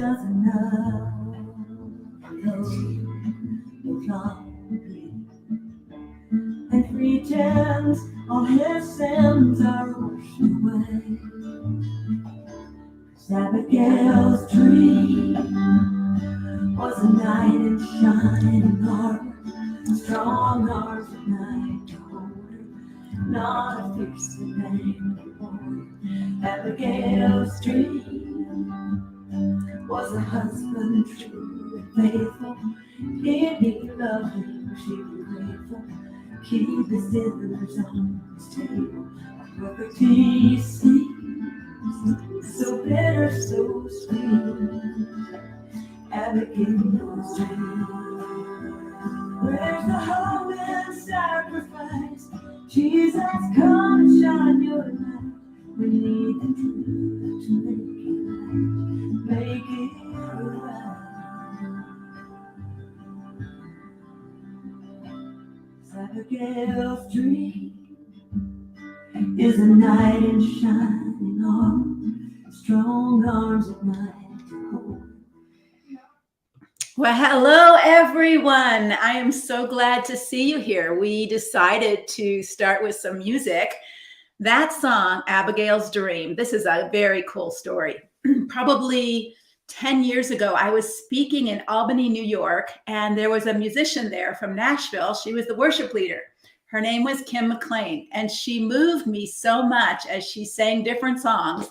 doesn't know wrongly and pretends all his sins are washed away. 'Cause Abigail's dream was a knight in shining armor, strong arms at night to hold her, not a fierce and angry warrior. Abigail's dream was a husband true and faithful. He'd be loving, she'd be grateful. Keep his dinners on his table. A perfect peace seems so bitter, so sweet. Abigail's dream. Where's the hope and sacrifice? Jesus, come and shine your light. We need the truth to make it right. Abigail's dream is a knight in shining armor, strong arms at night to hold. Well, hello, everyone. I am so glad to see you here. We decided to start with some music. That song, Abigail's Dream, this is a very cool story. Probably 10 years ago, I was speaking in Albany, New York, and there was a musician there from Nashville. She was the worship leader. Her name was Kim McLean, and she moved me so much as she sang different songs.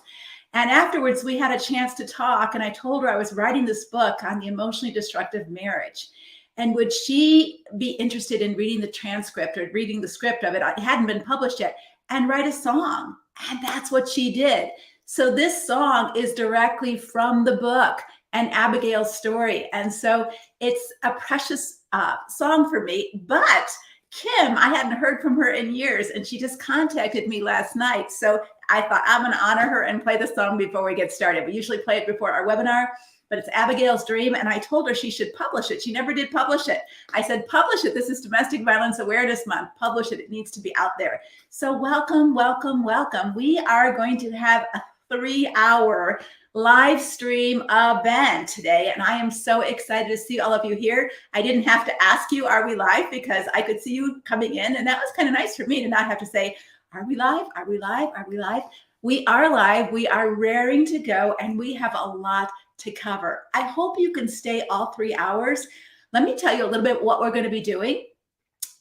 And afterwards, we had a chance to talk, and I told her I was writing this book on the emotionally destructive marriage. And would she be interested in reading the transcript or reading the script of it? It hadn't been published yet, and write a song. And that's what she did. So this song is directly from the book and Abigail's story. And so it's a precious song for me. But Kim, I hadn't heard from her in years, and she just contacted me last night. So I thought I'm going to honor her and play the song before we get started. We usually play it before our webinar, but it's Abigail's Dream, and I told her she should publish it. She never did publish it. I said, publish it. This is Domestic Violence Awareness Month. Publish it. It needs to be out there. So welcome, welcome, welcome. We are going to have a 3-hour live stream event today, and I am so excited to see all of you here. I didn't have to ask you, are we live? Because I could see you coming in, and that was kind of nice for me to not have to say, are we live? Are we live? Are we live? We are live. We are raring to go, and we have a lot to cover. I hope you can stay all 3 hours. Let me tell you a little bit what we're going to be doing.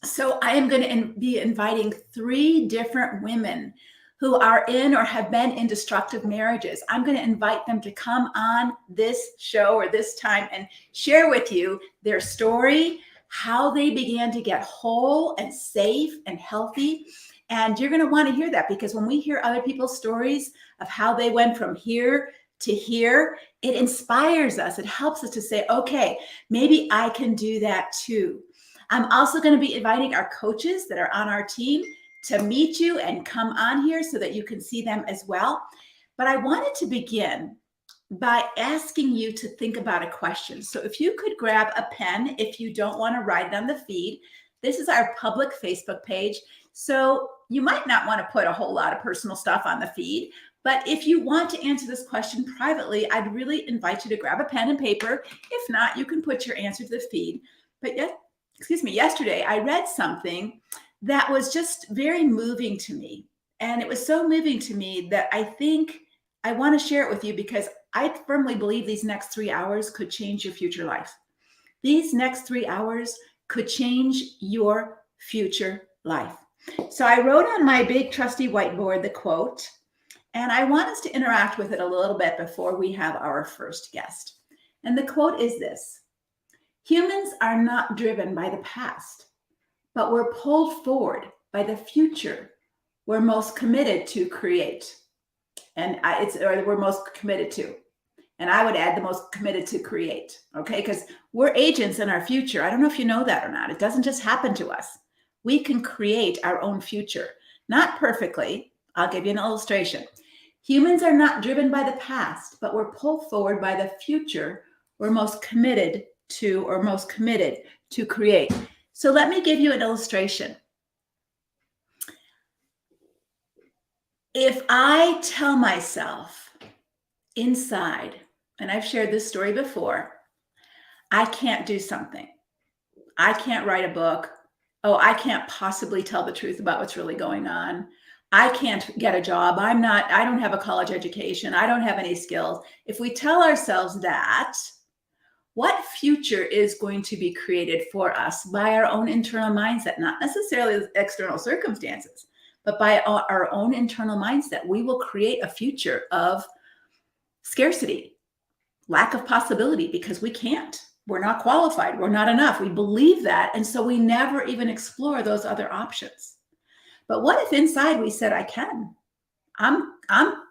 So I am going to be inviting 3 different women who are in or have been in destructive marriages. I'm going to invite them to come on this show or this time and share with you their story, how they began to get whole and safe and healthy. And you're going to want to hear that, because when we hear other people's stories of how they went from here to here, it inspires us. It helps us to say, okay, maybe I can do that too. I'm also going to be inviting our coaches that are on our team to meet you and come on here so that you can see them as well. But I wanted to begin by asking you to think about a question. So if you could grab a pen, if you don't want to write it on the feed, this is our public Facebook page. So you might not want to put a whole lot of personal stuff on the feed, but if you want to answer this question privately, I'd really invite you to grab a pen and paper. If not, you can put your answer to the feed. But yesterday I read something that was just very moving to me. And it was so moving to me that I think I want to share it with you, because I firmly believe these next 3 hours could change your future life. These next 3 hours could change your future life. So I wrote on my big trusty whiteboard the quote, and I want us to interact with it a little bit before we have our first guest. And the quote is this: humans are not driven by the past, but we're pulled forward by the future we're most committed to create. And we're most committed to. And I would add the most committed to create, okay? Because we're agents in our future. I don't know if you know that or not. It doesn't just happen to us. We can create our own future. Not perfectly. I'll give you an illustration. Humans are not driven by the past, but we're pulled forward by the future we're most committed to create. So let me give you an illustration. If I tell myself inside and I've shared this story before, I can't do something. I can't write a book. Oh, I can't possibly tell the truth about what's really going on. I can't get a job. I don't have a college education. I don't have any skills. If we tell ourselves that, what future is going to be created for us by our own internal mindset, not necessarily external circumstances, but by our own internal mindset? We will create a future of scarcity, lack of possibility, because we can't. We're not qualified. We're not enough. We believe that. And so we never even explore those other options. But what if inside we said, I can? I'm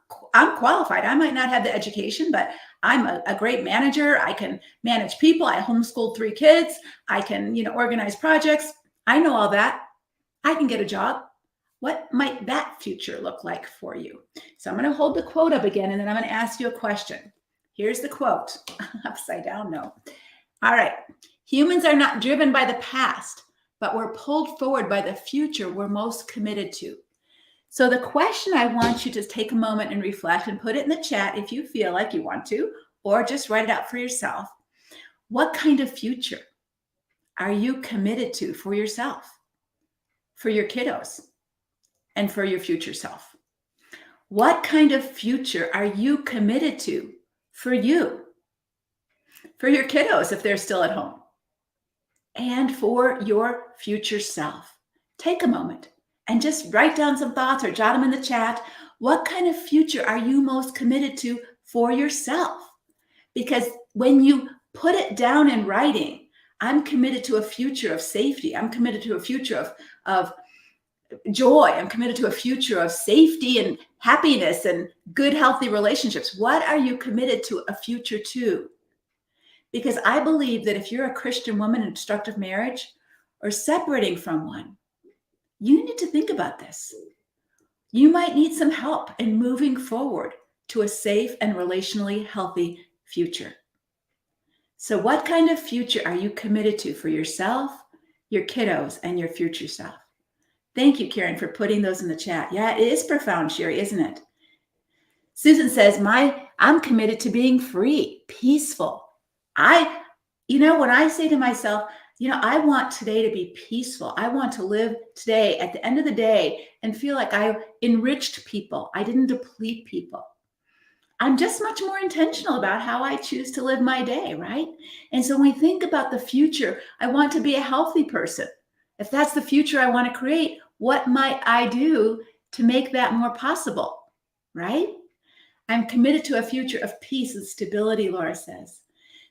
qualified. I might not have the education, but I'm a great manager. I can manage people. I homeschooled 3 kids. I can, organize projects. I know all that. I can get a job. What might that future look like for you? So I'm going to hold the quote up again, and then I'm going to ask you a question. Here's the quote. Upside down, no. All right. Humans are not driven by the past, but we're pulled forward by the future we're most committed to. So the question, I want you to take a moment and reflect and put it in the chat if you feel like you want to, or just write it out for yourself. What kind of future are you committed to for yourself, for your kiddos, and for your future self? What kind of future are you committed to for you, for your kiddos if they're still at home, and for your future self? Take a moment and just write down some thoughts or jot them in the chat. What kind of future are you most committed to for yourself? Because when you put it down in writing, I'm committed to a future of safety. I'm committed to a future of joy. I'm committed to a future of safety and happiness and good, healthy relationships. What are you committed to a future to? Because I believe that if you're a Christian woman in destructive marriage or separating from one, you need to think about this. You might need some help in moving forward to a safe and relationally healthy future. So what kind of future are you committed to for yourself, your kiddos, and your future self? Thank you, Karen, for putting those in the chat. Yeah, it is profound, Sherry, isn't it? Susan says, I'm committed to being free, peaceful. When I say to myself, I want today to be peaceful. I want to live today at the end of the day and feel like I enriched people. I didn't deplete people. I'm just much more intentional about how I choose to live my day, right? And so when we think about the future, I want to be a healthy person. If that's the future I want to create, what might I do to make that more possible, right? I'm committed to a future of peace and stability, Laura says.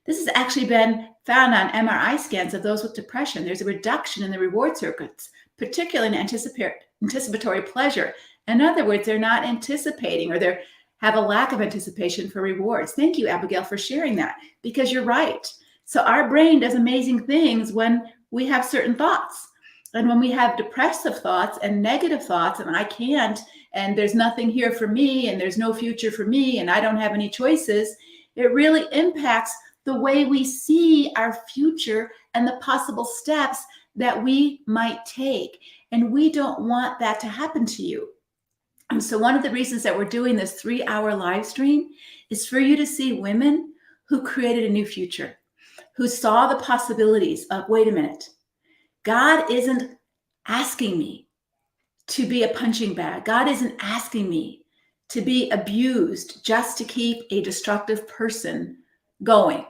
This has actually been found on MRI scans of those with depression. There's a reduction in the reward circuits, particularly in anticipatory pleasure. In other words, they're not anticipating, or they have a lack of anticipation for rewards. Thank you, Abigail, for sharing that, because you're right. So our brain does amazing things when we have certain thoughts. And when we have depressive thoughts and negative thoughts, and I can't, and there's nothing here for me, and there's no future for me, and I don't have any choices, it really impacts the way we see our future and the possible steps that we might take. And we don't want that to happen to you. And so one of the reasons that we're doing this 3-hour live stream is for you to see women who created a new future, who saw the possibilities of, wait a minute, God isn't asking me to be a punching bag. God isn't asking me to be abused just to keep a destructive person going.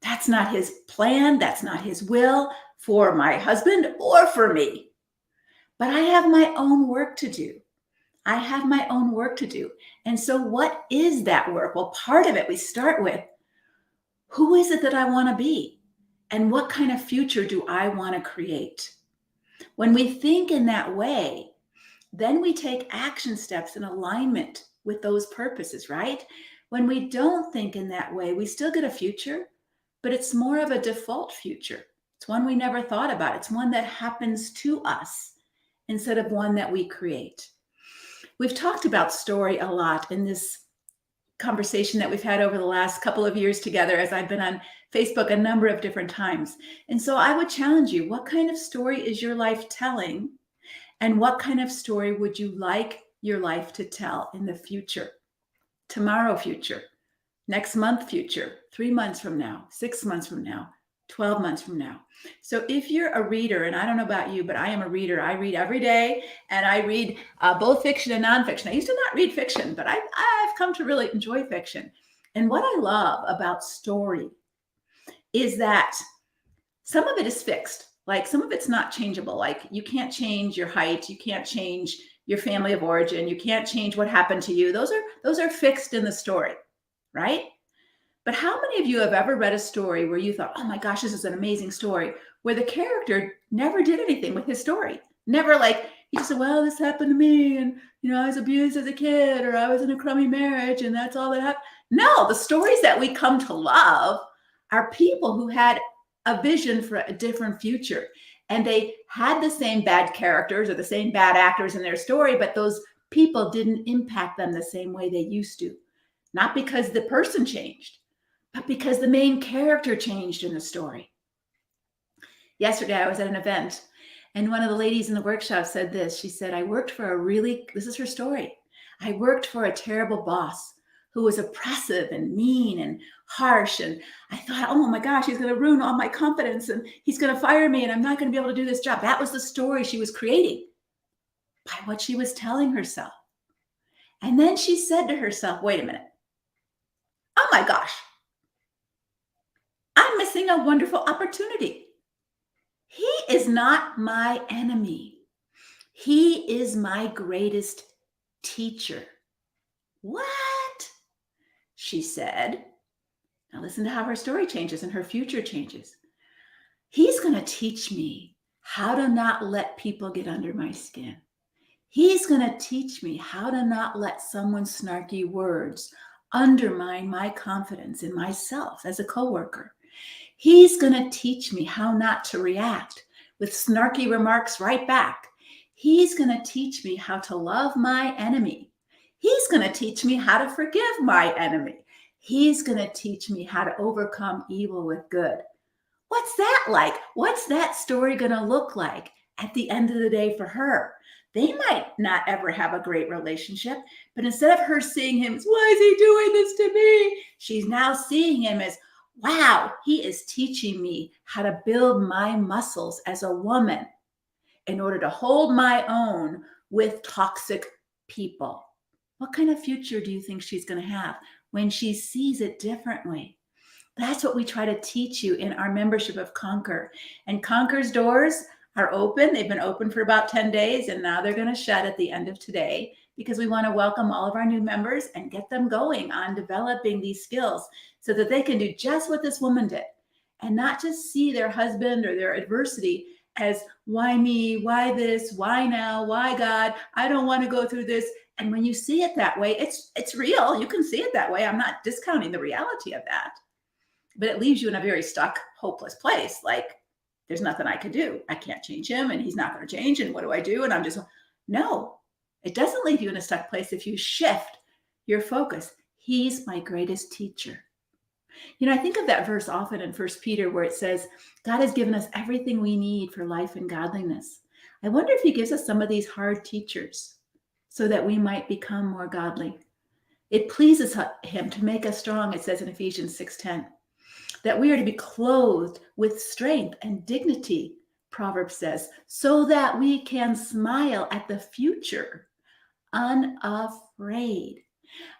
That's not his plan. That's not his will for my husband or for me. But I have my own work to do. I have my own work to do. And so what is that work? Well, part of it, we start with, who is it that I want to be? And what kind of future do I want to create? When we think in that way, then we take action steps in alignment with those purposes, right? When we don't think in that way, we still get a future, but it's more of a default future. It's one we never thought about. It's one that happens to us instead of one that we create. We've talked about story a lot in this conversation that we've had over the last couple of years together, as I've been on Facebook a number of different times. And so I would challenge you, what kind of story is your life telling? And what kind of story would you like your life to tell in the future, tomorrow future, next month future, 3 months from now, 6 months from now, 12 months from now. So if you're a reader, and I don't know about you, but I am a reader. I read every day, and I read both fiction and nonfiction. I used to not read fiction, but I've come to really enjoy fiction. And what I love about story is that some of it is fixed. Like some of it's not changeable. Like you can't change your height. You can't change your family of origin. You can't change what happened to you. Those are fixed in the story, right? But how many of you have ever read a story where you thought, oh my gosh, this is an amazing story, where the character never did anything with his story? Never like, he just said, well, this happened to me, and I was abused as a kid, or I was in a crummy marriage, and that's all that happened. No, the stories that we come to love are people who had a vision for a different future. And they had the same bad characters or the same bad actors in their story, but those people didn't impact them the same way they used to. Not because the person changed, but because the main character changed in the story. Yesterday, I was at an event, and one of the ladies in the workshop said this. She said, this is her story. I worked for a terrible boss who was oppressive and mean and harsh. And I thought, oh my gosh, he's going to ruin all my confidence, and he's going to fire me, and I'm not going to be able to do this job. That was the story she was creating by what she was telling herself. And then she said to herself, wait a minute. Oh my gosh, I'm missing a wonderful opportunity. He is not my enemy. He is my greatest teacher. What? She said. Now listen to how her story changes and her future changes. He's going to teach me how to not let people get under my skin. He's going to teach me how to not let someone's snarky words undermine my confidence in myself as a coworker. He's going to teach me how not to react with snarky remarks right back. He's going to teach me how to love my enemy. He's going to teach me how to forgive my enemy. He's going to teach me how to overcome evil with good. What's that like? What's that story going to look like at the end of the day for her? They might not ever have a great relationship, but instead of her seeing him as, why is he doing this to me? She's now seeing him as, wow, he is teaching me how to build my muscles as a woman in order to hold my own with toxic people. What kind of future do you think she's going to have when she sees it differently? That's what we try to teach you in our membership of Conquer. And Conquer's doors are open. They've been open for about 10 days, and now they're going to shut at the end of today because we want to welcome all of our new members and get them going on developing these skills so that they can do just what this woman did and not just see their husband or their adversity as, why me, why this, why now, why God, I don't want to go through this. And when you see it that way, it's real. You can see it that way. I'm not discounting the reality of that, but it leaves you in a very stuck, hopeless place. Like, there's nothing I can do. I can't change him, and he's not going to change. And what do I do? And I'm just, no, it doesn't leave you in a stuck place if you shift your focus. He's my greatest teacher. I think of that verse often in 1 Peter where it says, God has given us everything we need for life and godliness. I wonder if he gives us some of these hard teachers so that we might become more godly. It pleases him to make us strong, it says in Ephesians 6:10. That we are to be clothed with strength and dignity, Proverbs says, so that we can smile at the future, unafraid.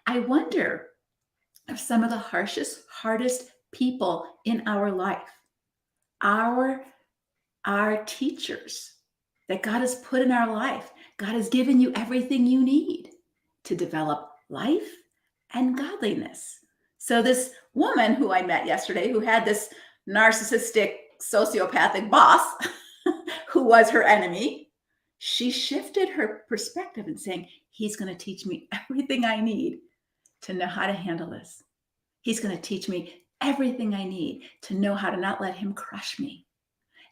I wonder if some of the hardest people in our life, our teachers that God has put in our life, God has given you everything you need to develop life and godliness. So this woman who I met yesterday, who had this narcissistic, sociopathic boss who was her enemy, she shifted her perspective and saying, he's going to teach me everything I need to know how to handle this. He's going to teach me everything I need to know how to not let him crush me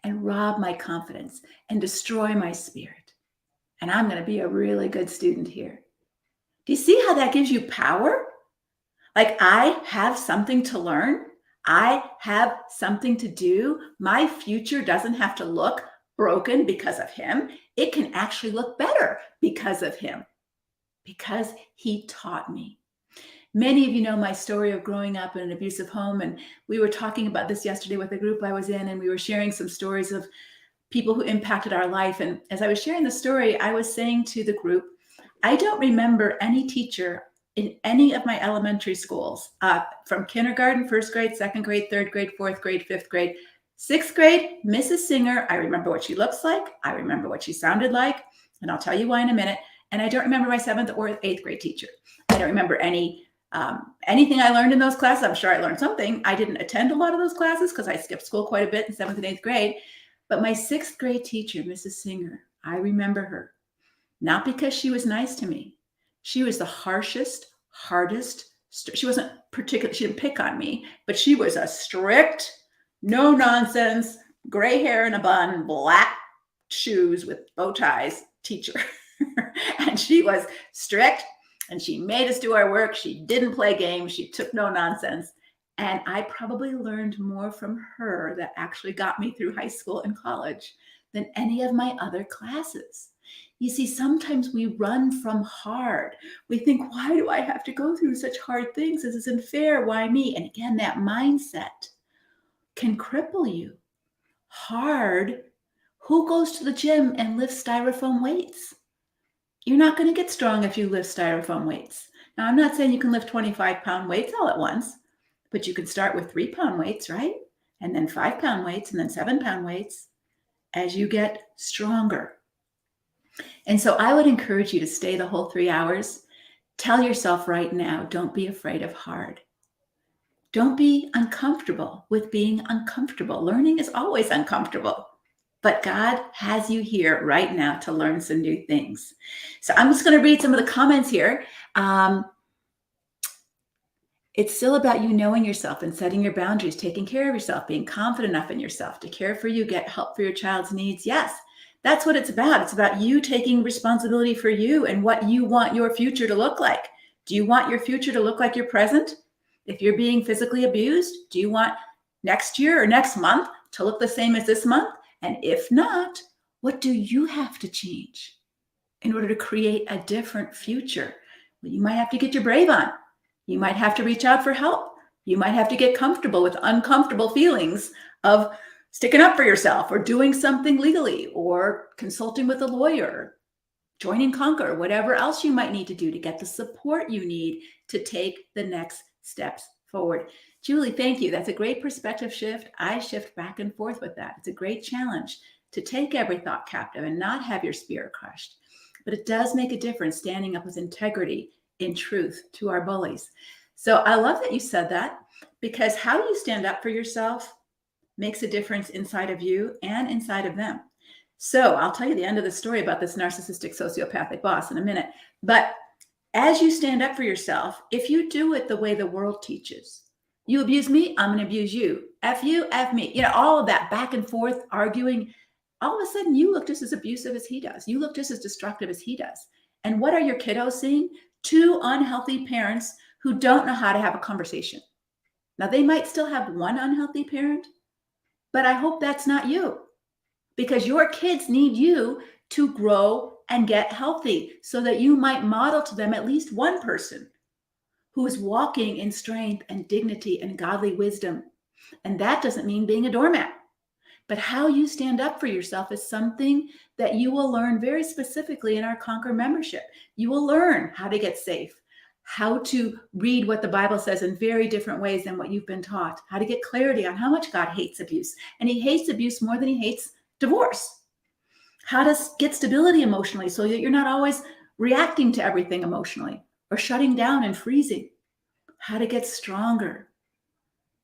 and rob my confidence and destroy my spirit. And I'm going to be a really good student here. Do you see how that gives you power? Like, I have something to learn. I have something to do. My future doesn't have to look broken because of him. It can actually look better because of him, because he taught me. Many of you know my story of growing up in an abusive home. And we were talking about this yesterday with a group I was in, and we were sharing some stories of people who impacted our life. And as I was sharing the story, I was saying to the group, I don't remember any teacher in any of my elementary schools, from kindergarten, first grade, second grade, third grade, fourth grade, fifth grade, sixth grade, Mrs. Singer. I remember what she looks like. I remember what she sounded like. And I'll tell you why in a minute. And I don't remember my seventh or eighth grade teacher. I don't remember anything I learned in those classes. I'm sure I learned something. I didn't attend a lot of those classes because I skipped school quite a bit in seventh and eighth grade. But my sixth grade teacher, Mrs. Singer, I remember her. Not because she was nice to me. She was the harshest, hardest. She wasn't particular. She didn't pick on me, but she was a strict, no nonsense, gray hair in a bun, black shoes with bow ties teacher. And she was strict, and she made us do our work. She didn't play games. She took no nonsense. And I probably learned more from her that actually got me through high school and college than any of my other classes. You see, sometimes we run from hard. We think, why do I have to go through such hard things? This isn't fair. Why me? And again, that mindset can cripple you. Hard. Who goes to the gym and lifts styrofoam weights? You're not going to get strong if you lift styrofoam weights. Now, I'm not saying you can lift 25-pound weights all at once, but you can start with 3-pound weights, right? And then 5-pound weights, and then 7-pound weights as you get stronger. And so I would encourage you to stay the whole 3 hours. Tell yourself right now, don't be afraid of hard. Don't be uncomfortable with being uncomfortable. Learning is always uncomfortable, but God has you here right now to learn some new things. So I'm just going to read some of the comments here. It's still about you knowing yourself and setting your boundaries, taking care of yourself, being confident enough in yourself to care for you, get help for your child's needs. Yes, that's what it's about. It's about you taking responsibility for you and what you want your future to look like. Do you want your future to look like your present? If you're being physically abused, do you want next year or next month to look the same as this month? And if not, what do you have to change in order to create a different future? Well, you might have to get your brave on. You might have to reach out for help. You might have to get comfortable with uncomfortable feelings of sticking up for yourself or doing something legally or consulting with a lawyer, joining Conquer, whatever else you might need to do to get the support you need to take the next steps forward. Julie, thank you. That's a great perspective shift. I shift back and forth with that. It's a great challenge to take every thought captive and not have your spirit crushed. But it does make a difference standing up with integrity in truth to our bullies. So I love that you said that, because how you stand up for yourself makes a difference inside of you and inside of them. So I'll tell you the end of the story about this narcissistic sociopathic boss in a minute. But as you stand up for yourself, if you do it the way the world teaches, you abuse me, I'm going to abuse you. F you, F me. You know, all of that back and forth arguing, all of a sudden you look just as abusive as he does. You look just as destructive as he does. And what are your kiddos seeing? 2 unhealthy parents who don't know how to have a conversation. Now, they might still have one unhealthy parent, but I hope that's not you, because your kids need you to grow and get healthy so that you might model to them at least one person who is walking in strength and dignity and godly wisdom. And that doesn't mean being a doormat. But how you stand up for yourself is something that you will learn very specifically in our Conquer membership. You will learn how to get safe, how to read what the Bible says in very different ways than what you've been taught, how to get clarity on how much God hates abuse. And he hates abuse more than he hates divorce. How to get stability emotionally so that you're not always reacting to everything emotionally or shutting down and freezing. How to get stronger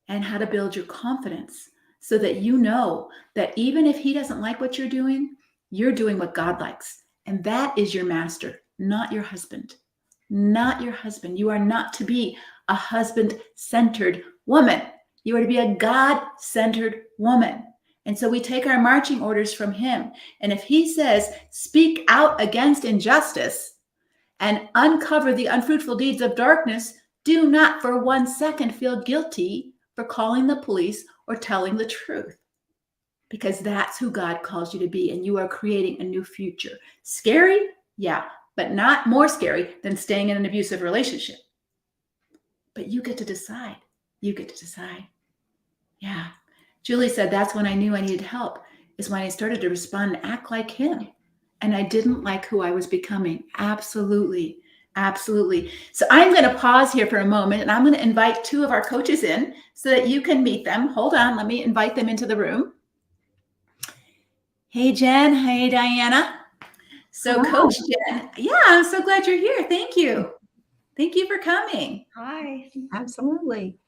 and how to build your confidence so that you know that even if he doesn't like what you're doing what God likes. And that is your master, not your husband. Not your husband. You are not to be a husband-centered woman. You are to be a God-centered woman. And so we take our marching orders from him. And if he says, speak out against injustice and uncover the unfruitful deeds of darkness, do not for 1 second feel guilty for calling the police or telling the truth, because that's who God calls you to be. And you are creating a new future. Scary? Yeah, but not more scary than staying in an abusive relationship. but you get to decide. You get to decide. Yeah. Julie said, that's when I knew I needed help, is when I started to respond and act like him. And I didn't like who I was becoming. Absolutely. Absolutely. So I'm going to pause here for a moment, and I'm going to invite two of our coaches in so that you can meet them. Hold on. Let me invite them into the room. Hey, Jen. Hey, Diana. So Hello. Coach Jen, yeah, I'm so glad you're here. Thank you. Thank you for coming. Hi. Absolutely.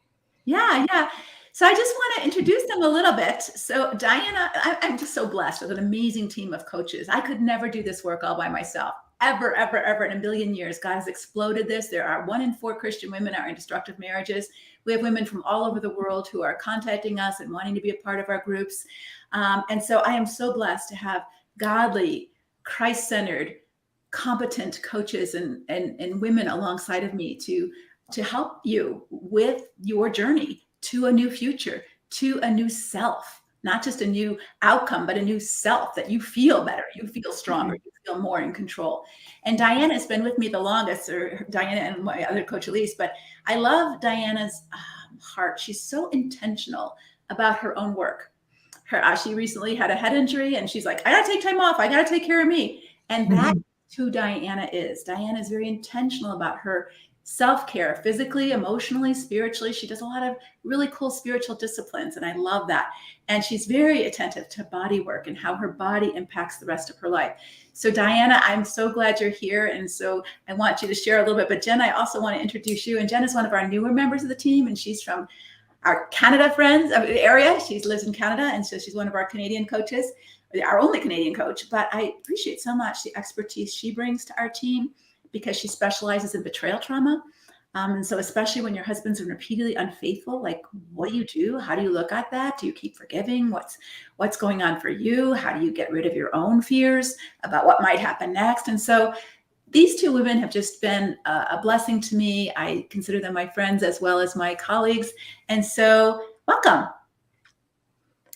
Yeah, yeah. So I just want to introduce them a little bit. So Diana, I'm just so blessed with an amazing team of coaches. I could never do this work all by myself. Ever, ever, ever in a million years. God has exploded this. There are 1 in 4 Christian women are in destructive marriages. We have women from all over the world who are contacting us and wanting to be a part of our groups. And so I am so blessed to have godly, Christ-centered, competent coaches and women alongside of me to help you with your journey to a new future, to a new self, not just a new outcome, but a new self that you feel better, you feel stronger, you feel more in control. And Diana has been with me the longest, or Diana and my other coach, Elise, but I love Diana's heart. She's so intentional about her own work. She recently had a head injury, and she's like, I gotta take time off. I gotta take care of me. And that's who Diana is. Diana is very intentional about her self-care, physically, emotionally, spiritually. She does a lot of really cool spiritual disciplines, and I love that. And she's very attentive to body work and how her body impacts the rest of her life. So Diana, I'm so glad you're here. And so I want you to share a little bit, but Jen, I also want to introduce you. And Jen is one of our newer members of the team, and she's from our Canada friends of the area. She lives in Canada, and so she's one of our Canadian coaches, our only Canadian coach. But I appreciate so much the expertise she brings to our team, because she specializes in betrayal trauma. And so especially when your husband's been repeatedly unfaithful, like, what do you do? How do you look at that? Do you keep forgiving? What's going on for you? How do you get rid of your own fears about what might happen next? And so these two women have just been a blessing to me. I consider them my friends as well as my colleagues. And so welcome.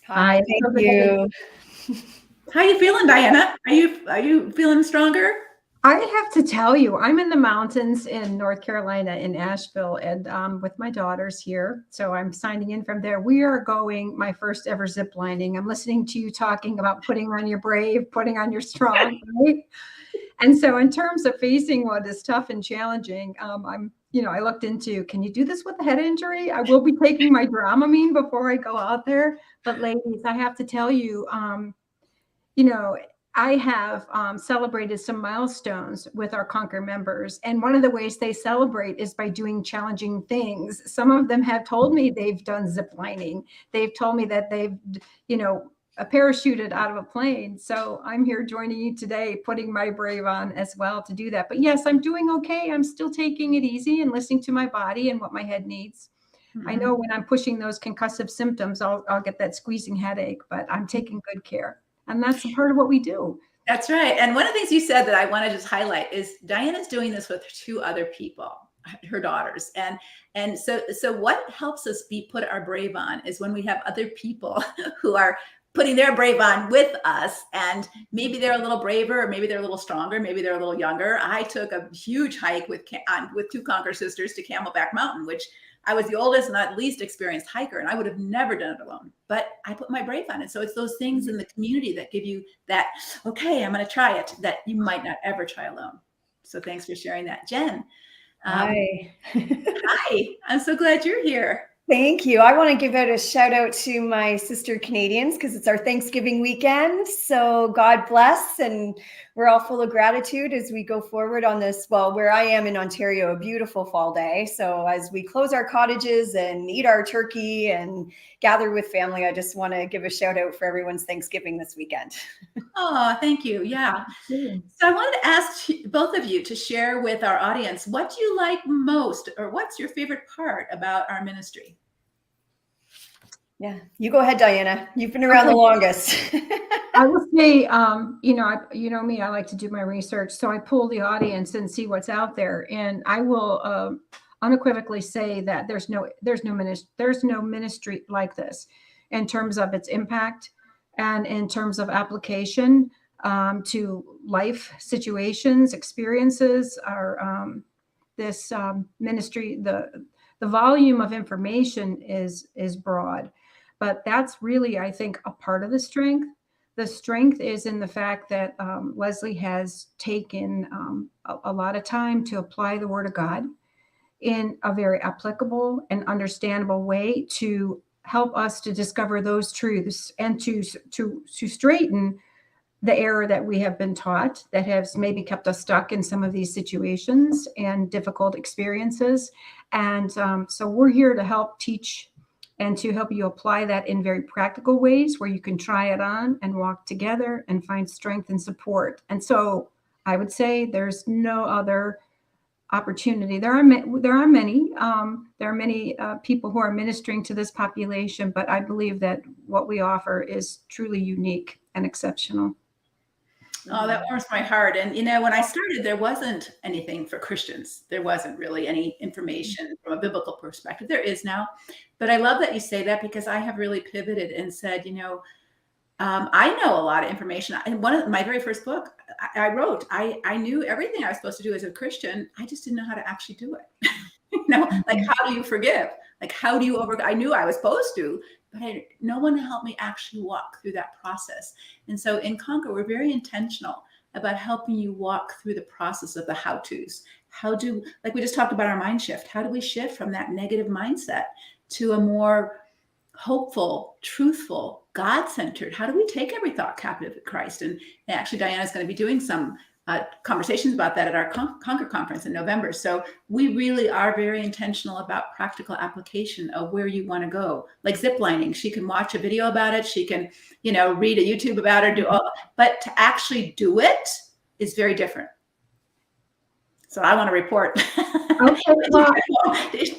Hi, thank you. How are you feeling, Diana? Are you feeling stronger? I have to tell you, I'm in the mountains in North Carolina, in Asheville, and with my daughters here. So I'm signing in from there. We are going my first ever zip lining. I'm listening to you talking about putting on your brave, putting on your strong, right? And so in terms of facing what is tough and challenging, I looked into, can you do this with a head injury? I will be taking my Dramamine before I go out there. But ladies, I have to tell you, I have celebrated some milestones with our Conquer members. And one of the ways they celebrate is by doing challenging things. Some of them have told me they've done zip lining. They've told me that they've, parachuted out of a plane. So I'm here joining you today, putting my brave on as well to do that. But yes, I'm doing okay. I'm still taking it easy and listening to my body and what my head needs. Mm-hmm. I know when I'm pushing those concussive symptoms, I'll get that squeezing headache, but I'm taking good care. And that's a part of what we do. That's right. And one of the things you said that I want to just highlight is Diana's doing this with 2 other people, her daughters. And so what helps us put our brave on is when we have other people who are putting their brave on with us, and maybe they're a little braver, or maybe they're a little stronger, maybe they're a little younger. I took a huge hike with 2 Conquer sisters to Camelback Mountain, which I was the oldest and not least experienced hiker, and I would have never done it alone, but I put my brave on it. So it's those things in the community that give you that, okay, I'm going to try it, that you might not ever try alone. So thanks for sharing that, Jen. Hi. Hi, I'm so glad you're here. Thank you. I want to give out a shout out to my sister Canadians because it's our Thanksgiving weekend. So God bless. And we're all full of gratitude as we go forward on this, well, where I am in Ontario, a beautiful fall day. So as we close our cottages and eat our turkey and gather with family, I just want to give a shout out for everyone's Thanksgiving this weekend. Oh, thank you. Yeah. So I wanted to ask both of you to share with our audience, what do you like most, or what's your favorite part about our ministry? Yeah, you go ahead, Diana. You've been around the longest. I will say, you know me, I like to do my research. So I pull the audience and see what's out there. And I will unequivocally say that there's no ministry like this in terms of its impact and in terms of application to life situations, experiences. This ministry, The volume of information is broad, but that's really, I think, a part of the strength. The strength is in the fact that Leslie has taken a lot of time to apply the Word of God in a very applicable and understandable way to help us to discover those truths and to straighten the error that we have been taught that has maybe kept us stuck in some of these situations and difficult experiences. And so we're here to help teach and to help you apply that in very practical ways where you can try it on and walk together and find strength and support. And so I would say there's no other opportunity. There are many people who are ministering to this population, but I believe that what we offer is truly unique and exceptional. Oh, that warms my heart. And, when I started, there wasn't anything for Christians. There wasn't really any information from a biblical perspective. There is now. But I love that you say that, because I have really pivoted and said, I know a lot of information. In one of my very first book I wrote, I knew everything I was supposed to do as a Christian. I just didn't know how to actually do it. Like, how do you forgive? Like, how do you I knew I was supposed to, but no one helped me actually walk through that process. And so in Conquer, we're very intentional about helping you walk through the process of the how-tos. Like we just talked about our mind shift. How do we shift from that negative mindset to a more hopeful, truthful, God-centered? How do we take every thought captive to Christ? And actually, Diana's going to be doing some conversations about that at our Conquer conference in November. So we really are very intentional about practical application of where you want to go. Like ziplining, she can watch a video about it. She can, read a YouTube about it, but to actually do it is very different. So I want to report. Okay, well,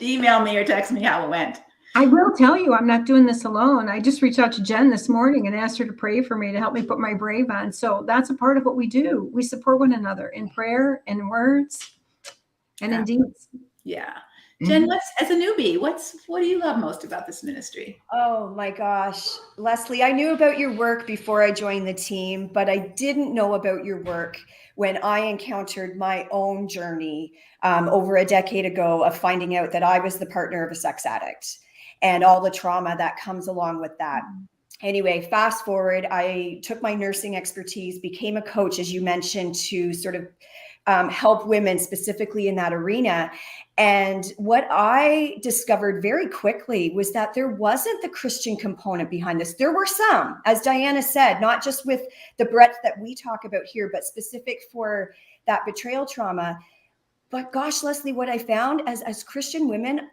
email me or text me how it went. I will tell you, I'm not doing this alone. I just reached out to Jen this morning and asked her to pray for me to help me put my brave on. So that's a part of what we do. We support one another in prayer, in words, and in deeds. Yeah. Jen, as a newbie, what do you love most about this ministry? Oh my gosh, Leslie, I knew about your work before I joined the team, but I didn't know about your work when I encountered my own journey over a decade ago of finding out that I was the partner of a sex addict and all the trauma that comes along with that. Anyway, fast forward, I took my nursing expertise, became a coach, as you mentioned, to sort of help women specifically in that arena. And what I discovered very quickly was that there wasn't the Christian component behind this. There were some, as Diana said, not just with the breadth that we talk about here, but specific for that betrayal trauma. But gosh, Leslie, what I found as Christian women,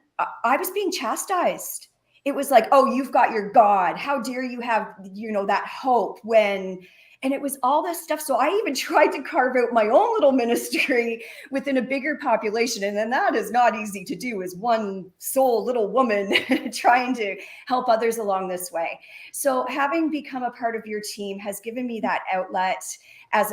I was being chastised. It was like, oh, you've got your God. How dare you have, that hope when, and it was all this stuff. So I even tried to carve out my own little ministry within a bigger population. And then that is not easy to do as one sole little woman trying to help others along this way. So having become a part of your team has given me that outlet as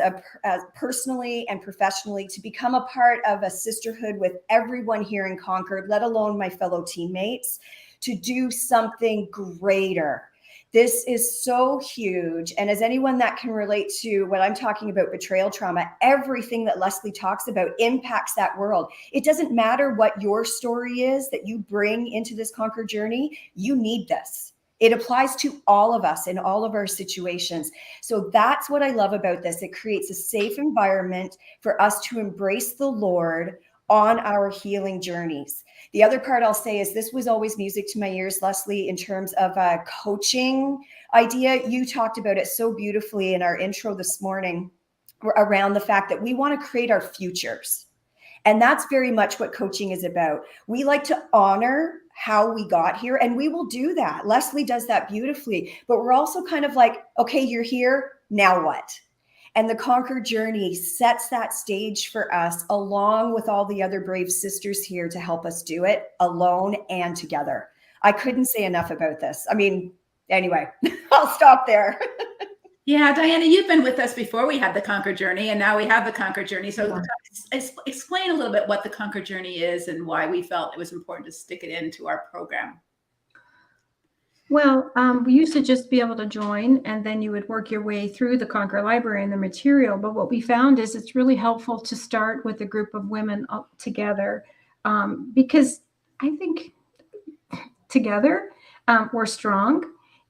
personally and professionally to become a part of a sisterhood with everyone here in Concord, let alone my fellow teammates, to do something greater. This is so huge. And as anyone that can relate to what I'm talking about, betrayal trauma, everything that Leslie talks about impacts that world. It doesn't matter what your story is that you bring into this Conquer journey, you need this. It applies to all of us in all of our situations. So that's what I love about this. It creates a safe environment for us to embrace the Lord on our healing journeys. The other part I'll say is this was always music to my ears, Leslie, in terms of a coaching idea. You talked about it so beautifully in our intro this morning around the fact that we want to create our futures. And that's very much what coaching is about. We like to honor how we got here, and we will do that. Leslie does that beautifully, but we're also kind of like, okay, you're here, now what? And the Conquer journey sets that stage for us, along with all the other brave sisters here to help us do it alone and together. I couldn't say enough about this. I mean, anyway, I'll stop there. Yeah, Diana, you've been with us before we had the Conquer journey, and now we have the Conquer journey. So explain a little bit what the Conquer journey is and why we felt it was important to stick it into our program. Well, we used to just be able to join, and then you would work your way through the Conquer library and the material. But what we found is it's really helpful to start with a group of women up together, because I think together we're strong.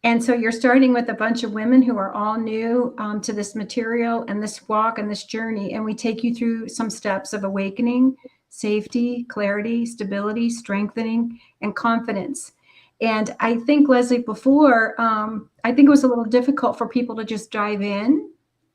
And so you're starting with a bunch of women who are all new to this material and this walk and this journey. And we take you through some steps of awakening, safety, clarity, stability, strengthening, and confidence. And I think, Leslie, before, I think it was a little difficult for people to just dive in.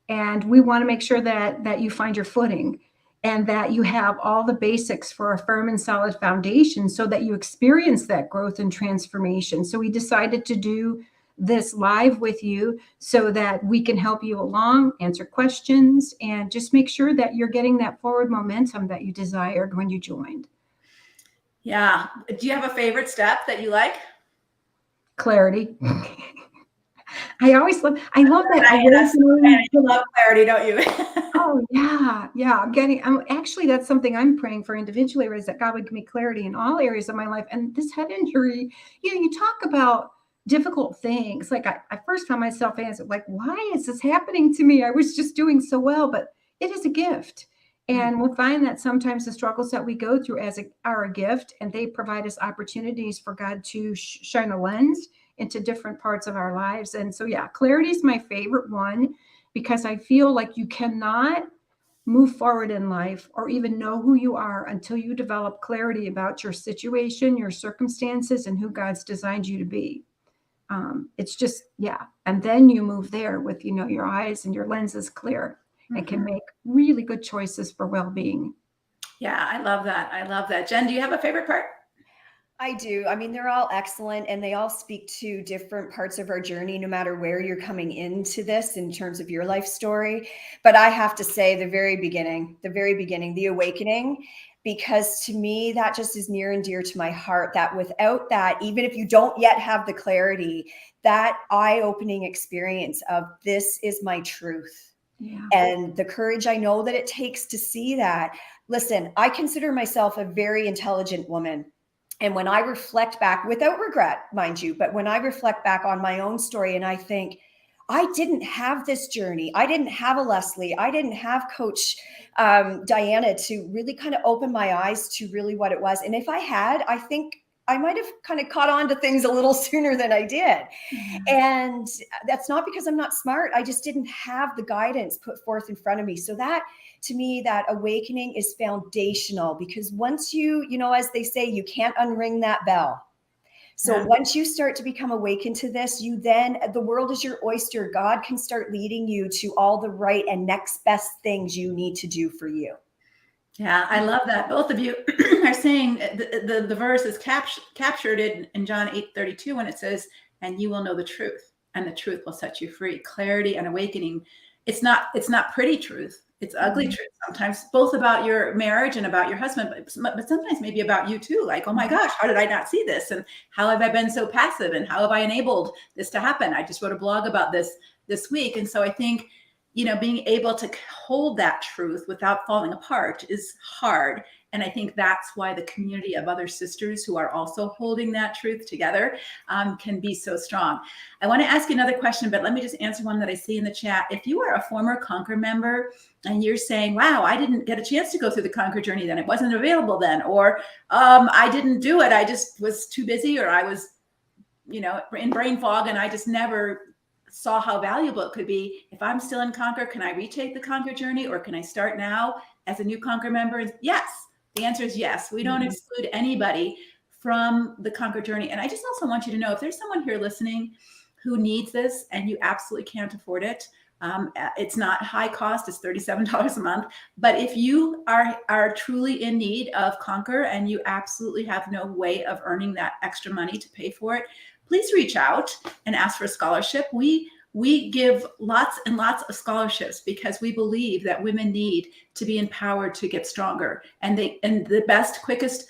And we want to make sure that you find your footing and that you have all the basics for a firm and solid foundation so that you experience that growth and transformation. So we decided to do this live with you so that we can help you along, answer questions, and just make sure that you're getting that forward momentum that you desired when you joined. Yeah. Do you have a favorite step that you like? Clarity. I love that. I love clarity, don't you? Oh yeah. Actually, that's something I'm praying for individually, is that God would give me clarity in all areas of my life. And this head injury, you talk about difficult things. Like I first found myself answering, like, why is this happening to me? I was just doing so well, but it is a gift. And we'll find that sometimes the struggles that we go through are a gift, and they provide us opportunities for God to shine a lens into different parts of our lives. And so, yeah, clarity is my favorite one, because I feel like you cannot move forward in life or even know who you are until you develop clarity about your situation, your circumstances, and who God's designed you to be. It's just, yeah. And then you move there with, your eyes and your lenses clear and can make really good choices for well-being. Yeah, I love that. Jen, do you have a favorite part? I do. I mean, they're all excellent, and they all speak to different parts of our journey, no matter where you're coming into this in terms of your life story. But I have to say the very beginning, the awakening, because to me, that just is near and dear to my heart, that without that, even if you don't yet have the clarity, that eye-opening experience of this is my truth. Yeah. And the courage I know that it takes to see that. Listen, I consider myself a very intelligent woman. And when I reflect back, without regret, mind you, but when I reflect back on my own story and I think, I didn't have this journey. I didn't have a Leslie. I didn't have Coach Diana to really kind of open my eyes to really what it was. And if I had, I think I might have kind of caught on to things a little sooner than I did. And that's not because I'm not smart. I just didn't have the guidance put forth in front of me. So that, to me, that awakening is foundational, because once you, as they say, you can't unring that bell. So once you start to become awakened to this, the world is your oyster. God can start leading you to all the right and next best things you need to do for you. Yeah, I love that. Both of you are saying the verse is captured in John 8:32 when it says, and you will know the truth, and the truth will set you free. Clarity and awakening. It's not pretty truth. It's ugly truth sometimes, both about your marriage and about your husband, but sometimes maybe about you too. Like, oh my gosh, how did I not see this? And how have I been so passive? And how have I enabled this to happen? I just wrote a blog about this week. And so I think, being able to hold that truth without falling apart is hard. And I think that's why the community of other sisters who are also holding that truth together can be so strong. I want to ask you another question, but let me just answer one that I see in the chat. If you are a former Conquer member and you're saying, wow, I didn't get a chance to go through the Conquer journey then, it wasn't available then, or I didn't do it, I just was too busy, or I was, in brain fog and I just never saw how valuable it could be. If I'm still in Conquer, can I retake the Conquer journey, or can I start now as a new Conquer member? Yes. The answer is yes. We don't exclude anybody from the Conquer journey. And I just also want you to know, if there's someone here listening who needs this and you absolutely can't afford it, it's not high cost, it's $37 a month. But if you are truly in need of Conquer and you absolutely have no way of earning that extra money to pay for it, please reach out and ask for a scholarship. We give lots and lots of scholarships because we believe that women need to be empowered to get stronger. And the best, quickest,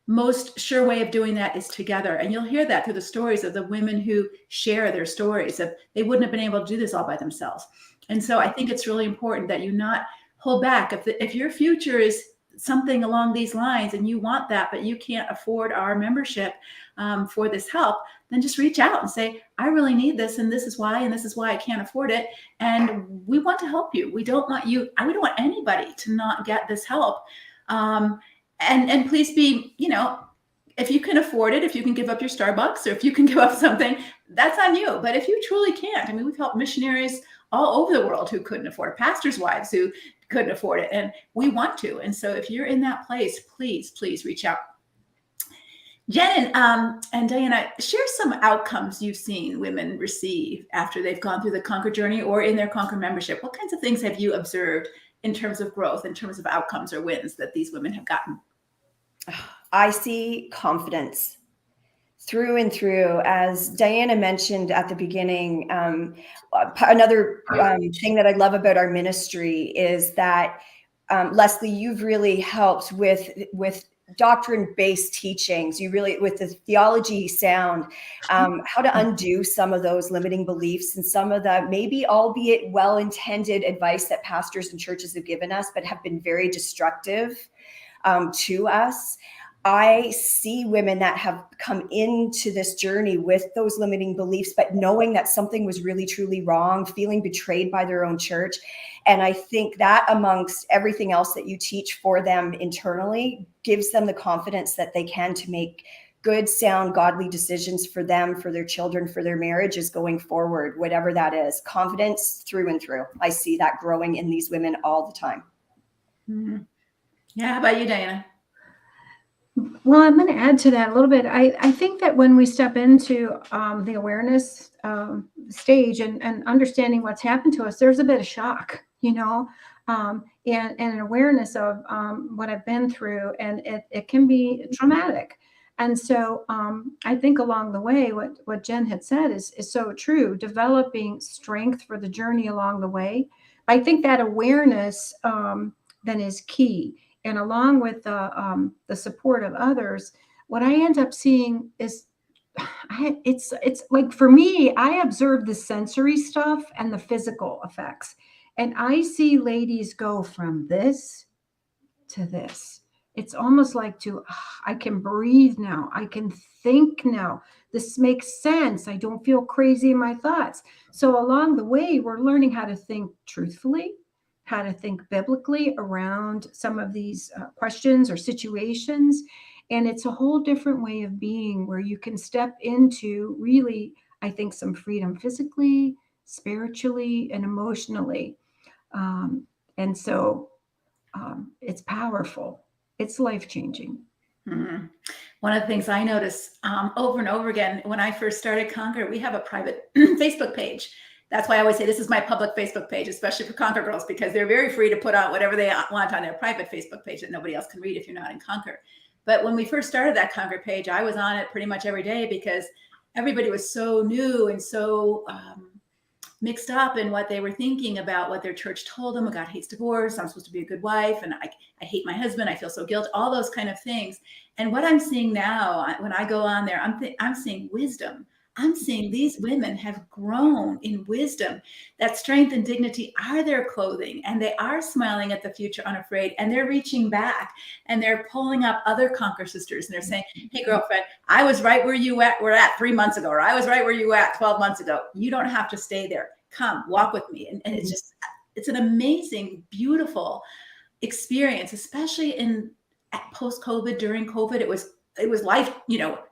most sure way of doing that is together. And you'll hear that through the stories of the women who share their stories of they wouldn't have been able to do this all by themselves. And so I think it's really important that you not hold back. If your future is something along these lines and you want that, but you can't afford our membership for this help, then just reach out and say, I really need this, and this is why I can't afford it. And we want to help you. We don't want anybody to not get this help. And please be, if you can afford it, if you can give up your Starbucks, or if you can give up something, that's on you. But if you truly can't, I mean, we've helped missionaries all over the world who couldn't afford it, pastors' wives who couldn't afford it, and we want to. And so if you're in that place, please, please reach out. Jen and Diana, share some outcomes you've seen women receive after they've gone through the Conquer journey or in their Conquer membership. What kinds of things have you observed in terms of growth, in terms of outcomes or wins that these women have gotten? I see confidence through and through. As Diana mentioned at the beginning, another thing that I love about our ministry is that, Leslie, you've really helped with doctrine-based teachings. You really, with the theology sound, how to undo some of those limiting beliefs and some of the maybe albeit well-intended advice that pastors and churches have given us, but have been very destructive to us. I see women that have come into this journey with those limiting beliefs, but knowing that something was really, truly wrong, feeling betrayed by their own church. And I think that amongst everything else that you teach for them internally gives them the confidence that they can to make good, sound, godly decisions for them, for their children, for their marriages going forward, whatever that is. Confidence through and through. I see that growing in these women all the time. Mm-hmm. Yeah, how about you, Diana? Well, I'm going to add to that a little bit. I think that when we step into the awareness stage and understanding what's happened to us, there's a bit of shock, and an awareness of what I've been through, and it can be traumatic. And so I think along the way, what Jen had said is so true, developing strength for the journey along the way. I think that awareness then is key. And along with the support of others, what I end up seeing is it's like, for me, I observe the sensory stuff and the physical effects. And I see ladies go from this to this. It's almost like I can breathe now. I can think now. This makes sense. I don't feel crazy in my thoughts. So along the way, we're learning how to think truthfully, how to think biblically around some of these questions or situations. And it's a whole different way of being where you can step into really, I think, some freedom physically, spiritually, and emotionally. And so it's powerful. It's life-changing. Mm-hmm. One of the things I notice over and over again, when I first started Conquer, we have a private Facebook page. That's why I always say this is my public Facebook page, especially for Conquer girls, because they're very free to put out whatever they want on their private Facebook page that nobody else can read if you're not in Conquer. But when we first started that Conquer page, I was on it pretty much every day because everybody was so new and so mixed up in what they were thinking about what their church told them. God hates divorce. I'm supposed to be a good wife. And I hate my husband. I feel so guilty, all those kind of things. And what I'm seeing now, when I go on there, I'm seeing wisdom. I'm seeing these women have grown in wisdom, that strength and dignity are their clothing, and they are smiling at the future unafraid, and they're reaching back and they're pulling up other Conquer sisters and they're saying, hey, girlfriend, I was right where you were at 3 months ago, or I was right where you were at 12 months ago. You don't have to stay there. Come walk with me. And it's an amazing, beautiful experience, especially in post-COVID, during COVID. It was life,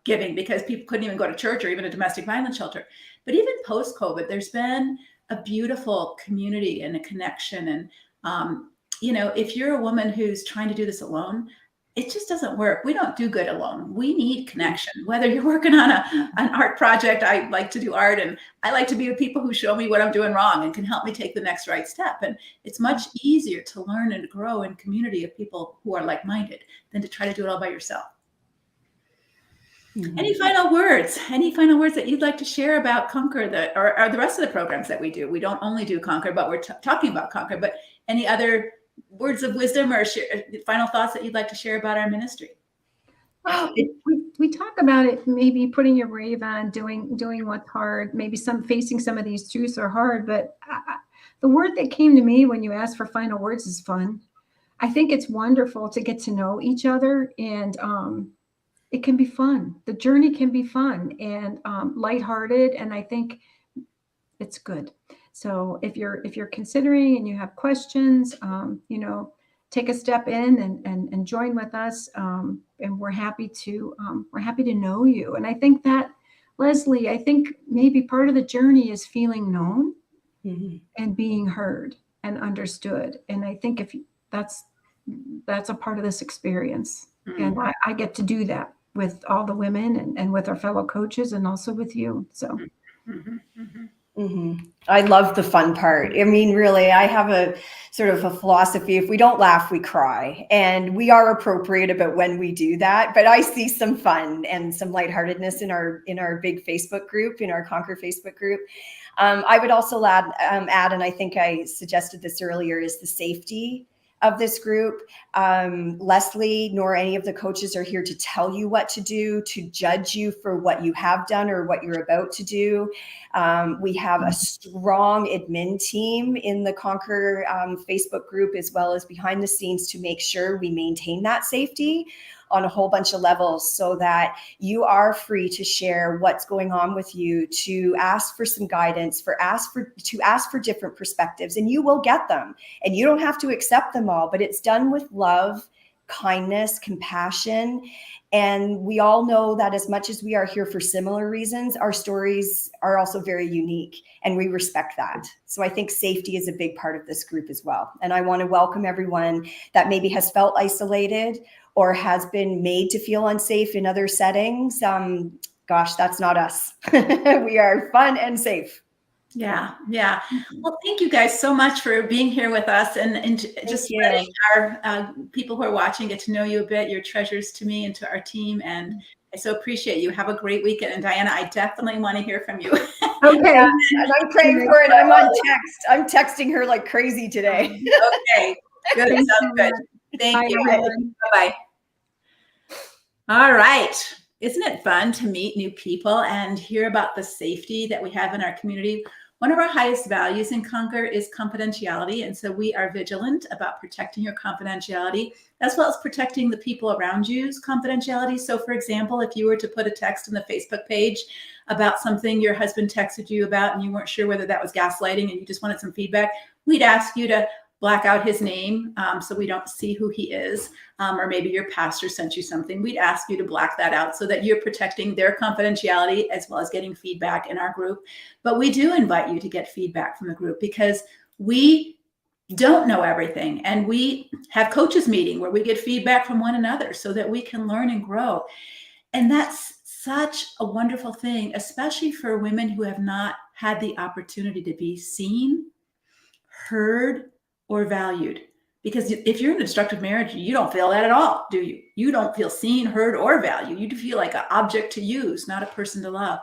giving, because people couldn't even go to church or even a domestic violence shelter. But even post-COVID, there's been a beautiful community and a connection. And, if you're a woman who's trying to do this alone, it just doesn't work. We don't do good alone. We need connection. Whether you're working on an art project, I like to do art, and I like to be with people who show me what I'm doing wrong and can help me take the next right step. And it's much easier to learn and grow in community of people who are like-minded than to try to do it all by yourself. Mm-hmm. Any final words? Any final words that you'd like to share about Conquer, or the rest of the programs that we do? We don't only do Conquer, but we're talking about Conquer. But any other words of wisdom or final thoughts that you'd like to share about our ministry? Well, we talk about it, maybe putting your brave on, doing what's hard, maybe facing some of these truths are hard. But the word that came to me when you asked for final words is fun. I think it's wonderful to get to know each other, and it can be fun. The journey can be fun and lighthearted, and I think it's good. So if you're considering and you have questions, take a step in and join with us. And we're happy to know you. And I think that, Leslie, I think maybe part of the journey is feeling known and being heard and understood. And I think if that's a part of this experience. And I get to do that with all the women and with our fellow coaches and also with you. So. I love the fun part. I mean, really, I have a sort of a philosophy. If we don't laugh, we cry, and we are appropriate about when we do that. But I see some fun and some lightheartedness in our big Facebook group, in our Conquer Facebook group. I would also add, and I think I suggested this earlier, is the safety of this group. Leslie nor any of the coaches are here to tell you what to do, to judge you for what you have done or what you're about to do. We have a strong admin team in the Conquer Facebook group, as well as behind the scenes, to make sure we maintain that safety on a whole bunch of levels, so that you are free to share what's going on with you, to ask for some guidance, to ask for different perspectives, and you will get them. And you don't have to accept them all, but it's done with love, kindness, compassion. And we all know that as much as we are here for similar reasons, our stories are also very unique, and we respect that. So I think safety is a big part of this group as well. And I want to welcome everyone that maybe has felt isolated or has been made to feel unsafe in other settings. Gosh, that's not us. We are fun and safe. Yeah. Well, thank you guys so much for being here with us and just letting our people who are watching get to know you a bit. You're treasures to me and to our team, and I so appreciate you. Have a great weekend. And Diana, I definitely want to hear from you. Okay. And I'm praying for it. I'm on text. I'm texting her like crazy today. Okay. Good. Sounds good. Thank you. Bye-bye. All right. Isn't it fun to meet new people and hear about the safety that we have in our community? One of our highest values in Conquer is confidentiality. And so we are vigilant about protecting your confidentiality, as well as protecting the people around you's confidentiality. So for example, if you were to put a text on the Facebook page about something your husband texted you about, and you weren't sure whether that was gaslighting and you just wanted some feedback, we'd ask you to black out his name so we don't see who he is. Or maybe your pastor sent you something. We'd ask you to black that out so that you're protecting their confidentiality as well as getting feedback in our group. But we do invite you to get feedback from the group, because we don't know everything. And we have coaches meeting where we get feedback from one another so that we can learn and grow. And that's such a wonderful thing, especially for women who have not had the opportunity to be seen, heard, or valued. Because if you're in a destructive marriage, you don't feel that at all, do you? You don't feel seen, heard, or valued. You feel like an object to use, not a person to love.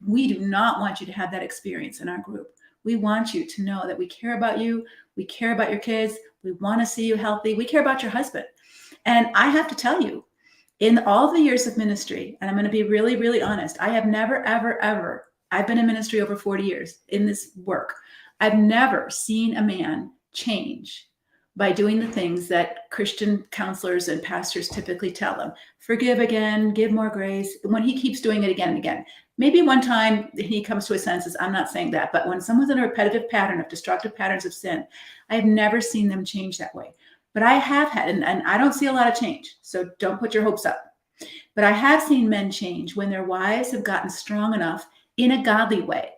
We do not want you to have that experience in our group. We want you to know that we care about you. We care about your kids. We want to see you healthy. We care about your husband. And I have to tell you, in all the years of ministry, and I'm going to be really, really honest, I have never, ever, ever, I've been in ministry over 40 years in this work. I've never seen a man change by doing the things that Christian counselors and pastors typically tell them. Forgive again, give more grace. When he keeps doing it again and again, maybe one time he comes to his senses. I'm not saying that, but when someone's in a repetitive pattern of destructive patterns of sin, I have never seen them change that way. But I have had, and I don't see a lot of change, so don't put your hopes up. But I have seen men change when their wives have gotten strong enough in a godly way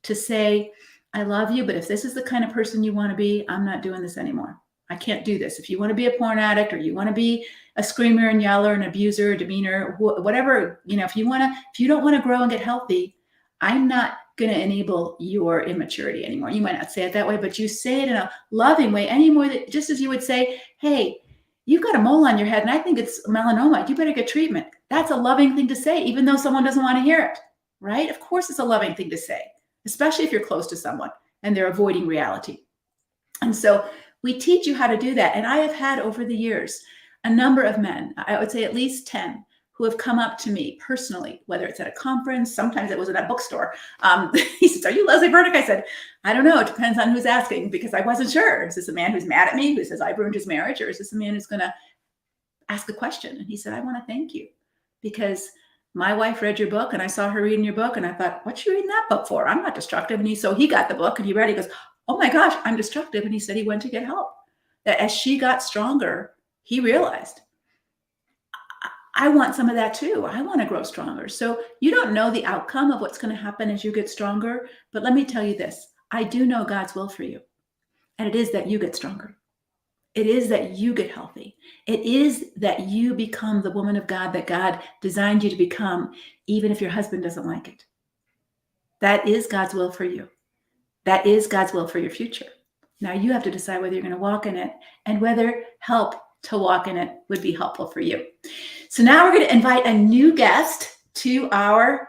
to say, I love you, but if this is the kind of person you want to be, I'm not doing this anymore. I can't do this. If you want to be a porn addict, or you want to be a screamer and yeller, an abuser, a demeanor, whatever, if you don't want to grow and get healthy, I'm not going to enable your immaturity anymore. You might not say it that way, but you say it in a loving way anymore, that just as you would say, hey, you've got a mole on your head and I think it's melanoma. You better get treatment. That's a loving thing to say, even though someone doesn't want to hear it, right? Of course, it's a loving thing to say, especially if you're close to someone and they're avoiding reality. And so we teach you how to do that. And I have had over the years a number of men, I would say at least 10, who have come up to me personally, whether it's at a conference, sometimes it was at a bookstore. He says, are you Leslie Burdick? I said, I don't know. It depends on who's asking, because I wasn't sure. Is this a man who's mad at me, who says I ruined his marriage? Or is this a man who's going to ask a question? And he said, I want to thank you, because my wife read your book and I saw her reading your book and I thought, what's she reading that book for? I'm not destructive. And so he got the book and he read it. He goes, oh my gosh, I'm destructive. And he said he went to get help. that as she got stronger, he realized, I want some of that too. I want to grow stronger. So you don't know the outcome of what's going to happen as you get stronger. But let me tell you this, I do know God's will for you. And it is that you get stronger. It is that you get healthy. It is that you become the woman of God that God designed you to become, even if your husband doesn't like it. That is God's will for you. That is God's will for your future. Now you have to decide whether you're going to walk in it and whether help to walk in it would be helpful for you. So now we're going to invite a new guest to our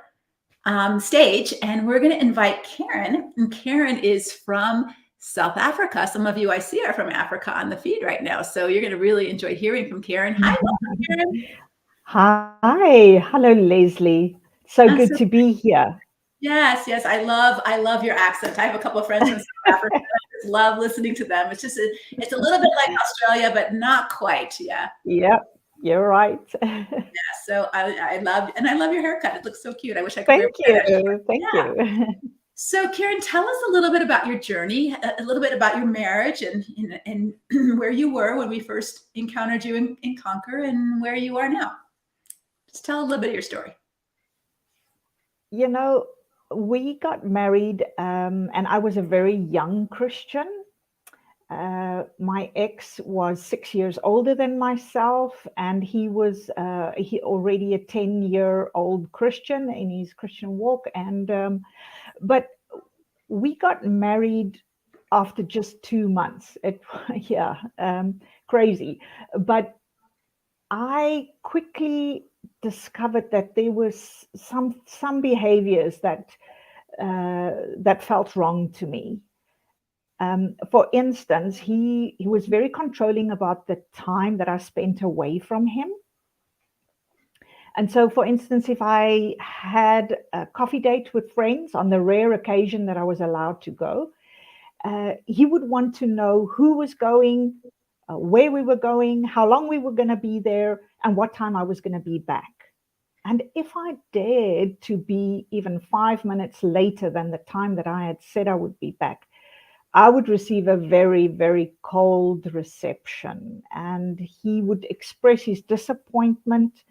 stage, and we're going to invite Karen. And Karen is from South Africa. Some of you I see are from Africa on the feed right now. So you're going to really enjoy hearing from Karen. Hi, welcome, Karen. Hi. Hello, Leslie. So good to be here. Yes, yes. I love your accent. I have a couple of friends from South Africa. I just love listening to them. It's just, it's a little bit like Australia, but not quite. Yeah. Yep, you're right. Yeah. So I love your haircut. It looks so cute. I wish I could Thank wear you. Thank you. So Karen, tell us a little bit about your journey, a little bit about your marriage and where you were when we first encountered you in Conquer and where you are now. Just tell a little bit of your story. You know, we got married and I was a very young Christian. My ex was 6 years older than myself, and he was already a 10-year-old Christian in his Christian walk. And but we got married after just 2 months. Crazy. But I quickly discovered that there was some behaviors that felt wrong to me. For instance, he was very controlling about the time that I spent away from him. And so, for instance, if I had a coffee date with friends on the rare occasion that I was allowed to go, he would want to know who was going, where we were going, how long we were going to be there, and what time I was going to be back. And if I dared to be even 5 minutes later than the time that I had said I would be back, I would receive a very, very cold reception. And he would express his disappointment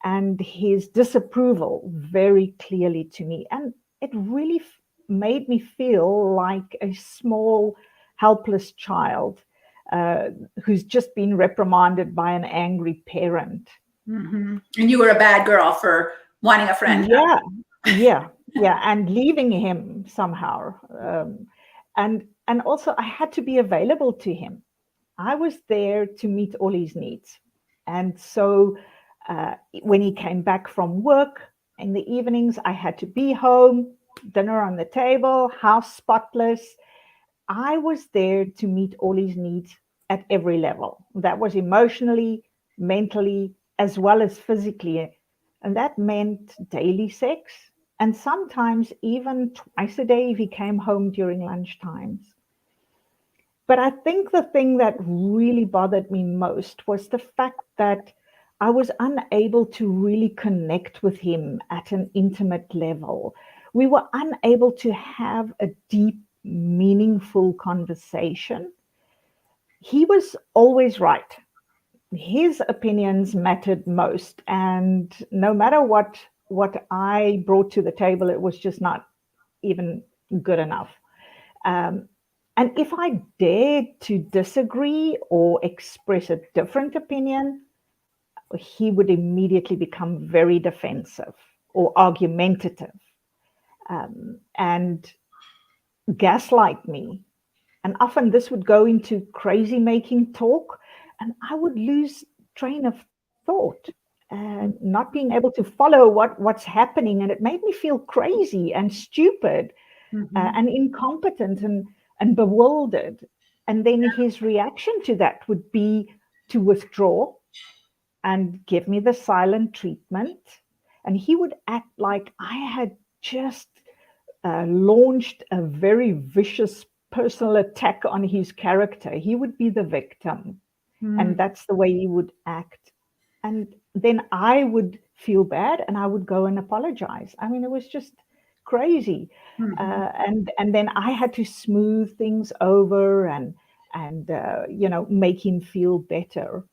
and his disapproval very clearly to me. And it really made me feel like a small, helpless child who's just been reprimanded by an angry parent. Mm-hmm. And you were a bad girl for wanting a friend. Yeah. And leaving him somehow. And also I had to be available to him. I was there to meet all his needs. And so when he came back from work in the evenings, I had to be home, dinner on the table, house spotless. I was there to meet all his needs at every level. That was emotionally, mentally, as well as physically. And that meant daily sex, and sometimes even twice a day if he came home during lunch times. But I think the thing that really bothered me most was the fact that I was unable to really connect with him at an intimate level. We were unable to have a deep, meaningful conversation. He was always right. His opinions mattered most. And no matter what I brought to the table, it was just not even good enough. And if I dared to disagree or express a different opinion, he would immediately become very defensive or argumentative and gaslight me. And often this would go into crazy making talk, and I would lose train of thought and not being able to follow what's happening. And it made me feel crazy and stupid and incompetent and bewildered. And then his reaction to that would be to withdraw and give me the silent treatment. And he would act like I had just launched a very vicious personal attack on his character. He would be the victim. And that's the way he would act. And then I would feel bad and I would go and apologize. I mean, it was just crazy. And then I had to smooth things over and and make him feel better.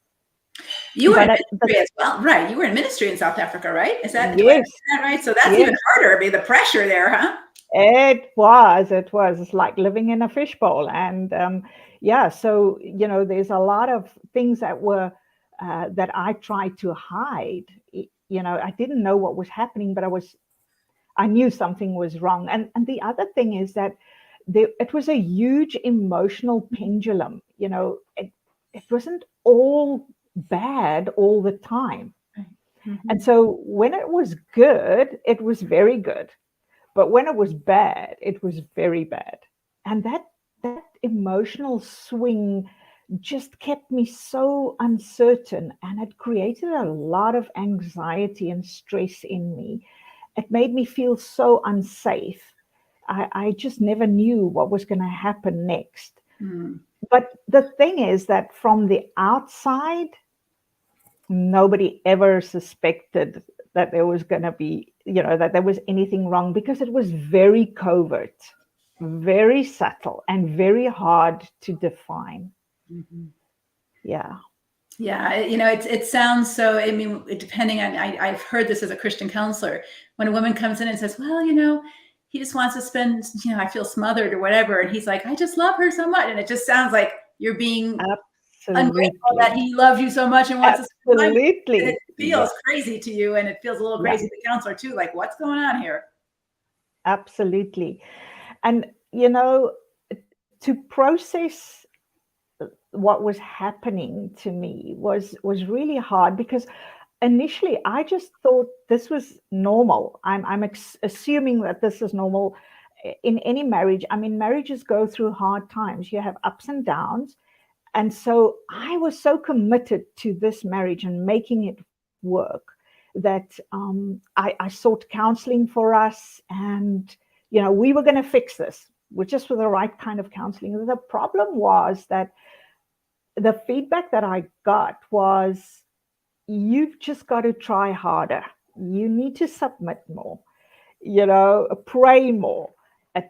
You were in But ministry as well, right? You were in ministry in South Africa, right? Is that, do I yes, understand that right? So that's yes, even harder. I mean, the pressure there, huh? it was. It's like living in a fishbowl. And so there's a lot of things that were that I tried to hide. I didn't know what was happening, but I knew something was wrong. And the other thing is that it was a huge emotional pendulum. It wasn't all bad all the time. Mm-hmm. And so when it was good, it was very good. But when it was bad, it was very bad. And that emotional swing just kept me so uncertain, and it created a lot of anxiety and stress in me. It made me feel so unsafe. I just never knew what was going to happen next. Mm. But the thing is that from the outside, nobody ever suspected that there was going to be, that there was anything wrong, because it was very covert, very subtle, and very hard to define. Mm-hmm. Yeah. Yeah, it sounds so, I mean, depending on, I've heard this as a Christian counselor, when a woman comes in and says, well, he just wants to spend, I feel smothered or whatever. And he's like, I just love her so much. And it just sounds like you're being ungrateful that he loves you so much and wants to spend time with you. And it feels crazy to you, and it feels a little crazy to the counselor too. Like, what's going on here? Absolutely. And, to process what was happening to me was really hard, because initially I just thought this was normal. I'm assuming that this is normal in any marriage. I mean, marriages go through hard times. You have ups and downs. And so I was so committed to this marriage and making it work that I sought counseling for us. And, we were going to fix this with just with the right kind of counseling. The problem was that the feedback that I got was, you've just got to try harder. You need to submit more, pray more.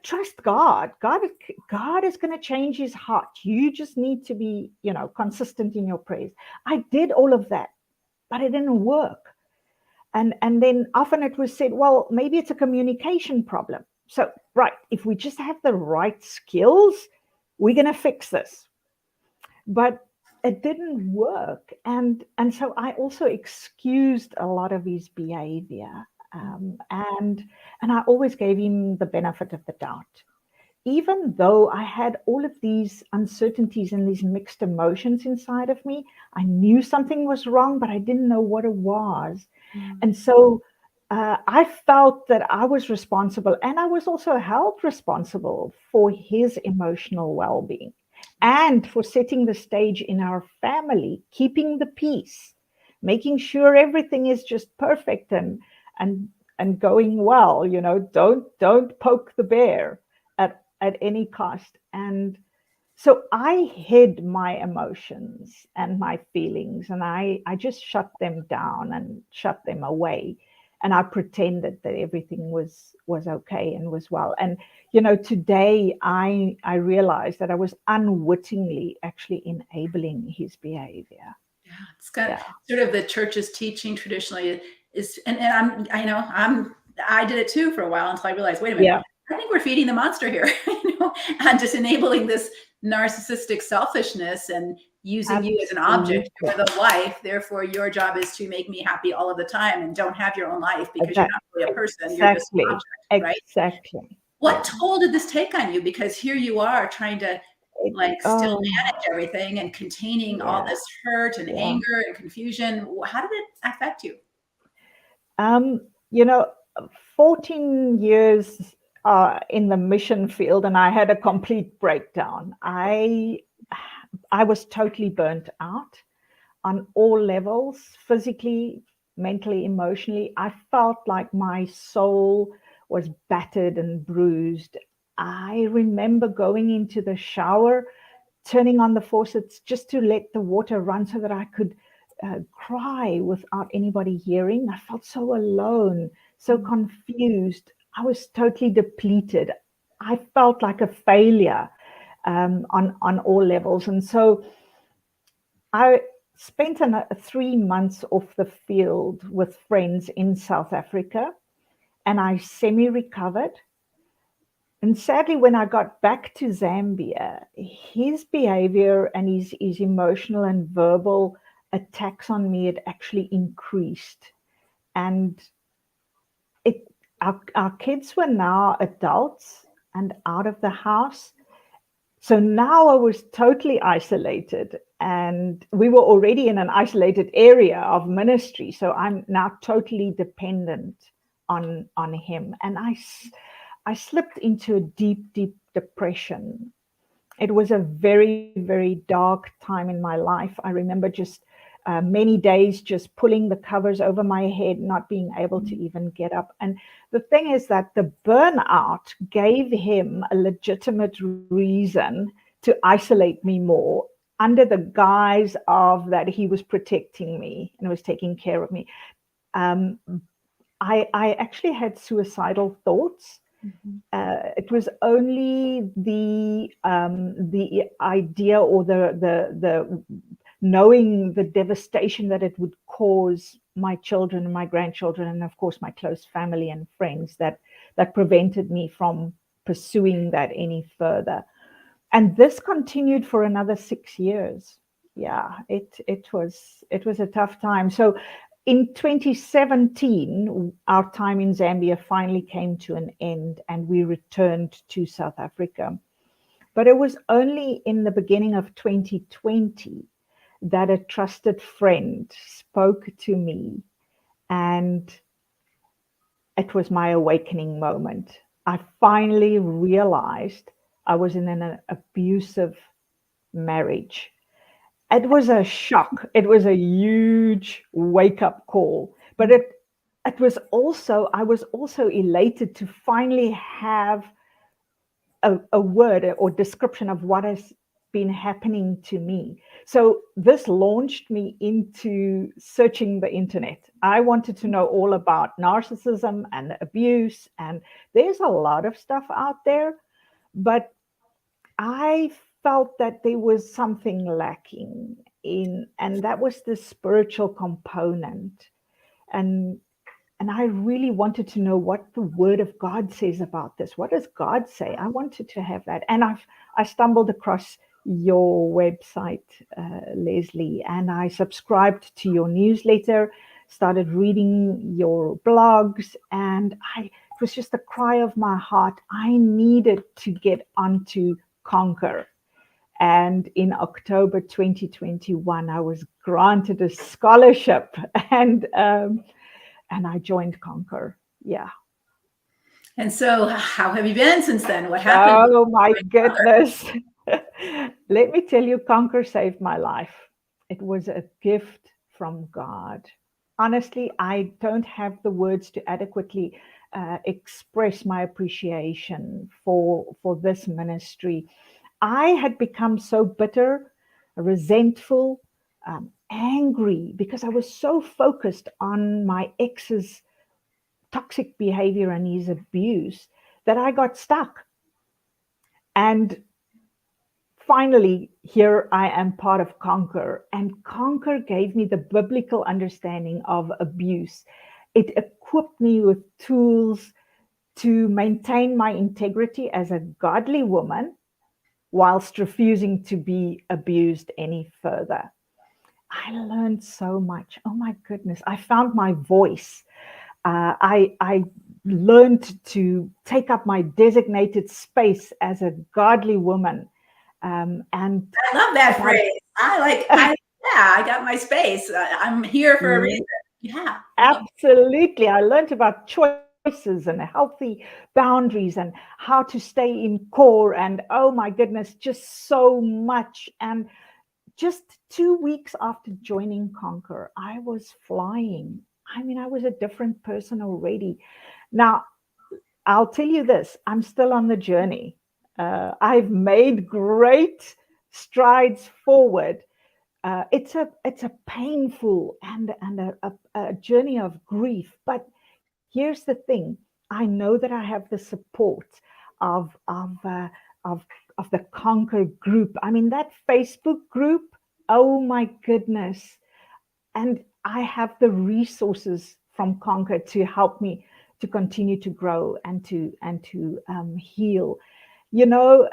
Trust God. God is going to change his heart. You just need to be, consistent in your prayers. I did all of that, but it didn't work. And then often it was said, well, maybe it's a communication problem. So, right, if we just have the right skills, we're going to fix this. But it didn't work. And so I also excused a lot of his behavior. And I always gave him the benefit of the doubt. Even though I had all of these uncertainties and these mixed emotions inside of me, I knew something was wrong, but I didn't know what it was. And so I felt that I was responsible, and I was also held responsible for his emotional well-being and for setting the stage in our family, keeping the peace, making sure everything is just perfect and going well. Don't poke the bear at any cost. And so I hid my emotions and my feelings, and I just shut them down and shut them away. And I pretended that everything was okay and was well. And, today I realized that I was unwittingly actually enabling his behavior. Yeah, it's kind of sort of the church's teaching traditionally is, and I did it too for a while until I realized, wait a minute, Yeah. I think we're feeding the monster here, and just enabling this narcissistic selfishness and using you as an object for the life. Therefore, your job is to make me happy all of the time, and don't have your own life because you're not really a person. You're just an object, right? Exactly. What toll did this take on you? Because here you are trying to still manage everything and containing all this hurt and anger and confusion. How did it affect you? 14 years in the mission field, and I had a complete breakdown. I was totally burnt out on all levels, physically, mentally, emotionally. I felt like my soul was battered and bruised. I remember going into the shower, turning on the faucets just to let the water run so that I could cry without anybody hearing. I felt so alone, so confused. I was totally depleted. I felt like a failure. on all levels. And so I spent 3 months off the field with friends in South Africa, and I semi-recovered. And sadly, when I got back to Zambia, his behavior and his emotional and verbal attacks on me had actually increased. And our kids were now adults and out of the house. So now I was totally isolated, and we were already in an isolated area of ministry. So I'm now totally dependent on him. And I slipped into a deep, deep depression. It was a very, very dark time in my life. I remember just many days just pulling the covers over my head, not being able to even get up. And the thing is that the burnout gave him a legitimate reason to isolate me more, under the guise of that he was protecting me and was taking care of me. I actually had suicidal thoughts. It was only the idea or the knowing the devastation that it would cause my children and my grandchildren, and of course my close family and friends, that prevented me from pursuing that any further. And this continued for another 6 years. Yeah, it was a tough time. So in 2017, our time in Zambia finally came to an end, and we returned to South Africa. But it was only in the beginning of 2020 that a trusted friend spoke to me, and it was my awakening moment. I finally realized I was in an abusive marriage. It was a shock. It was a huge wake-up call. But I was also elated to finally have a word or description of what has been happening to me. So this launched me into searching the internet. I wanted to know all about narcissism and abuse, and there's a lot of stuff out there, but I felt that there was something lacking and that was the spiritual component. And I really wanted to know what the Word of God says about this. What does God say? I wanted to have that. And I stumbled across your website, Leslie, and I subscribed to your newsletter, started reading your blogs, and it was just a cry of my heart. I needed to get onto Conquer. And in October 2021, I was granted a scholarship, and I joined Conquer. Yeah. And so how have you been since then? What happened? Oh my goodness. Let me tell you, Conquer saved my life. It was a gift from God. Honestly, I don't have the words to adequately express my appreciation for this ministry. I had become so bitter, resentful, angry, because I was so focused on my ex's toxic behavior and his abuse that I got stuck. And finally, here I am part of Conquer, and Conquer gave me the biblical understanding of abuse. It equipped me with tools to maintain my integrity as a godly woman whilst refusing to be abused any further. I learned so much. Oh my goodness. I found my voice. I learned to take up my designated space as a godly woman. And I love that phrase. I got my space. I'm here for a reason. Yeah. Absolutely. I learned about choices and healthy boundaries and how to stay in core. And oh my goodness, just so much. And just 2 weeks after joining Conquer, I was flying. I mean, I was a different person already. Now, I'll tell you this, I'm still on the journey. I've made great strides forward. It's a painful and a journey of grief. But here's the thing: I know that I have the support of the Conquer group. I mean, that Facebook group, oh my goodness. And I have the resources from Conquer to help me to continue to grow and to heal. You know,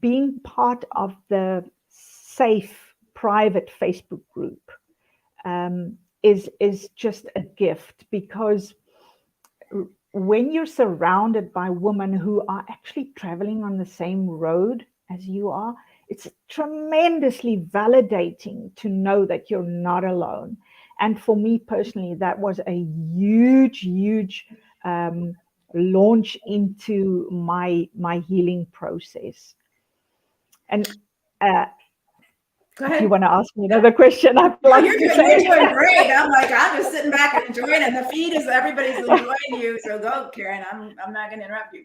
being part of the safe private Facebook group is just a gift, because when you're surrounded by women who are actually traveling on the same road as you are, it's tremendously validating to know that you're not alone. And for me personally, that was a huge launch into my healing process. And Go if ahead. you want to ask me another question, I'd No, like you're to doing great. I'm just sitting back and enjoying it. And the feed is everybody's enjoying you. So go, Karen. I'm not going to interrupt you.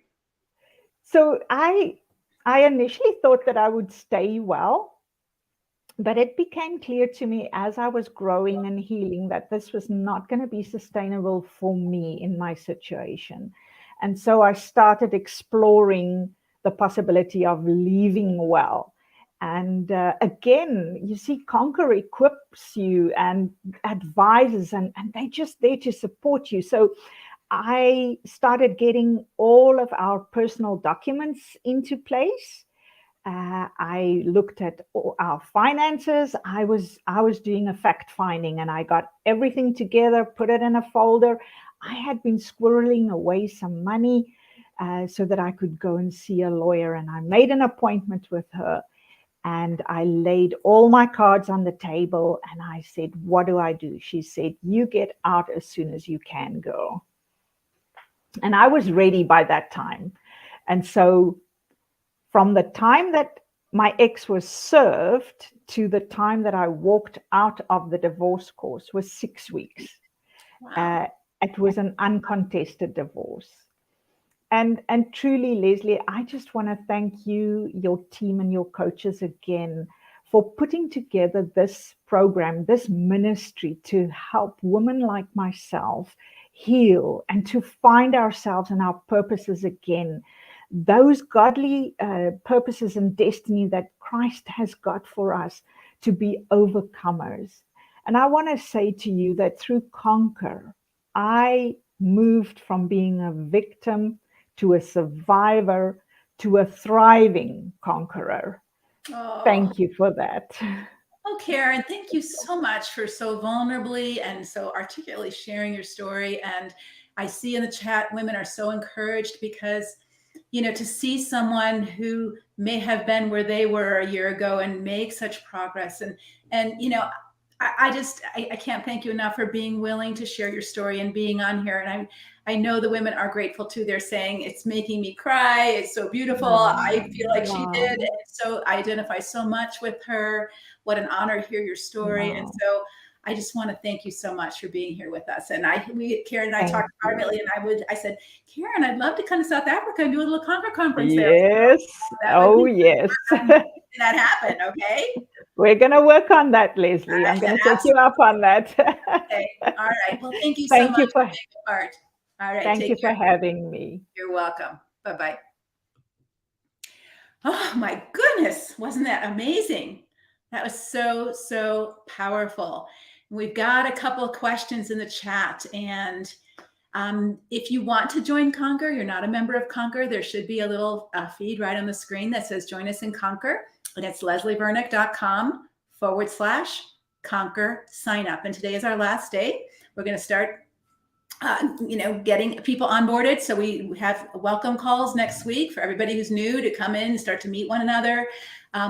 So I initially thought that I would stay well, but it became clear to me as I was growing and healing that this was not going to be sustainable for me in my situation. And so I started exploring the possibility of leaving well. And again, you see, Conquer equips you and advises, and they're just there to support you. So I started getting all of our personal documents into place. I looked at all our finances. I was doing a fact finding, and I got everything together, put it in a folder. I had been squirreling away some money so that I could go and see a lawyer, and I made an appointment with her. And I laid all my cards on the table, and I said, "What do I do?" She said, "You get out as soon as you can, girl." And I was ready by that time. And so from the time that my ex was served to the time that I walked out of the divorce course was 6 weeks. Wow. It was an uncontested divorce. And truly, Leslie, I just want to thank you, your team, and your coaches again for putting together this program, this ministry to help women like myself heal and to find ourselves and our purposes again. Those godly purposes and destiny that Christ has got for us to be overcomers. And I want to say to you that through Conquer, I moved from being a victim to a survivor to a thriving conqueror. Oh. Thank you for that. Oh, Karen, thank you so much for so vulnerably and so articulately sharing your story. And I see in the chat, women are so encouraged because, you know, to see someone who may have been where they were a year ago and make such progress. And you know, I can't thank you enough for being willing to share your story and being on here. And I know the women are grateful too. They're saying it's making me cry. It's so beautiful. I feel like she did. And so I identify so much with her. What an honor to hear your story. And so I just want to thank you so much for being here with us. And Karen and I talked privately, and I said, Karen, I'd love to come to South Africa and do a little Conquer conference there. Yes. So yes. that happen. Okay. We're going to work on that, Leslie. I'm going to set you up on that. Okay. All right. Well, thank you so much for being a part. All right. Thank you for having me. You're welcome. Bye-bye. Oh my goodness. Wasn't that amazing? That was so powerful. We've got a couple of questions in the chat. And if you want to join Conquer, you're not a member of Conquer, there should be a little feed right on the screen that says join us in Conquer. And it's leslievernick.com/Conquer sign up. And today is our last day. We're going to start getting people onboarded. So we have welcome calls next week for everybody who's new to come in and start to meet one another.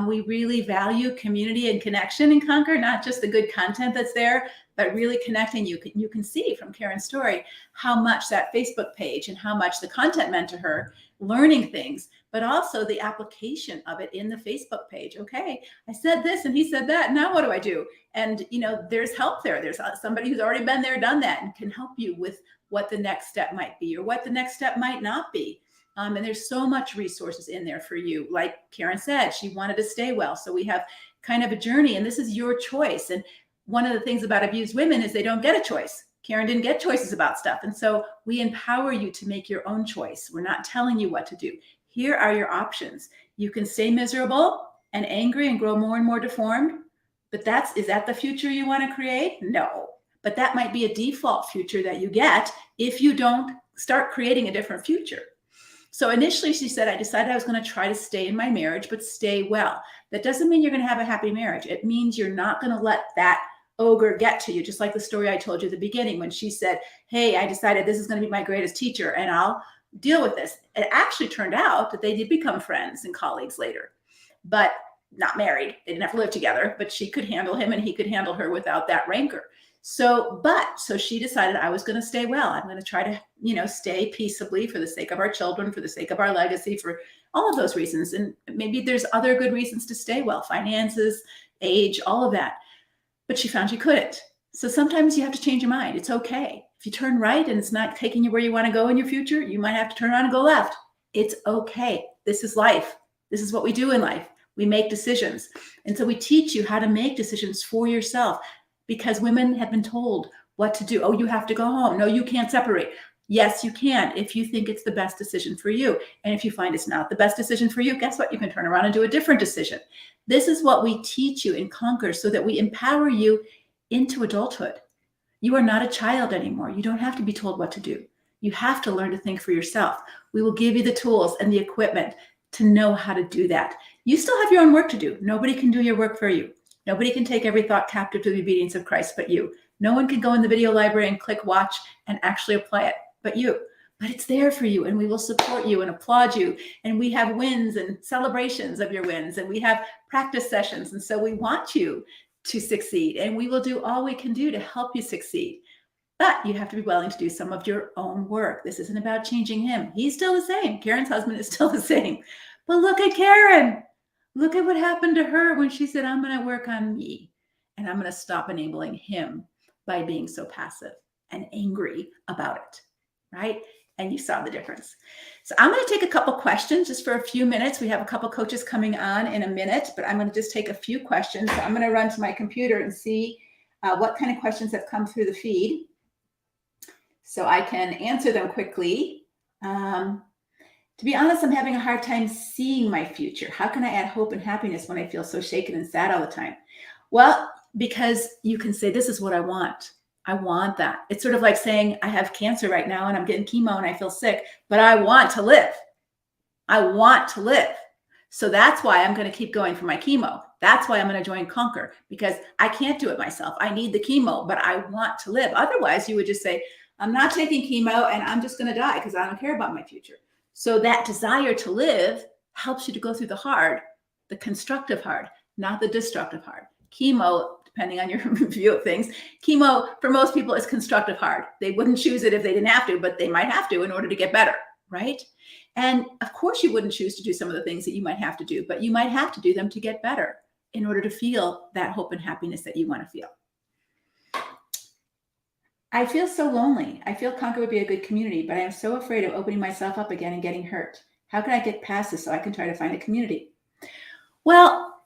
We really value community and connection in Conquer, not just the good content that's there, but really connecting. You can see from Karen's story how much that Facebook page and how much the content meant to her, learning things, but also the application of it in the Facebook page. Okay, I said this and he said that. Now what do I do? And there's help there. There's somebody who's already been there, done that, and can help you with what the next step might be or what the next step might not be. And there's so much resources in there for you. Like Karen said, she wanted to stay well. So we have kind of a journey, and this is your choice. And one of the things about abused women is they don't get a choice. Karen didn't get choices about stuff. And so we empower you to make your own choice. We're not telling you what to do. Here are your options. You can stay miserable and angry and grow more and more deformed, but is that the future you want to create? No, but that might be a default future that you get if you don't start creating a different future. So initially she said, I decided I was going to try to stay in my marriage, but stay well. That doesn't mean you're going to have a happy marriage. It means you're not going to let that ogre get to you. Just like the story I told you at the beginning when she said, hey, I decided this is going to be my greatest teacher and I'll deal with this. It actually turned out that they did become friends and colleagues later, but not married. They didn't have to live together, but she could handle him and he could handle her without that rancor. So she decided I was going to stay well. I'm going to try to, stay peaceably for the sake of our children, for the sake of our legacy, for all of those reasons. And maybe there's other good reasons to stay well, finances, age, all of that. But she found she couldn't. So sometimes you have to change your mind. It's okay. If you turn right and it's not taking you where you want to go in your future, you might have to turn around and go left. It's okay. This is life. This is what we do in life. We make decisions. And so we teach you how to make decisions for yourself, because women have been told what to do. Oh, you have to go home. No, you can't separate. Yes, you can if you think it's the best decision for you. And if you find it's not the best decision for you, guess what? You can turn around and do a different decision. This is what we teach you in Conquer so that we empower you into adulthood. You are not a child anymore. You don't have to be told what to do. You have to learn to think for yourself. We will give you the tools and the equipment to know how to do that. You still have your own work to do. Nobody can do your work for you. Nobody can take every thought captive to the obedience of Christ but you. No one can go in the video library and click watch and actually apply it but you. But it's there for you, and we will support you and applaud you. And we have wins and celebrations of your wins, and we have practice sessions. And so we want you to succeed, and we will do all we can do to help you succeed. But you have to be willing to do some of your own work. This isn't about changing him. He's still the same. Karen's husband is still the same. But look at Karen. Look at what happened to her when she said, I'm going to work on me, and I'm going to stop enabling him by being so passive and angry about it, right? And you saw the difference. So I'm going to take a couple questions just for a few minutes. We have a couple coaches coming on in a minute, but I'm going to just take a few questions. So I'm going to run to my computer and see what kind of questions have come through the feed so I can answer them quickly. To be honest, I'm having a hard time seeing my future. How can I add hope and happiness when I feel so shaken and sad all the time? Well, because you can say, this is what I want. I want that. It's sort of like saying, I have cancer right now and I'm getting chemo and I feel sick, but I want to live. I want to live. So that's why I'm going to keep going for my chemo. That's why I'm going to join Conquer, because I can't do it myself. I need the chemo, but I want to live. Otherwise, you would just say, I'm not taking chemo and I'm just going to die because I don't care about my future. So that desire to live helps you to go through the hard, the constructive hard, not the destructive hard. Chemo, depending on your view of things, chemo for most people is constructive hard. They wouldn't choose it if they didn't have to, but they might have to in order to get better, right? And of course you wouldn't choose to do some of the things that you might have to do, but you might have to do them to get better in order to feel that hope and happiness that you want to feel. I feel so lonely. I feel Conquer would be a good community, but I am so afraid of opening myself up again and getting hurt. How can I get past this so I can try to find a community? Well,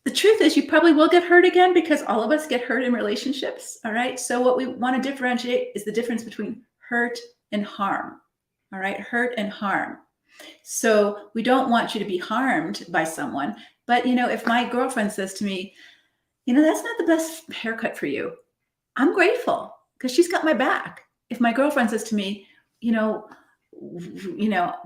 the truth is you probably will get hurt again because all of us get hurt in relationships, all right? So what we want to differentiate is the difference between hurt and harm, all right? Hurt and harm. So we don't want you to be harmed by someone, but if my girlfriend says to me, that's not the best haircut for you, I'm grateful because she's got my back. If my girlfriend says to me, why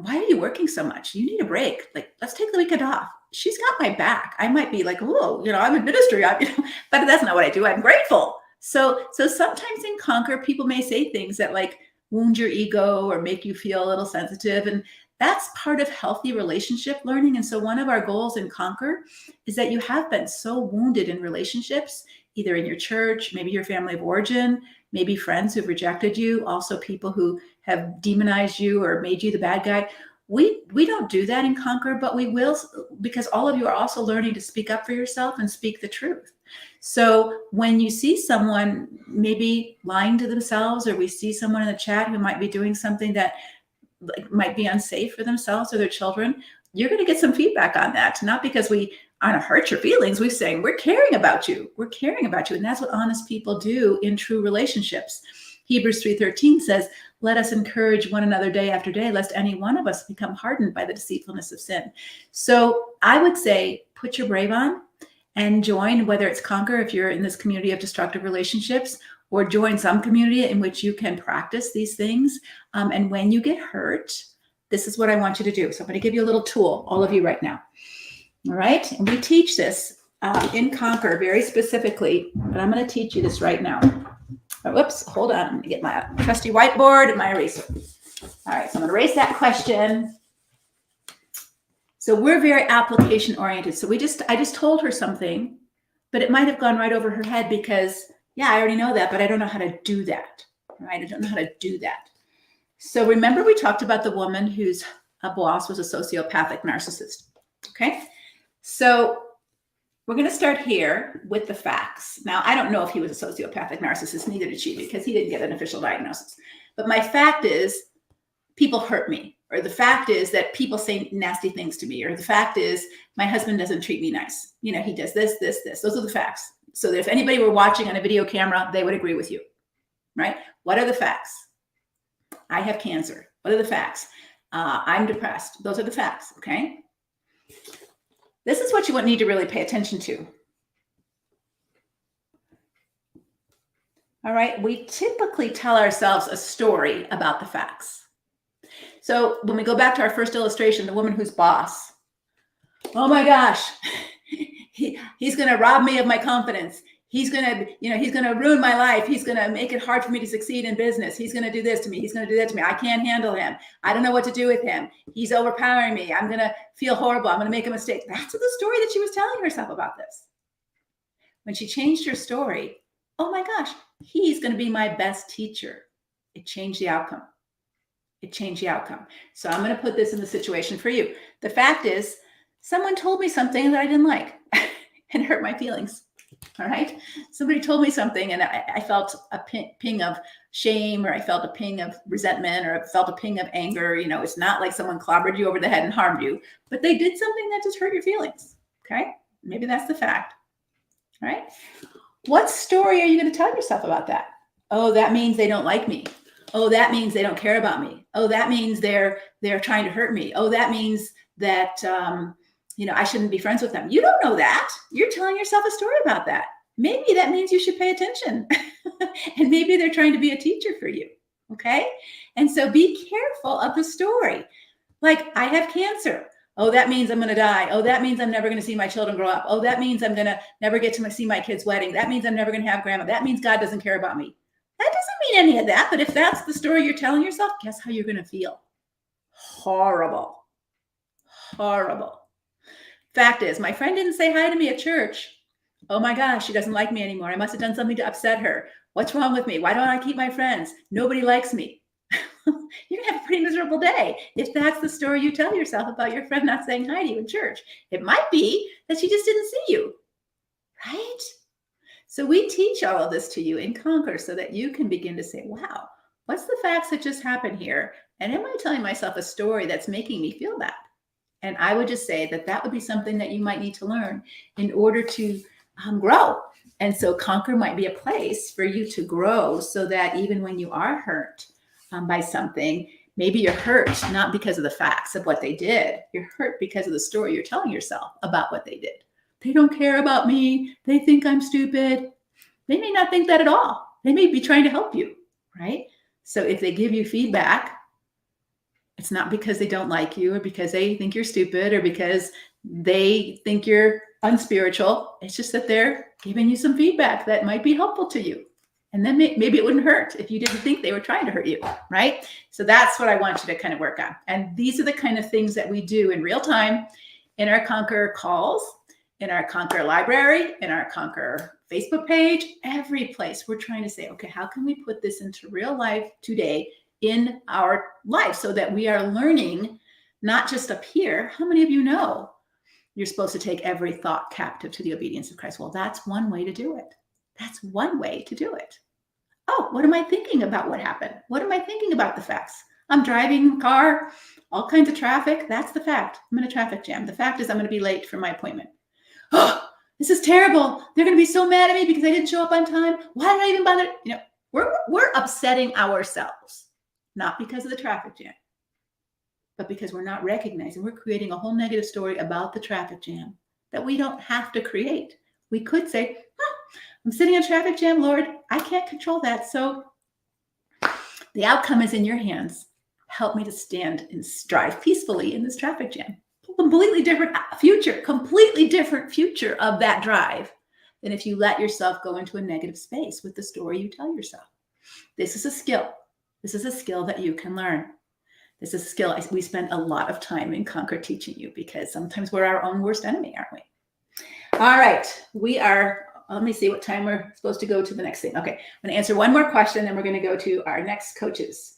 are you working so much? You need a break. Like, let's take the weekend off. She's got my back. I might be like, oh, I'm in ministry, but that's not what I do. I'm grateful. So sometimes in Conquer, people may say things that like wound your ego or make you feel a little sensitive. And that's part of healthy relationship learning. And so one of our goals in Conquer is that you have been so wounded in relationships, either in your church, maybe your family of origin, maybe friends who've rejected you, also people who have demonized you or made you the bad guy. We don't do that in Conquer, but we will, because all of you are also learning to speak up for yourself and speak the truth. So when you see someone maybe lying to themselves, or we see someone in the chat who might be doing something that might be unsafe for themselves or their children, you're going to get some feedback on that. Not because we want to hurt your feelings. We're saying we're caring about you. We're caring about you. And that's what honest people do in true relationships. Hebrews 3:13 says, let us encourage one another day after day, lest any one of us become hardened by the deceitfulness of sin. So I would say, put your brave on and join, whether it's Conquer, if you're in this community of destructive relationships, or join some community in which you can practice these things. And when you get hurt, this is what I want you to do. So I'm going to give you a little tool, all of you right now. All right. And we teach this in Conquer very specifically, but I'm going to teach you this right now. Oh, whoops, hold on. I'm going to get my trusty whiteboard and my eraser. All right. So I'm going to erase that question. So we're very application oriented. So I just told her something, but it might have gone right over her head because, yeah, I already know that, but I don't know how to do that. Right? I don't know how to do that. So remember we talked about the woman whose boss was a sociopathic narcissist. Okay. So we're going to start here with the facts. Now, I don't know if he was a sociopathic narcissist, neither did she, because he didn't get an official diagnosis. But my fact is people hurt me. Or the fact is that people say nasty things to me. Or the fact is my husband doesn't treat me nice. You know, he does this, this, this. Those are the facts. So that if anybody were watching on a video camera, they would agree with you, right? What are the facts? I have cancer. What are the facts? I'm depressed. Those are the facts, okay? This is what you need to really pay attention to. All right, we typically tell ourselves a story about the facts. So when we go back to our first illustration, the woman who's boss, oh my gosh, he's going to rob me of my confidence. He's going to ruin my life. He's going to make it hard for me to succeed in business. He's going to do this to me. He's going to do that to me. I can't handle him. I don't know what to do with him. He's overpowering me. I'm going to feel horrible. I'm going to make a mistake. That's the story that she was telling herself about this. When she changed her story, oh my gosh, he's going to be my best teacher. It changed the outcome. It changed the outcome. So I'm going to put this in the situation for you. The fact is, someone told me something that I didn't like and hurt my feelings. All right. Somebody told me something and I felt a ping of shame, or I felt a ping of resentment, or I felt a ping of anger. You know, it's not like someone clobbered you over the head and harmed you, but they did something that just hurt your feelings. Okay. Maybe that's the fact. All right. What story are you going to tell yourself about that? Oh, that means they don't like me. Oh, that means they don't care about me. Oh, that means they're trying to hurt me. Oh, that means that, I shouldn't be friends with them. You don't know that. You're telling yourself a story about that. Maybe that means you should pay attention. And maybe they're trying to be a teacher for you. Okay. And so be careful of the story. Like, I have cancer. Oh, that means I'm going to die. Oh, that means I'm never going to see my children grow up. Oh, that means I'm going to never get to see my kid's wedding. That means I'm never going to have grandma. That means God doesn't care about me. That doesn't mean any of that. But if that's the story you're telling yourself, guess how you're going to feel? Horrible. Horrible. Fact is, my friend didn't say hi to me at church. Oh my gosh, she doesn't like me anymore. I must have done something to upset her. What's wrong with me? Why don't I keep my friends? Nobody likes me. You're going to have a pretty miserable day if that's the story you tell yourself about your friend not saying hi to you in church. It might be that she just didn't see you, right? So we teach all of this to you in Conquer so that you can begin to say, wow, what's the facts that just happened here? And am I telling myself a story that's making me feel bad? And I would just say that would be something that you might need to learn in order to grow. And so Conquer might be a place for you to grow so that even when you are hurt by something, maybe you're hurt not because of the facts of what they did. You're hurt because of the story you're telling yourself about what they did. They don't care about me. They think I'm stupid. They may not think that at all. They may be trying to help you, right? So if they give you feedback, it's not because they don't like you or because they think you're stupid or because they think you're unspiritual. It's just that they're giving you some feedback that might be helpful to you. And then maybe it wouldn't hurt if you didn't think they were trying to hurt you, right? So that's what I want you to kind of work on. And these are the kind of things that we do in real time in our Conquer calls, in our Conquer library, in our Conquer Facebook page, every place we're trying to say, okay, how can we put this into real life today in our life so that we are learning, not just up here. How many of you know you're supposed to take every thought captive to the obedience of Christ? Well, that's one way to do it. That's one way to do it. Oh, what am I thinking about what happened? What am I thinking about the facts? I'm driving a car, all kinds of traffic. That's the fact. I'm in a traffic jam. The fact is I'm going to be late for my appointment. Oh, this is terrible. They're going to be so mad at me because I didn't show up on time. Why did I even bother? We're upsetting ourselves, not because of the traffic jam, but because we're not recognizing. We're creating a whole negative story about the traffic jam that we don't have to create. We could say, I'm sitting in a traffic jam, Lord, I can't control that. So the outcome is in your hands. Help me to stand and drive peacefully in this traffic jam. Completely different future of that drive than if you let yourself go into a negative space with the story you tell yourself. This is a skill. This is a skill that you can learn. This is a skill we spend a lot of time in Conquer teaching you, because sometimes we're our own worst enemy, aren't we? All right, let me see what time we're supposed to go to the next thing. Okay, I'm going to answer one more question, then we're going to go to our next coaches.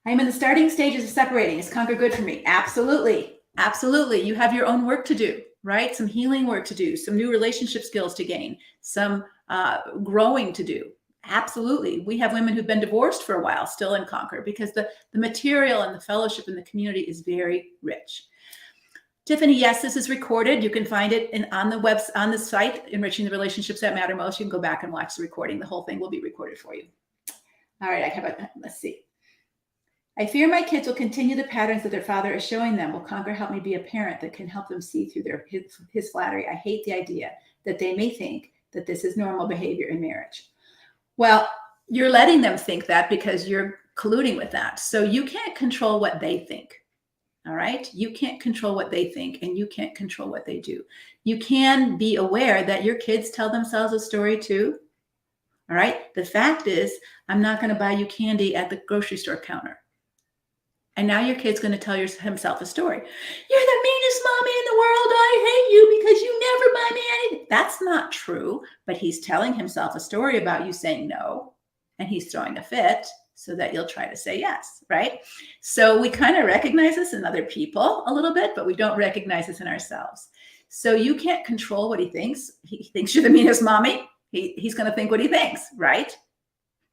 I'm in the starting stages of separating. Is Conquer good for me? Absolutely. Absolutely. You have your own work to do, right? Some healing work to do, some new relationship skills to gain, some growing to do. Absolutely. We have women who've been divorced for a while still in Conquer, because the material and the fellowship in the community is very rich. Tiffany, yes, this is recorded. You can find it on the site, Enriching the Relationships That Matter Most. You can go back and watch the recording. The whole thing will be recorded for you. All right, let's see. I fear my kids will continue the patterns that their father is showing them. Will Conquer help me be a parent that can help them see through his flattery? I hate the idea that they may think that this is normal behavior in marriage. Well, you're letting them think that because you're colluding with that. So you can't control what they think. All right. You can't control what they think, and you can't control what they do. You can be aware that your kids tell themselves a story too. All right. The fact is, I'm not going to buy you candy at the grocery store counter. And now your kid's going to tell himself a story. You're the meanest mommy in the world. I hate you because you never buy me anything. That's not true. But he's telling himself a story about you saying no, and he's throwing a fit so that you'll try to say yes, right? So we kind of recognize this in other people a little bit, but we don't recognize this in ourselves. So you can't control what he thinks. He thinks you're the meanest mommy. He's going to think what he thinks, right?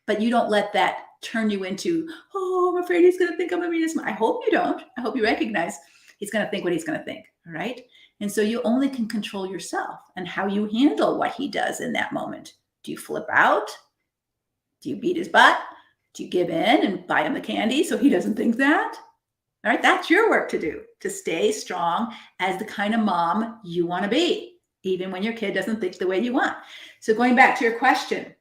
But you don't let that turn you into, oh, I'm afraid he's going to think I'm the meanest mommy. I hope you don't. I hope you recognize he's going to think what he's going to think, all right? And so you only can control yourself and how you handle what he does in that moment. Do you flip out? Do you beat his butt? Do you give in and buy him the candy so he doesn't think that? All right, that's your work to do, to stay strong as the kind of mom you want to be, even when your kid doesn't think the way you want. So going back to your question,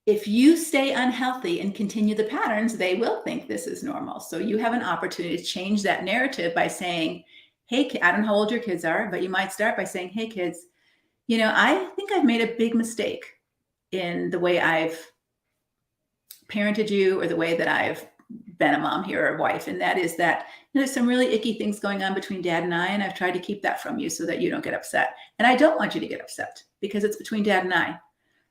if you stay unhealthy and continue the patterns, they will think this is normal. So you have an opportunity to change that narrative by saying, hey, I don't know how old your kids are, but you might start by saying, hey, kids, I think I've made a big mistake in the way I've parented you, or the way that I've been a mom here or a wife. And that is that there's some really icky things going on between Dad and I, and I've tried to keep that from you so that you don't get upset. And I don't want you to get upset because it's between Dad and I.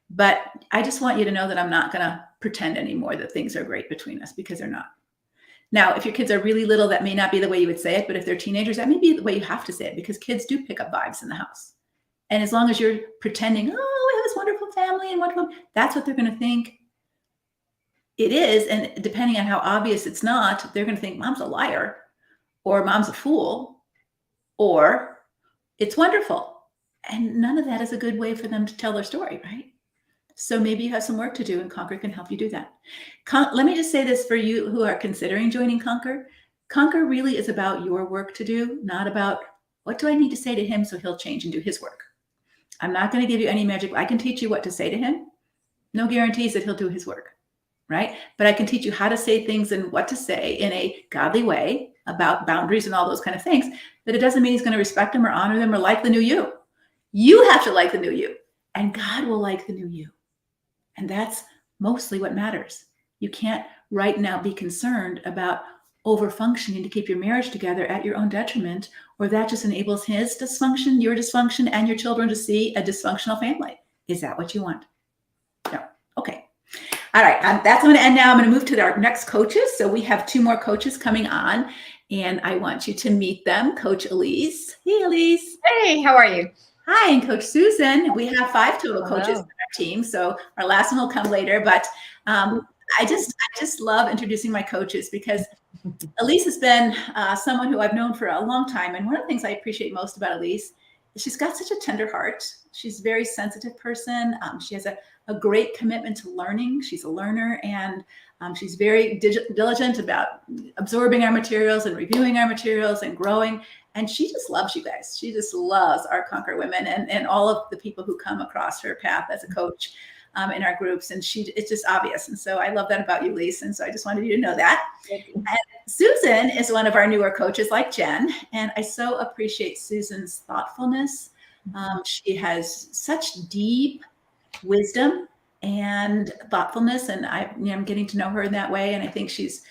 But I just want you to know that I'm not going to pretend anymore that things are great between us, because they're not. Now, if your kids are really little, that may not be the way you would say it. But if they're teenagers, that may be the way you have to say it, because kids do pick up vibes in the house. And as long as you're pretending, oh, we have this wonderful family and wonderful, that's what they're going to think it is. And depending on how obvious it's not, they're going to think mom's a liar, or mom's a fool, or it's wonderful. And none of that is a good way for them to tell their story, right? So maybe you have some work to do, and Conquer can help you do that. Let me just say this for you who are considering joining Conquer. Conquer really is about your work to do, not about what do I need to say to him so he'll change and do his work. I'm not going to give you any magic. I can teach you what to say to him. No guarantees that he'll do his work, right? But I can teach you how to say things and what to say in a godly way about boundaries and all those kind of things. But it doesn't mean he's going to respect them or honor them or like the new you. You have to like the new you, and God will like the new you. And that's mostly what matters. You can't right now be concerned about over-functioning to keep your marriage together at your own detriment, or that just enables his dysfunction, your dysfunction, and your children to see a dysfunctional family. Is that what you want? No. Okay. All right. That's going to end now. I'm going to move to our next coaches. So we have 2 more coaches coming on, and I want you to meet them. Coach Elise. Hey, Elise. Hey, how are you? Hi, and Coach Susan. We have 5 total coaches Hello. on our team, so our last one will come later. But I just love introducing my coaches, because Elise has been someone who I've known for a long time. And one of the things I appreciate most about Elise she's got such a tender heart. She's a very sensitive person. She has a great commitment to learning. She's a learner, and she's very diligent about absorbing our materials and reviewing our materials and growing. And she just loves you guys. She just loves our Conquer Women and all of the people who come across her path as a coach in our groups. And it's just obvious. And so I love that about you, Lise. And so I just wanted you to know that. And Susan is one of our newer coaches like Jen. And I so appreciate Susan's thoughtfulness. She has such deep wisdom and thoughtfulness. And I'm getting to know her in that way. And I think she's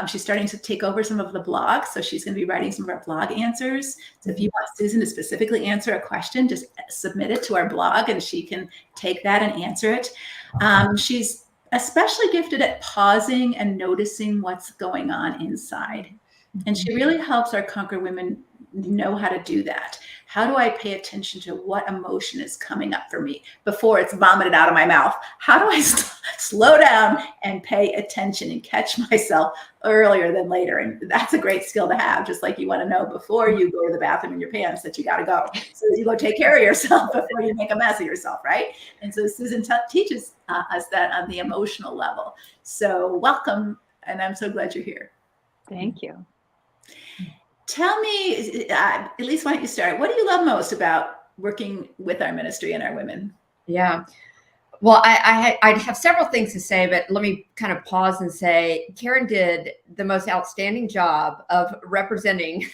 starting to take over some of the blogs. So she's going to be writing some of our blog answers. So if you want Susan to specifically answer a question, just submit it to our blog and she can take that and answer it. She's especially gifted at pausing and noticing what's going on inside. And she really helps our Conquer Women know how to do that. How do I pay attention to what emotion is coming up for me before it's vomited out of my mouth? How do I slow down and pay attention and catch myself earlier than later? And that's a great skill to have, just like you want to know before you go to the bathroom in your pants that you got to go. So that you go take care of yourself before you make a mess of yourself, right? And so Susan teaches us that on the emotional level. So welcome, and I'm so glad you're here. Thank you. Tell me, at least why don't you start? What do you love most about working with our ministry and our women? Yeah. Well, I'd have several things to say, but let me kind of pause and say Karen did the most outstanding job of representing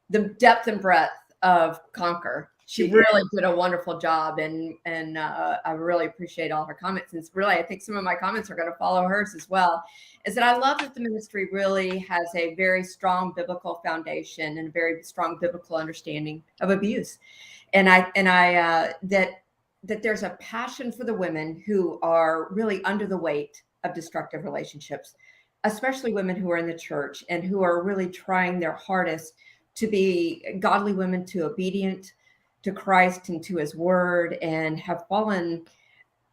the depth and breadth of Conquer. She really did a wonderful job, and I really appreciate all her comments. And it's really, I think some of my comments are going to follow hers as well. Is that I love that the ministry really has a very strong biblical foundation and a very strong biblical understanding of abuse, and that there's a passion for the women who are really under the weight of destructive relationships, especially women who are in the church and who are really trying their hardest to be godly women, to obedient to Christ and to his word, and have fallen.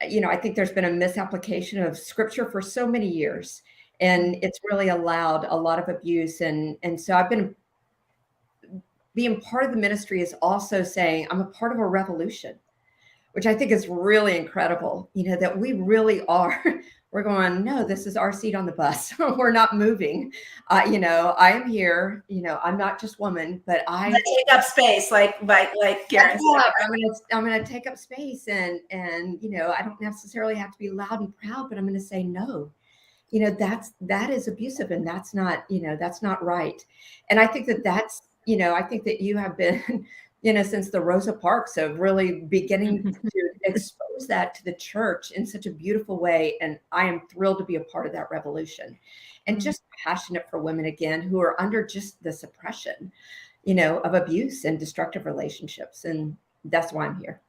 I think there's been a misapplication of scripture for so many years, and it's really allowed a lot of abuse. And so I've been being part of the ministry is also saying I'm a part of a revolution, which I think is really incredible, that we really are. We're going, no, this is our seat on the bus. We're not moving. I am here. I'm not just woman, but I take up space, like Karen said. I'm gonna take up space, and I don't necessarily have to be loud and proud, but I'm gonna say no. That is abusive, and that's not right. And I think that's I think that you have been since the Rosa Parks of really beginning to expose that to the church in such a beautiful way. And I am thrilled to be a part of that revolution, and just passionate for women again who are under just the suppression, of abuse and destructive relationships. And that's why I'm here.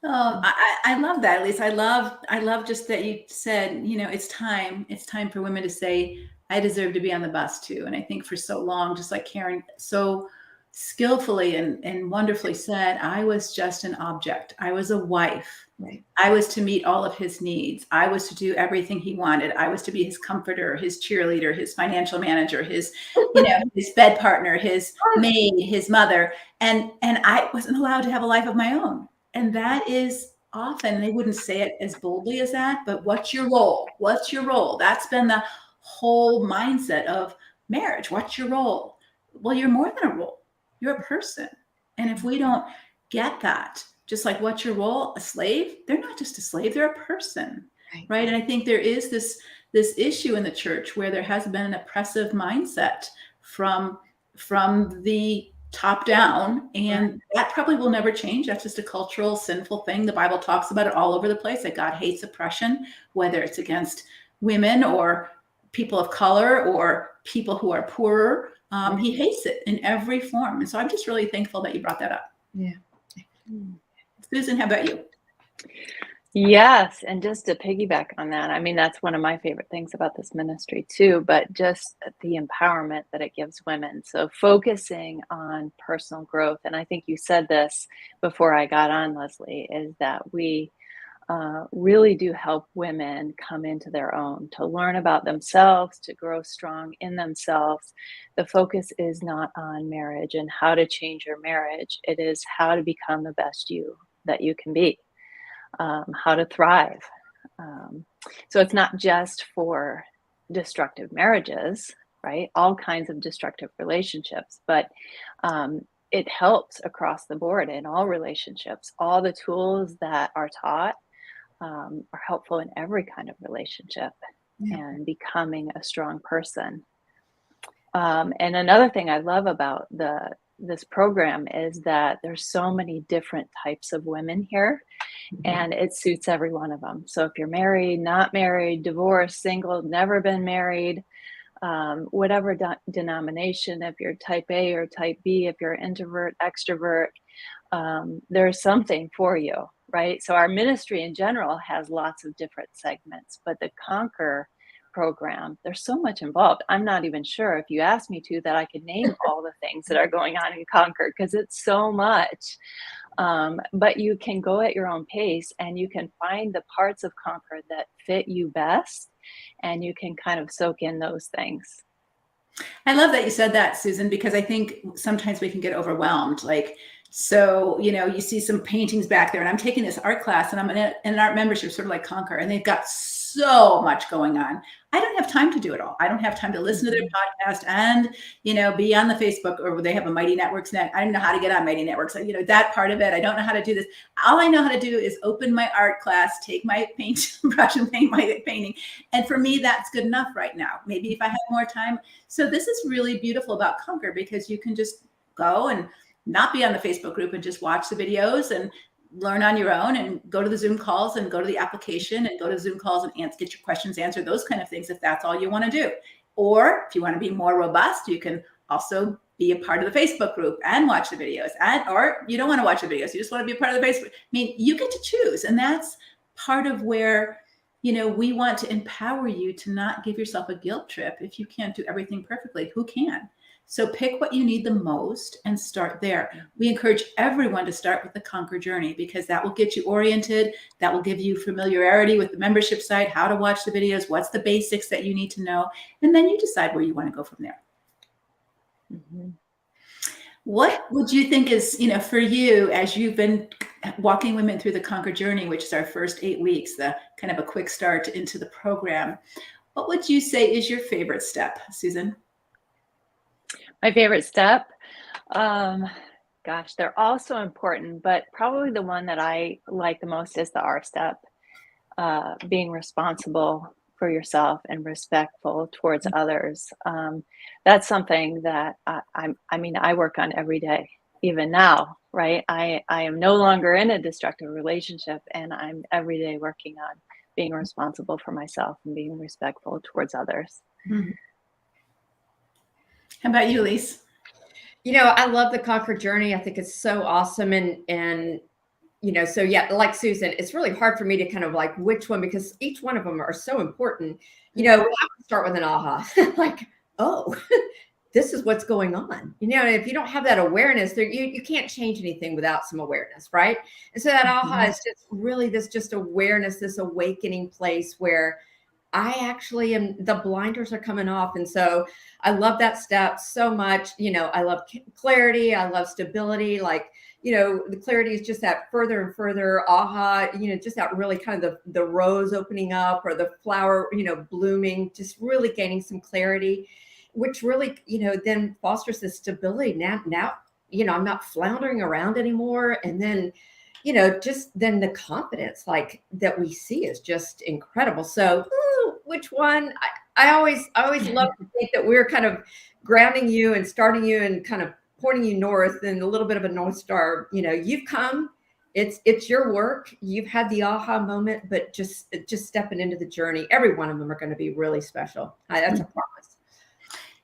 Oh, I love that, Elise. I love just that you said, it's time for women to say, I deserve to be on the bus too. And I think for so long, just like Karen so skillfully and wonderfully said, I was just an object. I was a wife. Right. I was to meet all of his needs. I was to do everything he wanted. I was to be his comforter, his cheerleader, his financial manager, his, his bed partner, his maid, his mother. And I wasn't allowed to have a life of my own. And that is often, they wouldn't say it as boldly as that, but what's your role? What's your role? That's been the whole mindset of marriage. What's your role? Well, you're more than a role. You're a person. And if we don't get that, just like what's your role? A slave? They're not just a slave, they're a person. Right. And I think there is this issue in the church where there has been an oppressive mindset from the top down. And that probably will never change. That's just a cultural, sinful thing. The Bible talks about it all over the place, that God hates oppression, whether it's against women or people of color or people who are poorer. He hates it in every form. And so I'm just really thankful that you brought that up. Yeah. Susan, how about you? Yes. And just to piggyback on that, I mean, that's one of my favorite things about this ministry too, but just the empowerment that it gives women. So focusing on personal growth. And I think you said this before I got on, Leslie, is that we really do help women come into their own, to learn about themselves, to grow strong in themselves. The focus is not on marriage and how to change your marriage. It is how to become the best you that you can be, how to thrive. So it's not just for destructive marriages, right? All kinds of destructive relationships, but it helps across the board in all relationships. All the tools that are taught are helpful in every kind of relationship and becoming a strong person. And another thing I love about this program is that there's so many different types of women here, and it suits every one of them. So if you're married, not married, divorced, single, never been married, whatever denomination, if you're type A or type B, if you're introvert, extrovert, there's something for you, right? So our ministry in general has lots of different segments, but the Conquer program, there's so much involved. I'm not even sure, if you asked me to, that I could name all the things that are going on in Conquer, because it's so much. But you can go at your own pace, and you can find the parts of Conquer that fit you best, and you can kind of soak in those things. I love that you said that, Susan, because I think sometimes we can get overwhelmed. Like, so, you see some paintings back there, and I'm taking this art class, and I'm in an art membership, sort of like Conquer, and they've got so much going on. I don't have time to do it all. I don't have time to listen to their podcast and, be on the Facebook, or they have a Mighty Networks net. I don't know how to get on Mighty Networks. That part of it, I don't know how to do this. All I know how to do is open my art class, take my paint brush and paint my painting. And for me, that's good enough right now. Maybe if I had more time. So this is really beautiful about Conquer, because you can just go and not be on the Facebook group and just watch the videos and learn on your own, and go to the Zoom calls and go to the application and go to Zoom calls and get your questions answered, those kind of things, if that's all you want to do. Or if you want to be more robust, you can also be a part of the Facebook group and watch the videos, or you don't want to watch the videos, you just want to be a part of the Facebook. I mean, you get to choose. And that's part of where, we want to empower you to not give yourself a guilt trip if you can't do everything perfectly. Who can? So pick what you need the most and start there. We encourage everyone to start with the Conquer journey, because that will get you oriented. That will give you familiarity with the membership site, how to watch the videos, what's the basics that you need to know. And then you decide where you want to go from there. Mm-hmm. What would you think is, for you, as you've been walking women through the Conquer journey, which is our first 8 weeks, the kind of a quick start into the program, what would you say is your favorite step, Susan? My favorite step? Gosh, they're all so important, but probably the one that I like the most is the R step, being responsible for yourself and respectful towards others. That's something that I work on every day, even now, right? I am no longer in a destructive relationship, and I'm every day working on being responsible for myself and being respectful towards others. Mm-hmm. How about you, Lise? I love the Conquer journey. I think it's so awesome. And so yeah, like Susan, it's really hard for me to kind of like which one, because each one of them are so important. We have to start with an aha, like, oh, this is what's going on. And if you don't have that awareness there, you can't change anything without some awareness, right? And so that aha is just really this just awareness, this awakening place where I actually am, the blinders are coming off. And so I love that step so much. I love clarity. I love stability. Like, the clarity is just that further and further aha, just that really kind of the rose opening up, or the flower, blooming, just really gaining some clarity, which really, then fosters the stability. Now, I'm not floundering around anymore. And then, just then the confidence like that we see is just incredible. So which one? I always love to think that we're kind of grounding you and starting you and kind of pointing you north, and a little bit of a North Star. You've come, it's your work. You've had the aha moment, but just stepping into the journey. Every one of them are going to be really special. That's a promise.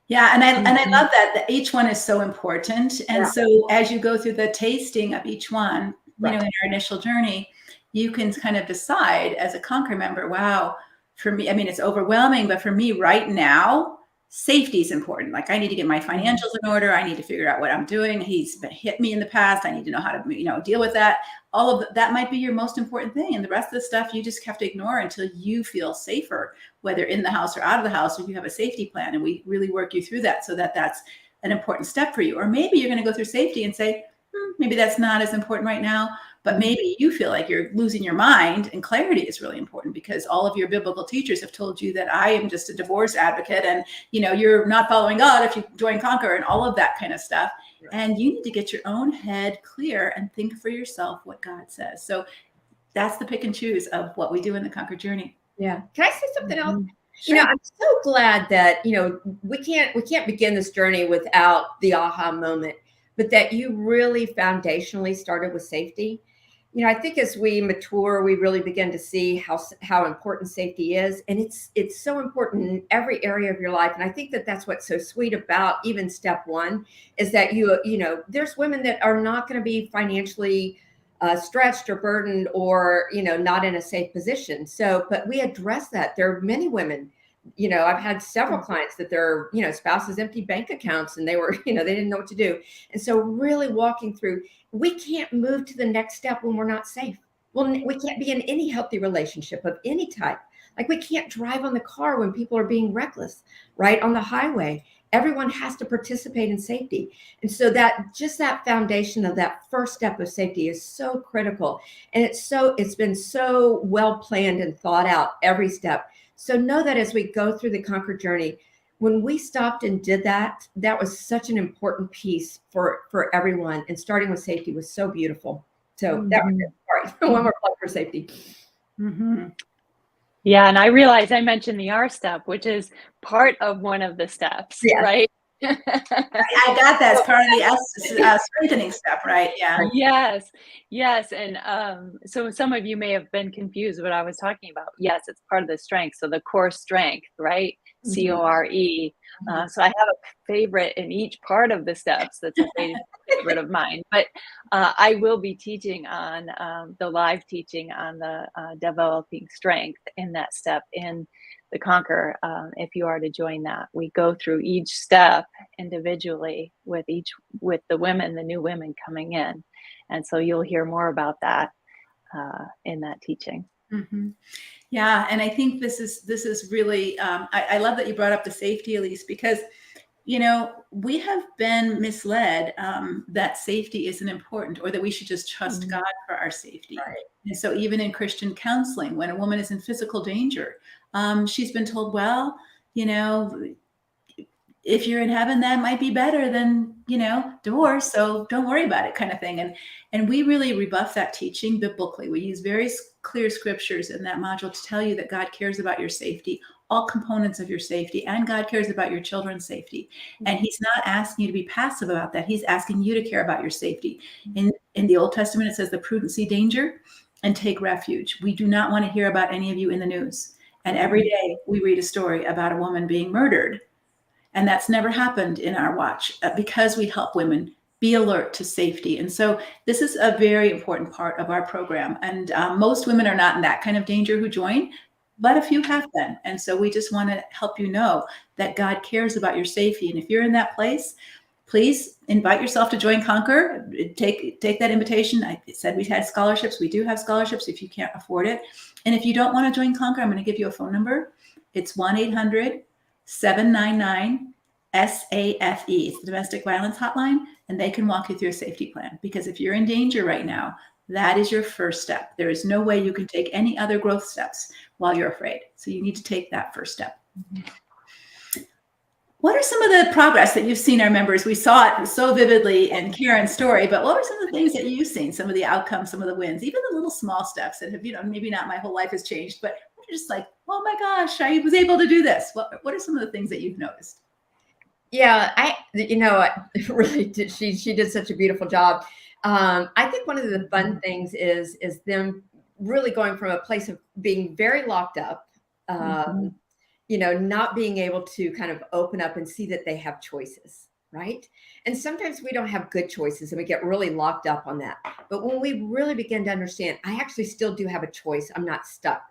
Yeah, and I love that each one is so important. And so as you go through the tasting of each one, in our initial journey, you can kind of decide as a Conquer member, wow, for me, it's overwhelming, but for me right now, safety is important. Like, I need to get my financials in order. I need to figure out what I'm doing. He's hit me in the past. I need to know how to, deal with that. All of that might be your most important thing. And the rest of the stuff you just have to ignore until you feel safer, whether in the house or out of the house, if you have a safety plan. And we really work you through that so that that's an important step for you. Or maybe you're going to go through safety and say, maybe that's not as important right now, but maybe you feel like you're losing your mind, and clarity is really important because all of your biblical teachers have told you that I am just a divorce advocate and, you're not following God if you join Conquer and all of that kind of stuff. Right. And you need to get your own head clear and think for yourself what God says. So that's the pick and choose of what we do in the Conquer journey. Yeah. Can I say something else? Sure. I'm so glad that, we can't begin this journey without the aha moment, but that you really foundationally started with safety. I think as we mature, we really begin to see how important safety is. And it's so important in every area of your life. And I think that that's what's so sweet about even step one is that there's women that are not going to be financially stretched or burdened or, not in a safe position. So, but we address that. There are many women, I've had several clients that their, spouses empty bank accounts and they were, they didn't know what to do. And so really walking through, we can't move to the next step when we're not safe. Well, we can't be in any healthy relationship of any type. Like we can't drive on the car when people are being reckless, right? On the highway, everyone has to participate in safety. And so that foundation of that first step of safety is so critical. And it's been so well planned and thought out every step. So know that as we go through the Conquer journey, when we stopped and did that, that was such an important piece for everyone. And starting with safety was so beautiful. So that was it. Sorry, one more plug for safety. Mm-hmm. Yeah, and I realized I mentioned the R step, which is part of one of the steps, right? I got that as part of the strengthening step, right? Yeah. Yes. And so some of you may have been confused what I was talking about. Yes, it's part of the strength. So the core strength, right? CORE. So I have a favorite in each part of the steps. That's a favorite of mine. But I will be teaching on the live teaching on the developing strength in that step in the Conquer. If you are to join that, we go through each step individually with the women, the new women coming in. And so you'll hear more about that in that teaching. Mm-hmm. Yeah. And I think this is really, I love that you brought up the safety, Elise, because, we have been misled that safety isn't important or that we should just trust God for our safety. Right. And so even in Christian counseling, when a woman is in physical danger, she's been told, well, if you're in heaven, that might be better than, divorce. So don't worry about it kind of thing. And we really rebuff that teaching biblically. We use very clear scriptures in that module to tell you that God cares about your safety, all components of your safety, and God cares about your children's safety. And he's not asking you to be passive about that. He's asking you to care about your safety. In the Old Testament, it says the prudent see danger and take refuge. We do not want to hear about any of you in the news. And every day we read a story about a woman being murdered. And that's never happened in our watch because we help women be alert to safety. And so this is a very important part of our program. And most women are not in that kind of danger who join, but a few have been. And so we just want to help you know that God cares about your safety. And if you're in that place, please invite yourself to join Conquer. Take that invitation. I said we had scholarships. We do have scholarships if you can't afford it. And if you don't want to join Conquer, I'm going to give you a phone number. It's 1-800-799-SAFE. It's the domestic violence hotline, and they can walk you through a safety plan. Because if you're in danger right now, that is your first step. There is no way you can take any other growth steps while you're afraid. So you need to take that first step. What are some of the progress that you've seen our members? We saw it so vividly in Karen's story, but what are some of the things that you've seen, some of the outcomes, some of the wins, even the little small steps that have, maybe not my whole life has changed, but you're just like, oh my gosh, I was able to do this. What are some of the things that you've noticed? Yeah, really did. She did such a beautiful job. I think one of the fun things is them really going from a place of being very locked up, not being able to kind of open up and see that they have choices, right? And sometimes we don't have good choices and we get really locked up on that. But when we really begin to understand, I actually still do have a choice. I'm not stuck.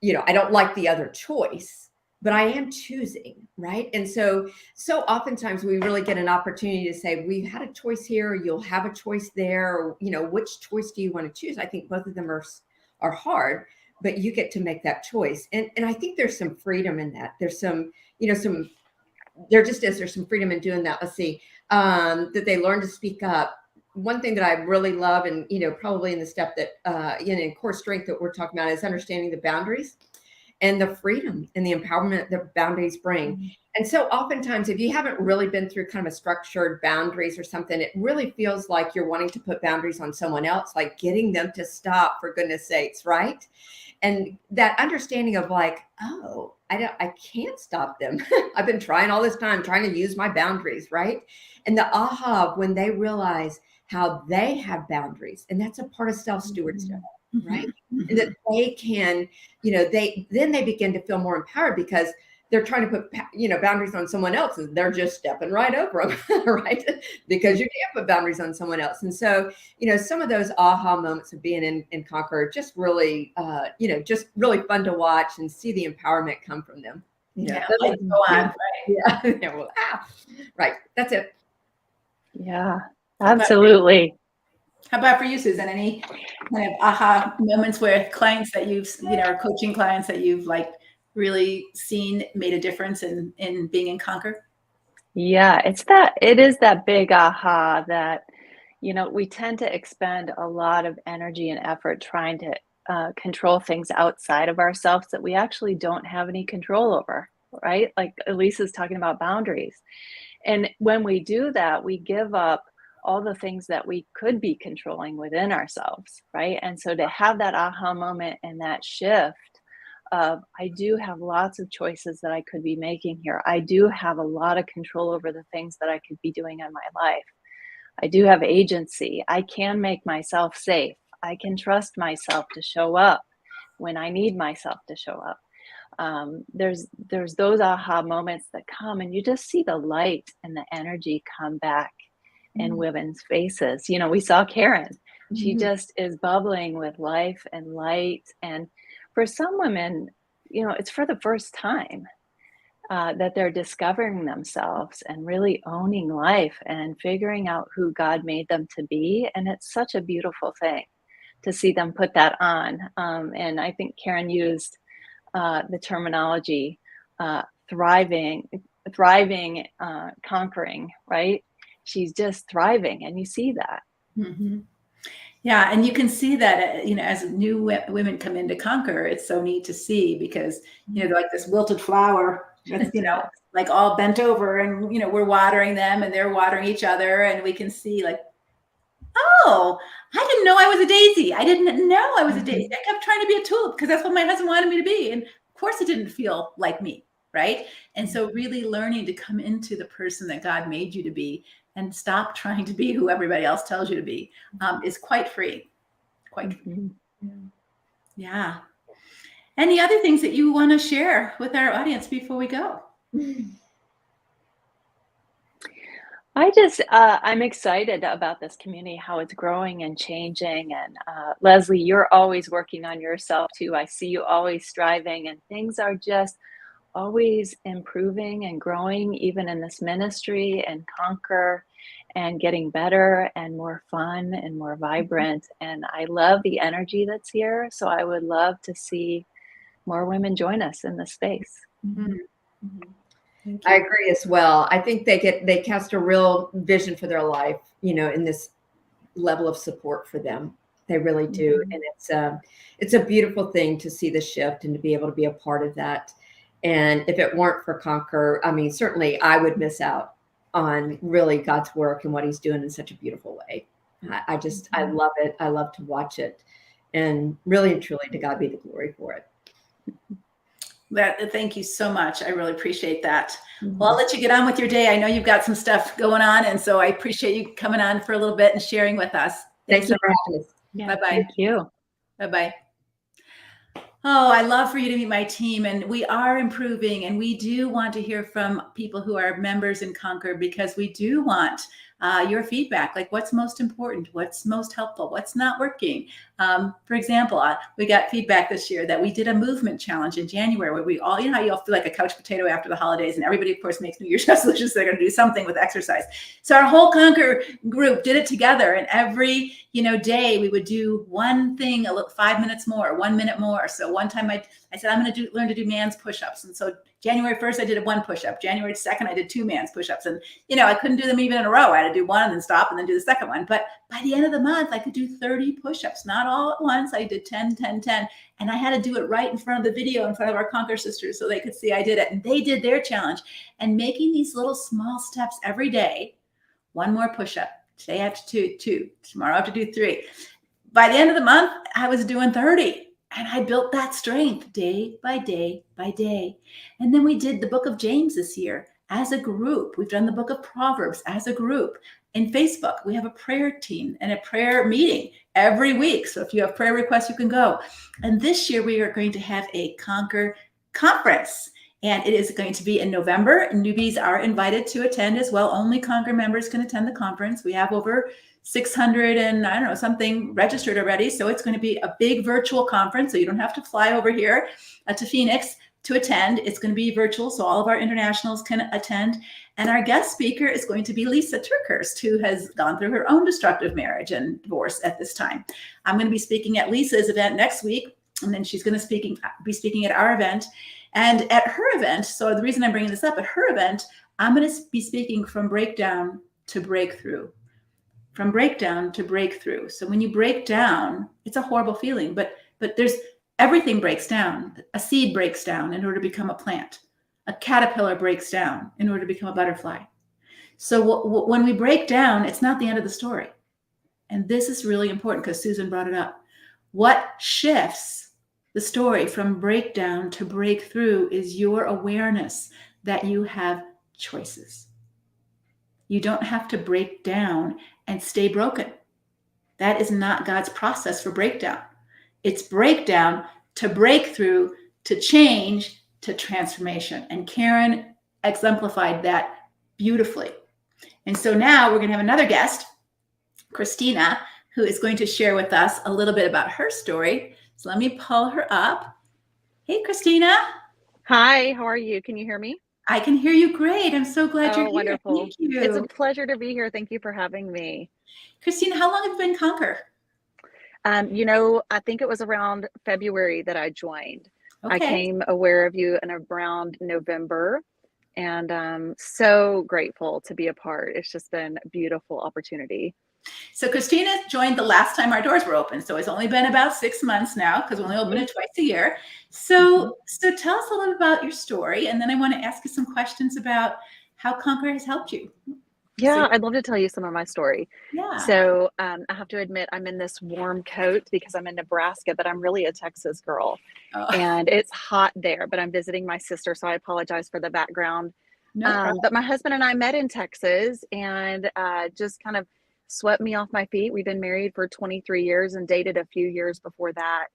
I don't like the other choice, but I am choosing, right? And so oftentimes we really get an opportunity to say, we've had a choice here, or you'll have a choice there, or, which choice do you want to choose? I think both of them are hard, but you get to make that choice. And I think there's some freedom in that. There's some, there's some freedom in doing that. Let's see, that they learn to speak up. One thing that I really love, and, probably in the step that, in core strength that we're talking about, is understanding the boundaries and the freedom and the empowerment that boundaries bring. Mm-hmm. And so oftentimes, if you haven't really been through kind of a structured boundaries or something, it really feels like you're wanting to put boundaries on someone else, like getting them to stop, for goodness sakes, right? And that understanding of like, oh, I can't stop them. I've been trying all this time, trying to use my boundaries, right? And the aha of when they realize how they have boundaries, and that's a part of self-stewardship. Mm-hmm. Right. Mm-hmm. And that they can, they begin to feel more empowered, because they're trying to put, boundaries on someone else, and they're just stepping right over them, right? Because you can't put boundaries on someone else. And so, some of those aha moments of being in Conquer are just really, just really fun to watch and see the empowerment come from them. Yeah. Go on. Right. Yeah. Well, right. That's it. Yeah, absolutely. How about for you, Susan? Any kind of aha moments where clients that you've, or coaching clients that you've like really seen made a difference in being in Conquer? Yeah, it is that big aha that, we tend to expend a lot of energy and effort trying to control things outside of ourselves that we actually don't have any control over, right? Like Elisa's talking about boundaries. And when we do that, we give up all the things that we could be controlling within ourselves, right? And so to have that aha moment and that shift of, I do have lots of choices that I could be making here. I do have a lot of control over the things that I could be doing in my life. I do have agency. I can make myself safe. I can trust myself to show up when I need myself to show up. There's those aha moments that come, and you just see the light and the energy come back in women's faces. We saw Karen. She just is bubbling with life and light. And for some women, it's for the first time that they're discovering themselves and really owning life and figuring out who God made them to be. And it's such a beautiful thing to see them put that on. And I think Karen used the terminology thriving, conquering, right? She's just thriving, and you see that. Mm-hmm. Yeah, and you can see that, as new women come into Conquer, it's so neat to see, because, they're like this wilted flower that's, like all bent over, and, we're watering them and they're watering each other, and we can see like, oh, I didn't know I was a daisy. I didn't know I was a daisy. I kept trying to be a tulip because that's what my husband wanted me to be. And of course it didn't feel like me, right? And so really learning to come into the person that God made you to be and stop trying to be who everybody else tells you to be is quite free. Quite free. Yeah. Any other things that you want to share with our audience before we go? I'm excited about this community, how it's growing and changing. And Leslie, you're always working on yourself too. I see you always striving, and things are just always improving and growing, even in this ministry and Conquer, and getting better and more fun and more vibrant. And I love the energy that's here. So I would love to see more women join us in this space. I agree as well. I think they cast a real vision for their life, in this level of support for them. They really do. And it's a beautiful thing to see the shift and to be able to be a part of that. And if it weren't for Conquer, certainly I would miss out on really God's work and what he's doing in such a beautiful way. I love it. I love to watch it, and really and truly to God be the glory for it. Thank you so much. I really appreciate that. Well, I'll let you get on with your day. I know you've got some stuff going on, and so I appreciate you coming on for a little bit and sharing with us. Thanks so much. Yeah, bye-bye. Thank you. Bye-bye. Oh, I love for you to meet my team, and we are improving, and we do want to hear from people who are members in Conquer, because we do want your feedback, like what's most important, what's most helpful, what's not working. For example, we got feedback this year that we did a movement challenge in January where we all, how you all feel like a couch potato after the holidays, and everybody, of course, makes New Year's resolutions. They're going to do something with exercise. So our whole Conquer group did it together, and every day we would do one thing, 5 minutes more, 1 minute more. So one time I said, I'm going to learn to do man's push-ups. And so January 1st, I did 1 push-up. January 2nd, I did 2 man's push-ups. And, I couldn't do them even in a row. I had to do one and then stop and then do the second one. But by the end of the month, I could do 30 push-ups, not all at once. I did 10, 10, 10. And I had to do it right in front of the video, in front of our Conquer sisters, so they could see I did it. And they did their challenge. And making these little small steps every day, 1 more push-up. Today I have to do 2. Tomorrow I have to do 3. By the end of the month, I was doing 30. And I built that strength day by day by day. And then we did the book of James this year as a group. We've done the book of Proverbs as a group. In Facebook, we have a prayer team and a prayer meeting every week. So if you have prayer requests, you can go. And this year we are going to have a Conquer conference. And it is going to be in November. Newbies are invited to attend as well. Only Conquer members can attend the conference. We have over 600 and something registered already. So it's going to be a big virtual conference. So you don't have to fly over here to Phoenix to attend. It's going to be virtual. So all of our internationals can attend. And our guest speaker is going to be Lisa Turkhurst, who has gone through her own destructive marriage and divorce at this time. I'm going to be speaking at Lisa's event next week. And then she's going to be speaking at our event. And at her event, so the reason I'm bringing this up, at her event, I'm going to be speaking from breakdown to breakthrough. From breakdown to breakthrough. So when you break down, it's a horrible feeling, but there's everything breaks down. A seed breaks down in order to become a plant. A caterpillar breaks down in order to become a butterfly. So when we break down, it's not the end of the story. And this is really important because Susan brought it up. What shifts the story from breakdown to breakthrough is your awareness that you have choices. You don't have to break down and stay broken. That is not God's process for breakdown. It's breakdown to breakthrough, to change, to transformation. And Karen exemplified that beautifully. And so now we're going to have another guest, Christina, who is going to share with us a little bit about her story. So let me pull her up. Hey, Christina. Hi, how are you? Can you hear me? I can hear you great. I'm so glad you're here. Wonderful. Thank you. It's a pleasure to be here. Thank you for having me. Christina, how long have you been Conquer? I think it was around February that I joined. Okay. I came aware of you in around November, and I'm so grateful to be a part. It's just been a beautiful opportunity. So Christina joined the last time our doors were open. So it's only been about 6 months now because we only open it twice a year. So tell us a little bit about your story. And then I want to ask you some questions about how Conquer has helped you. Yeah, I'd love to tell you some of my story. Yeah. So I have to admit, I'm in this warm coat because I'm in Nebraska, but I'm really a Texas girl. Oh. And it's hot there, but I'm visiting my sister. So I apologize for the background. No problem. But my husband and I met in Texas and just kind of swept me off my feet. We've been married for 23 years and dated a few years before that.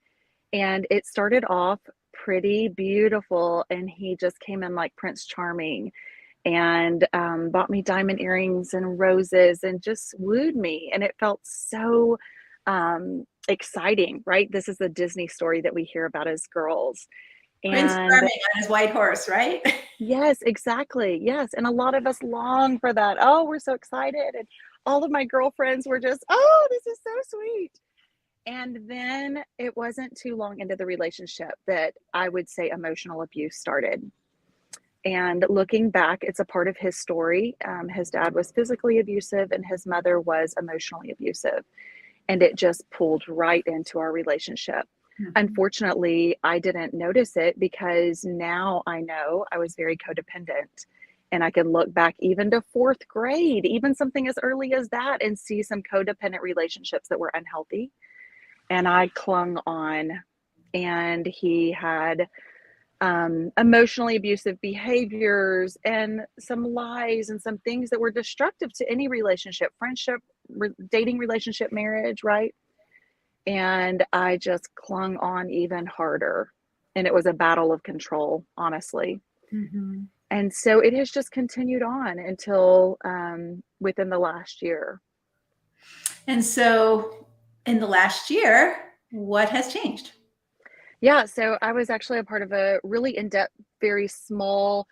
And it started off pretty beautiful. And he just came in like Prince Charming and bought me diamond earrings and roses and just wooed me. And it felt so exciting, right? This is the Disney story that we hear about as girls. Prince Charming on his white horse, right? Yes, exactly. Yes. And a lot of us long for that. Oh, we're so excited. And all of my girlfriends were just, oh, this is so sweet. And then it wasn't too long into the relationship that I would say emotional abuse started. And looking back, it's a part of his story. His dad was physically abusive and his mother was emotionally abusive. And it just pulled right into our relationship. Mm-hmm. Unfortunately, I didn't notice it because now I know I was very codependent. And I can look back even to 4th grade, even something as early as that, and see some codependent relationships that were unhealthy. And I clung on, and he had emotionally abusive behaviors and some lies and some things that were destructive to any relationship, friendship, dating relationship, marriage, right? And I just clung on even harder. And it was a battle of control, honestly. Mm-hmm. And so it has just continued on until within the last year. And so in the last year, What has changed? Yeah, so I was actually a part of a really in-depth, very small,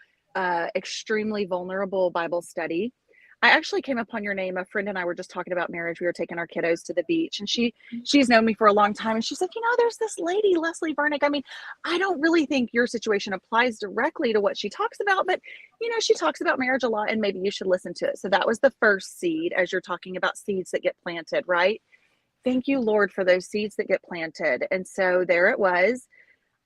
extremely vulnerable Bible study. I actually came upon your name. A friend and I were just talking about marriage. We were taking our kiddos to the beach, and she's known me for a long time. And she said, there's this lady, Leslie Vernick. I mean, I don't really think your situation applies directly to what she talks about, but she talks about marriage a lot, and maybe you should listen to it. So that was the first seed, as you're talking about seeds that get planted, right? Thank you, Lord, for those seeds that get planted. And so there it was.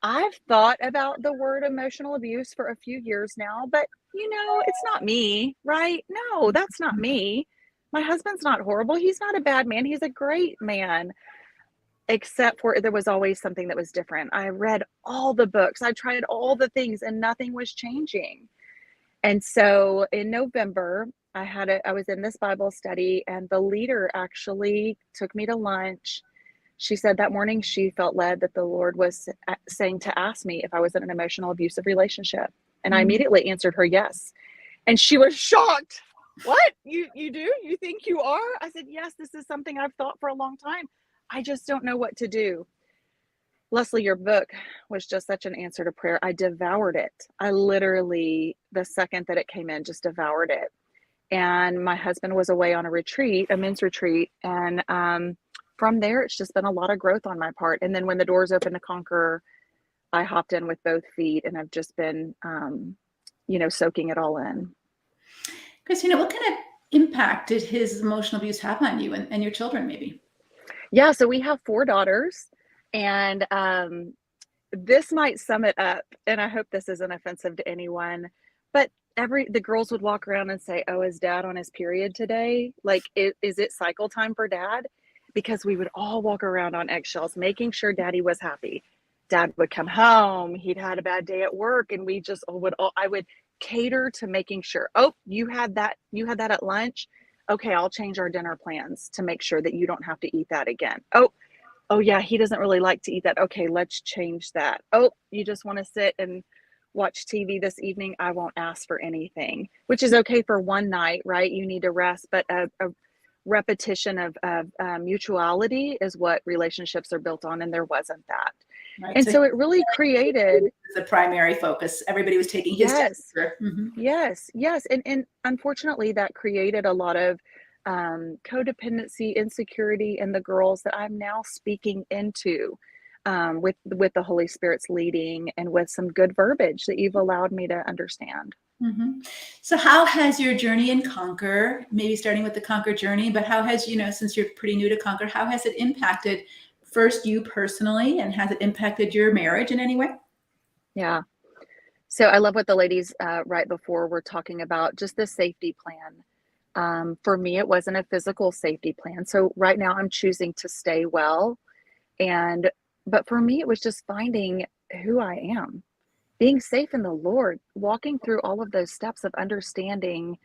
I've thought about the word emotional abuse for a few years now, but it's not me, right? No, that's not me. My husband's not horrible. He's not a bad man. He's a great man, except for there was always something that was different. I read all the books. I tried all the things, and nothing was changing. And so in November, I was in this Bible study, and the leader actually took me to lunch. She said that morning she felt led that the Lord was saying to ask me if I was in an emotional abusive relationship. And I immediately answered her yes. And she was shocked. What? You do? You think you are? I said, yes, this is something I've thought for a long time. I just don't know what to do. Leslie, your book was just such an answer to prayer. I devoured it. I literally, the second that it came in, just devoured it. And my husband was away on a retreat, a men's retreat. And from there, it's just been a lot of growth on my part. And then when the doors opened to Conquer, I hopped in with both feet, and I've just been, soaking it all in. Christina, what kind of impact did his emotional abuse have on you and your children, maybe? Yeah, so we have 4 daughters, and this might sum it up, and I hope this isn't offensive to anyone, but the girls would walk around and say, oh, is dad on his period today? Like, is it cycle time for dad? Because we would all walk around on eggshells, making sure daddy was happy. Dad would come home, he'd had a bad day at work, and I would cater to making sure, oh, you had that at lunch. Okay, I'll change our dinner plans to make sure that you don't have to eat that again. Oh yeah, he doesn't really like to eat that. Okay, let's change that. Oh, you just want to sit and watch TV this evening? I won't ask for anything, which is okay for one night, right? You need to rest, but a repetition of mutuality is what relationships are built on, and there wasn't that. Right. And so it really created the primary focus. Everybody was taking his temperature. Mm-hmm. Yes. And unfortunately, that created a lot of codependency, insecurity in the girls that I'm now speaking into with the Holy Spirit's leading, and with some good verbiage that you've allowed me to understand. Mm-hmm. So how has your journey in Conquer, maybe starting with the Conquer journey, but how has, since you're pretty new to Conquer, how has it impacted first you personally, and has it impacted your marriage in any way? Yeah. So I love what the ladies right before were talking about, just the safety plan. For me, it wasn't a physical safety plan. So right now I'm choosing to stay well. But for me, it was just finding who I am, being safe in the Lord, walking through all of those steps of understanding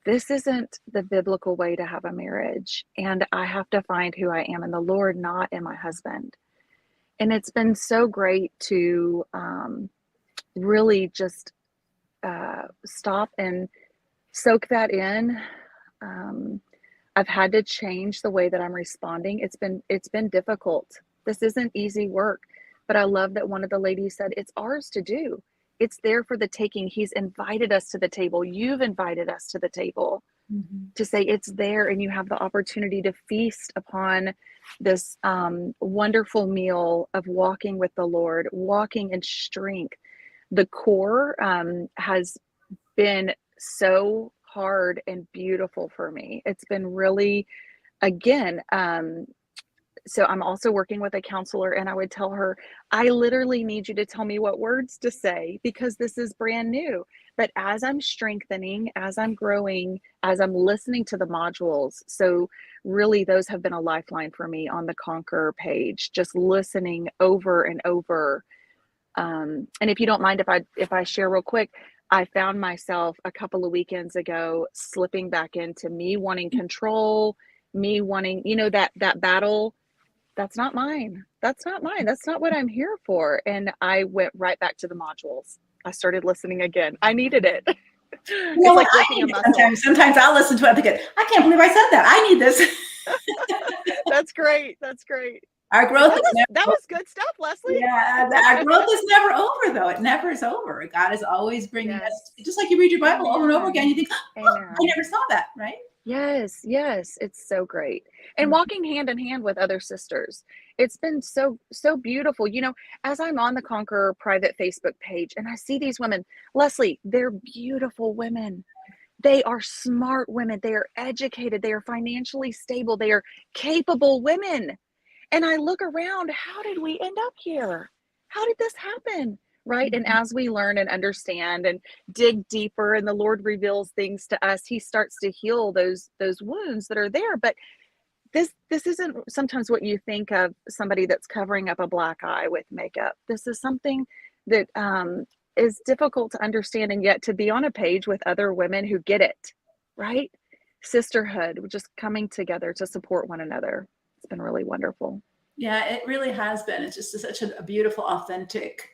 this isn't the biblical way to have a marriage. And I have to find who I am in the Lord, not in my husband. And it's been so great to really just stop and soak that in. I've had to change the way that I'm responding. It's been difficult. This isn't easy work, but I love that one of the ladies said, it's ours to do. It's there for the taking. He's invited us to the table. You've invited us to the table, to say it's there, and you have the opportunity to feast upon this wonderful meal of walking with the Lord, walking in strength. The core has been so hard and beautiful for me. It's been really, again, so I'm also working with a counselor, and I would tell her, I literally need you to tell me what words to say, because this is brand new. But as I'm strengthening, as I'm growing, as I'm listening to the modules, so really those have been a lifeline for me on the Conquer page, just listening over and over. And if you don't mind, if I share real quick, I found myself a couple of weekends ago slipping back into me wanting control, me wanting, that battle. That's not mine. That's not mine. That's not what I'm here for. And I went right back to the modules. I started listening again. I needed it. It's like working a muscle. Sometimes I'll listen to it and think, I can't believe I said that. I need this. That's great. That's great. Our growth is never That was good stuff, Leslie. Yeah, our growth is never over, though. It never is over. God is always bringing us, just like you read your Bible over and over again. You think, oh, Amen. I never saw that, right? Yes, it's so great. And walking hand in hand with other sisters. It's been so beautiful. As I'm on the Conqueror private Facebook page and I see these women, Leslie, they're beautiful women. They are smart women. They are educated. They are financially stable. They are capable women. And I look around, how did we end up here? How did this happen? Right. And as we learn and understand and dig deeper and the Lord reveals things to us, he starts to heal those wounds that are there. But this isn't sometimes what you think of somebody that's covering up a black eye with makeup. This is something that is difficult to understand, and yet to be on a page with other women who get it, right? Sisterhood, just coming together to support one another. It's been really wonderful. Yeah, it really has been. It's just such a beautiful, authentic,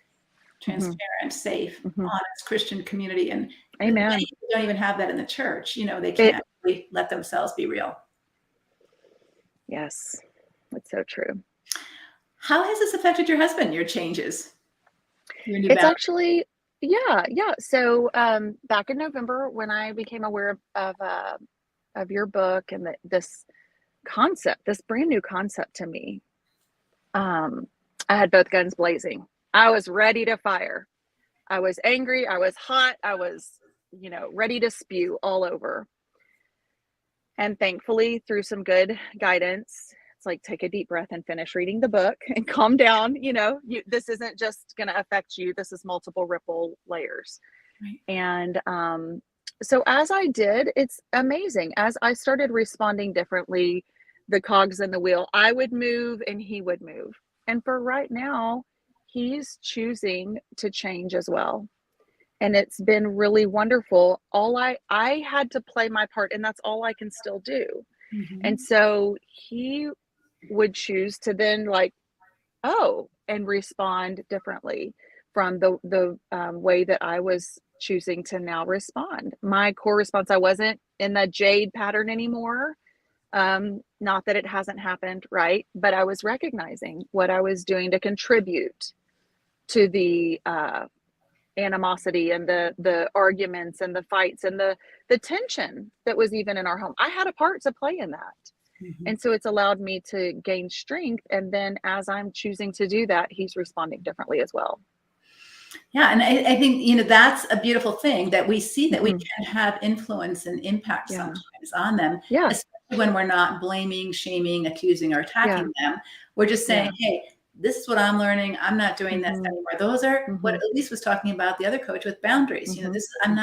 transparent, safe, honest Christian community. And Amen. many people don't even have that in the church. They can't really let themselves be real. Yes, that's so true. How has this affected your husband, your changes? It's actually, yeah. So back in November, when I became aware of your book and this concept, this brand new concept to me, I had both guns blazing. I was ready to fire. I was angry. I was hot. I was, ready to spew all over. And thankfully, through some good guidance, it's like, take a deep breath and finish reading the book and calm down. This isn't just going to affect you. This is multiple ripple layers. Right. And so as I did, it's amazing. As I started responding differently, the cogs in the wheel, I would move and he would move. And for right now, he's choosing to change as well. And it's been really wonderful. I had to play my part, and that's all I can still do. And so he would choose to then and respond differently from the way that I was choosing to now respond. My core response, I wasn't in the jade pattern anymore. Not that it hasn't happened, right? But I was recognizing what I was doing to contribute to the animosity and the arguments and the fights and the tension that was even in our home. I had a part to play in that. And so it's allowed me to gain strength. And then as I'm choosing to do that, he's responding differently as well. Yeah. And I think, that's a beautiful thing, that we see that we can have influence and impact sometimes on them. Yeah. Especially when we're not blaming, shaming, accusing, or attacking them. We're just saying, hey, this is what I'm learning. I'm not doing this anymore. Those are what Elise was talking about, the other coach, with boundaries. This is, I'm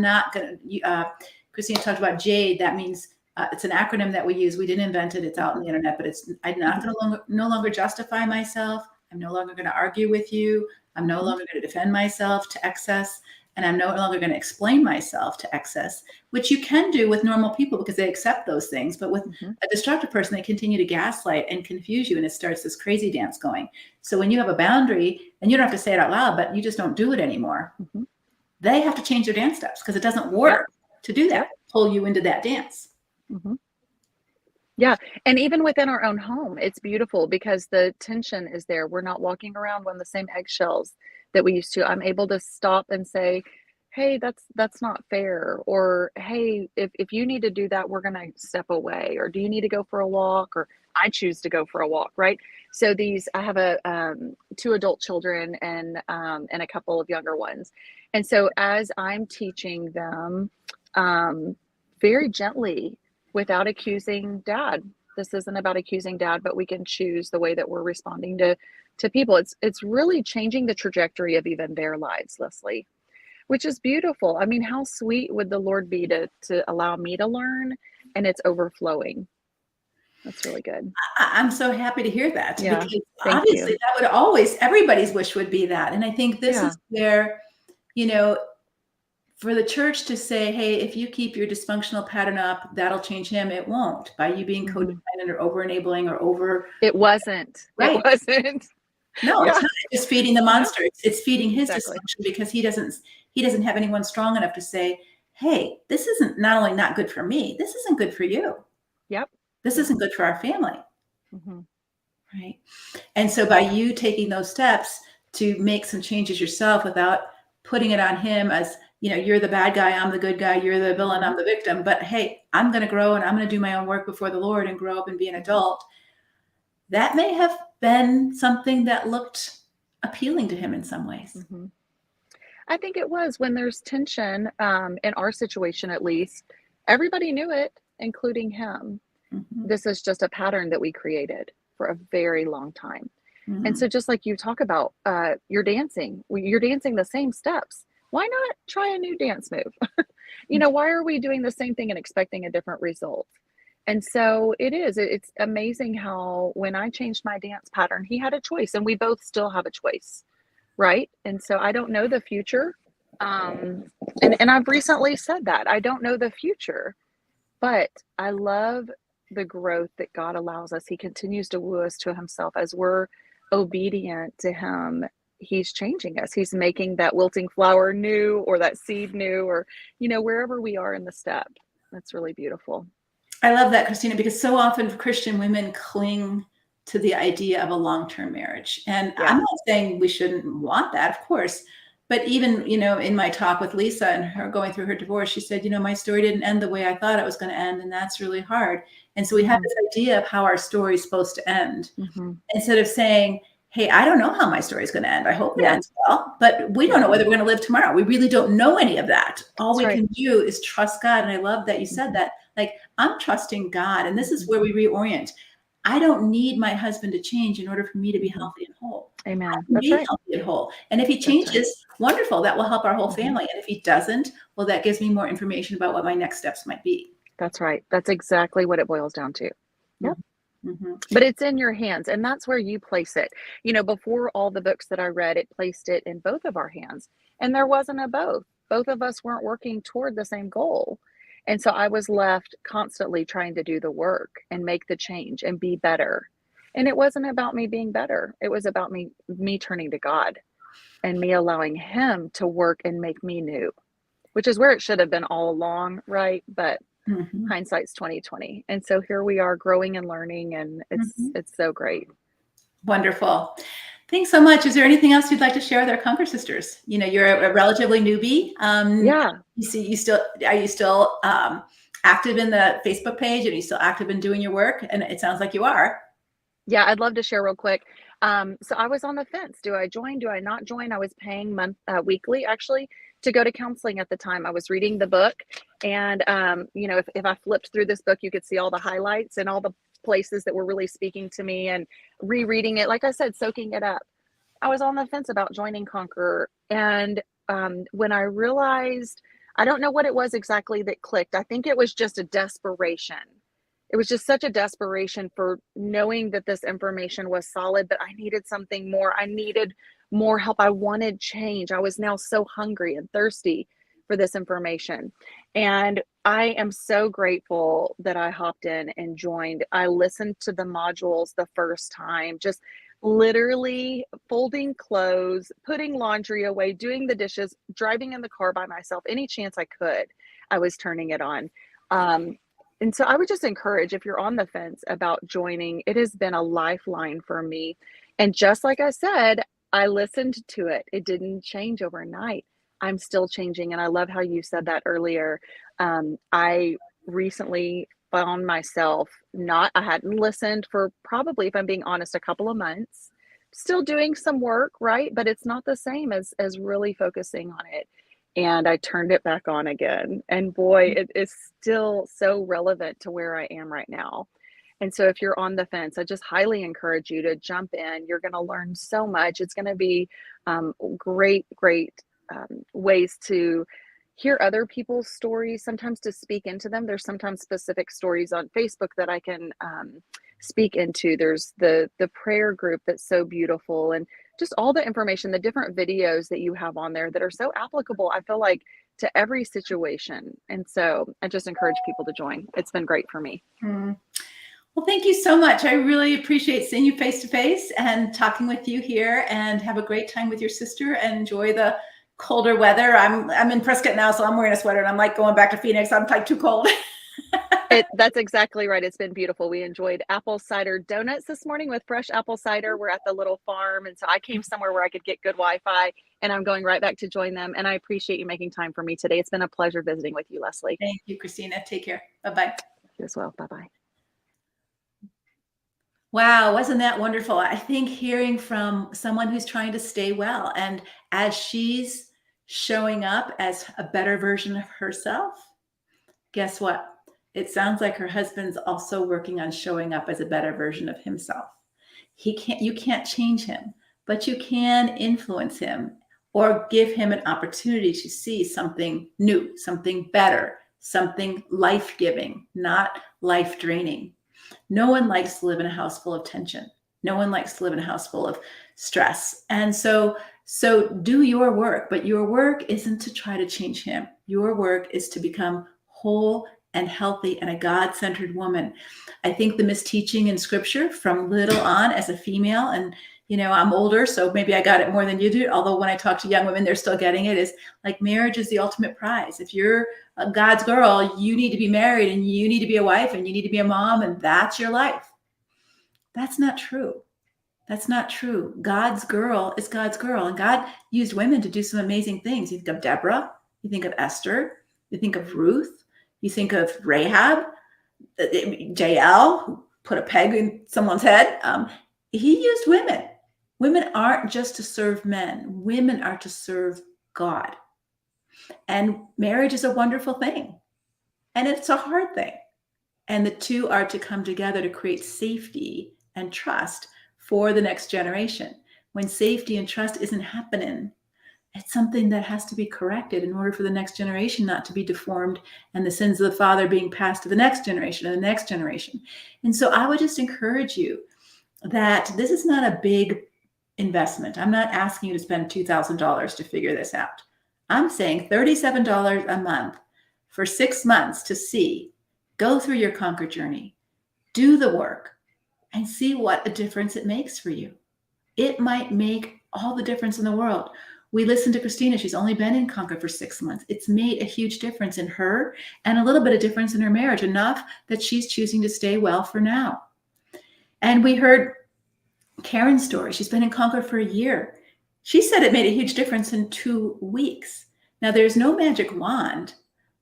not going to, Christina talked about JADE. That means it's an acronym that we use. We didn't invent it. It's out on the internet, but I'm not going to no longer justify myself. I'm no longer going to argue with you. I'm no longer going to defend myself to excess. And I'm no longer going to explain myself to excess, which you can do with normal people because they accept those things. But with a destructive person, they continue to gaslight and confuse you. And it starts this crazy dance going. So when you have a boundary, and you don't have to say it out loud, but you just don't do it anymore, they have to change their dance steps because it doesn't work to do that, pull you into that dance. Yeah. And even within our own home, it's beautiful because the tension is there. We're not walking around on the same eggshells that we used to. I'm able to stop and say, hey, that's not fair. Or, hey, if you need to do that, we're going to step away. Or do you need to go for a walk? Or I choose to go for a walk. Right. So I have 2 adult children and a couple of younger ones. And so as I'm teaching them very gently, without accusing dad, this isn't about accusing dad, but we can choose the way that we're responding to people. It's really changing the trajectory of even their lives, Leslie, which is beautiful. I mean, how sweet would the Lord be to allow me to learn, and it's overflowing. That's really good. I'm so happy to hear that. Yeah, because obviously that would always, everybody's wish would be that. And I think this is where, for the church to say, hey, if you keep your dysfunctional pattern up, that'll change him. It won't, by you being codependent or over enabling or over. It wasn't. Right. It wasn't. No, it's not just feeding the monster. It's feeding his dysfunction because he doesn't have anyone strong enough to say, hey, this isn't not only not good for me, this isn't good for you. Yep. This isn't good for our family. Right. And so by you taking those steps to make some changes yourself without putting it on him as, you're the bad guy, I'm the good guy, you're the villain, I'm the victim. But hey, I'm going to grow and I'm going to do my own work before the Lord and grow up and be an adult. That may have been something that looked appealing to him in some ways. Mm-hmm. I think it was. When there's tension, in our situation at least, everybody knew it, including him. Mm-hmm. This is just a pattern that we created for a very long time. Mm-hmm. And so just like you talk about, you're dancing the same steps. Why not try a new dance move? Why are we doing the same thing and expecting a different result? And so it's amazing how when I changed my dance pattern, he had a choice, and we both still have a choice. Right. And so I don't know the future. And I've recently said that I don't know the future, but I love the growth that God allows us. He continues to woo us to himself as we're obedient to him. He's changing us. He's making that wilting flower new, or that seed new, or, wherever we are in the step. That's really beautiful. I love that, Christina, because so often Christian women cling to the idea of a long-term marriage. And I'm not saying we shouldn't want that, of course. But even, in my talk with Lisa and her going through her divorce, she said, my story didn't end the way I thought it was going to end. And that's really hard. And so we have this idea of how our story is supposed to end, instead of saying, hey, I don't know how my story is going to end. I hope it ends well, but we don't know whether we're going to live tomorrow. We really don't know any of that. All we can do is trust God. And I love that you said that. Like, I'm trusting God. And this is where we reorient. I don't need my husband to change in order for me to be healthy and whole. Amen. I can be healthy and whole. And if he changes, wonderful. That will help our whole family. And if he doesn't, well, that gives me more information about what my next steps might be. That's right. That's exactly what it boils down to. Yep. Mm-hmm. But it's in your hands, and that's where you place it. Before all the books that I read, it placed it in both of our hands, and there wasn't a both. Both of us weren't working toward the same goal. And so I was left constantly trying to do the work and make the change and be better. And it wasn't about me being better. It was about me turning to God and me allowing him to work and make me new, which is where it should have been all along, right? But hindsight's 2020. And so here we are growing and learning, and it's so great. Wonderful. Thanks so much. Is there anything else you'd like to share with our Conquer sisters? You're a relatively newbie. Are you still active in the Facebook page? And are you still active in doing your work? And it sounds like you are. Yeah, I'd love to share real quick. So I was on the fence. Do I join? Do I not join? I was paying weekly, actually, to go to counseling at the time. I was reading the book, and if I flipped through this book, you could see all the highlights and all the places that were really speaking to me, and rereading it, like I said, soaking it up. I was on the fence about joining Conquer, and when I realized, I don't know what it was exactly that clicked. I think it was just a desperation. It was just such a desperation for knowing that this information was solid, but I needed something more. I needed more help. I wanted change. I was now so hungry and thirsty for this information. And I am so grateful that I hopped in and joined. I listened to the modules the first time, just literally folding clothes, putting laundry away, doing the dishes, driving in the car by myself. Any chance I could, I was turning it on. And so I would just encourage, if you're on the fence about joining, it has been a lifeline for me. And just like I said, I listened to it. It didn't change overnight. I'm still changing. And I love how you said that earlier. I recently found myself I hadn't listened for probably, if I'm being honest, a couple of months, still doing some work, right? But it's not the same as really focusing on it. And I turned it back on again. And boy, it is still so relevant to where I am right now. And so if you're on the fence, I just highly encourage you to jump in. You're going to learn so much. It's going to be great ways to hear other people's stories, sometimes to speak into them. There's sometimes specific stories on Facebook that I can speak into. There's the prayer group that's so beautiful, and just all the information, the different videos that you have on there that are so applicable, I feel like, to every situation. And so I just encourage people to join. It's been great for me. Well, thank you so much. I really appreciate seeing you face to face and talking with you here, and have a great time with your sister and enjoy the colder weather. I'm in Prescott now, so I'm wearing a sweater, and I'm like going back to Phoenix. I'm like too cold. That's exactly right. It's been beautiful. We enjoyed apple cider donuts this morning with fresh apple cider. We're at the little farm, and so I came somewhere where I could get good Wi-Fi, and I'm going right back to join them. And I appreciate you making time for me today. It's been a pleasure visiting with you, Leslie. Thank you, Christina. Take care. Bye-bye. You as well. Bye-bye. Wow, wasn't that wonderful? I think hearing from someone who's trying to stay well, and as she's showing up as a better version of herself, guess what? It sounds like her husband's also working on showing up as a better version of himself. You can't change him, but you can influence him or give him an opportunity to see something new, something better, something life-giving, not life-draining. No one likes to live in a house full of tension. No one likes to live in a house full of stress. And so do your work, but your work isn't to try to change him. Your work is to become whole and healthy and a God-centered woman. I think the misteaching in scripture from little on as a female, and I'm older, so maybe I got it more than you do. Although when I talk to young women, they're still getting it, is like marriage is the ultimate prize. If you're a God's girl, you need to be married and you need to be a wife and you need to be a mom, and that's your life. That's not true. That's not true. God's girl is God's girl, and God used women to do some amazing things. You think of Deborah, you think of Esther, you think of Ruth, you think of Rahab, Jael, who put a peg in someone's head. He used women. Women aren't just to serve men. Women are to serve God. And marriage is a wonderful thing. And it's a hard thing. And the two are to come together to create safety and trust for the next generation. When safety and trust isn't happening, it's something that has to be corrected in order for the next generation not to be deformed and the sins of the father being passed to the next generation and the next generation. And so I would just encourage you that this is not a big investment. I'm not asking you to spend $2,000 to figure this out. I'm saying $37 a month for 6 months to see, go through your Conquer journey, do the work, and see what a difference it makes for you. It might make all the difference in the world. We listened to Christina. She's only been in Conquer for 6 months. It's made a huge difference in her and a little bit of difference in her marriage, enough that she's choosing to stay well for now. And we heard Karen's story. She's been in Conquer for a year. She said it made a huge difference in 2 weeks. Now, there's no magic wand,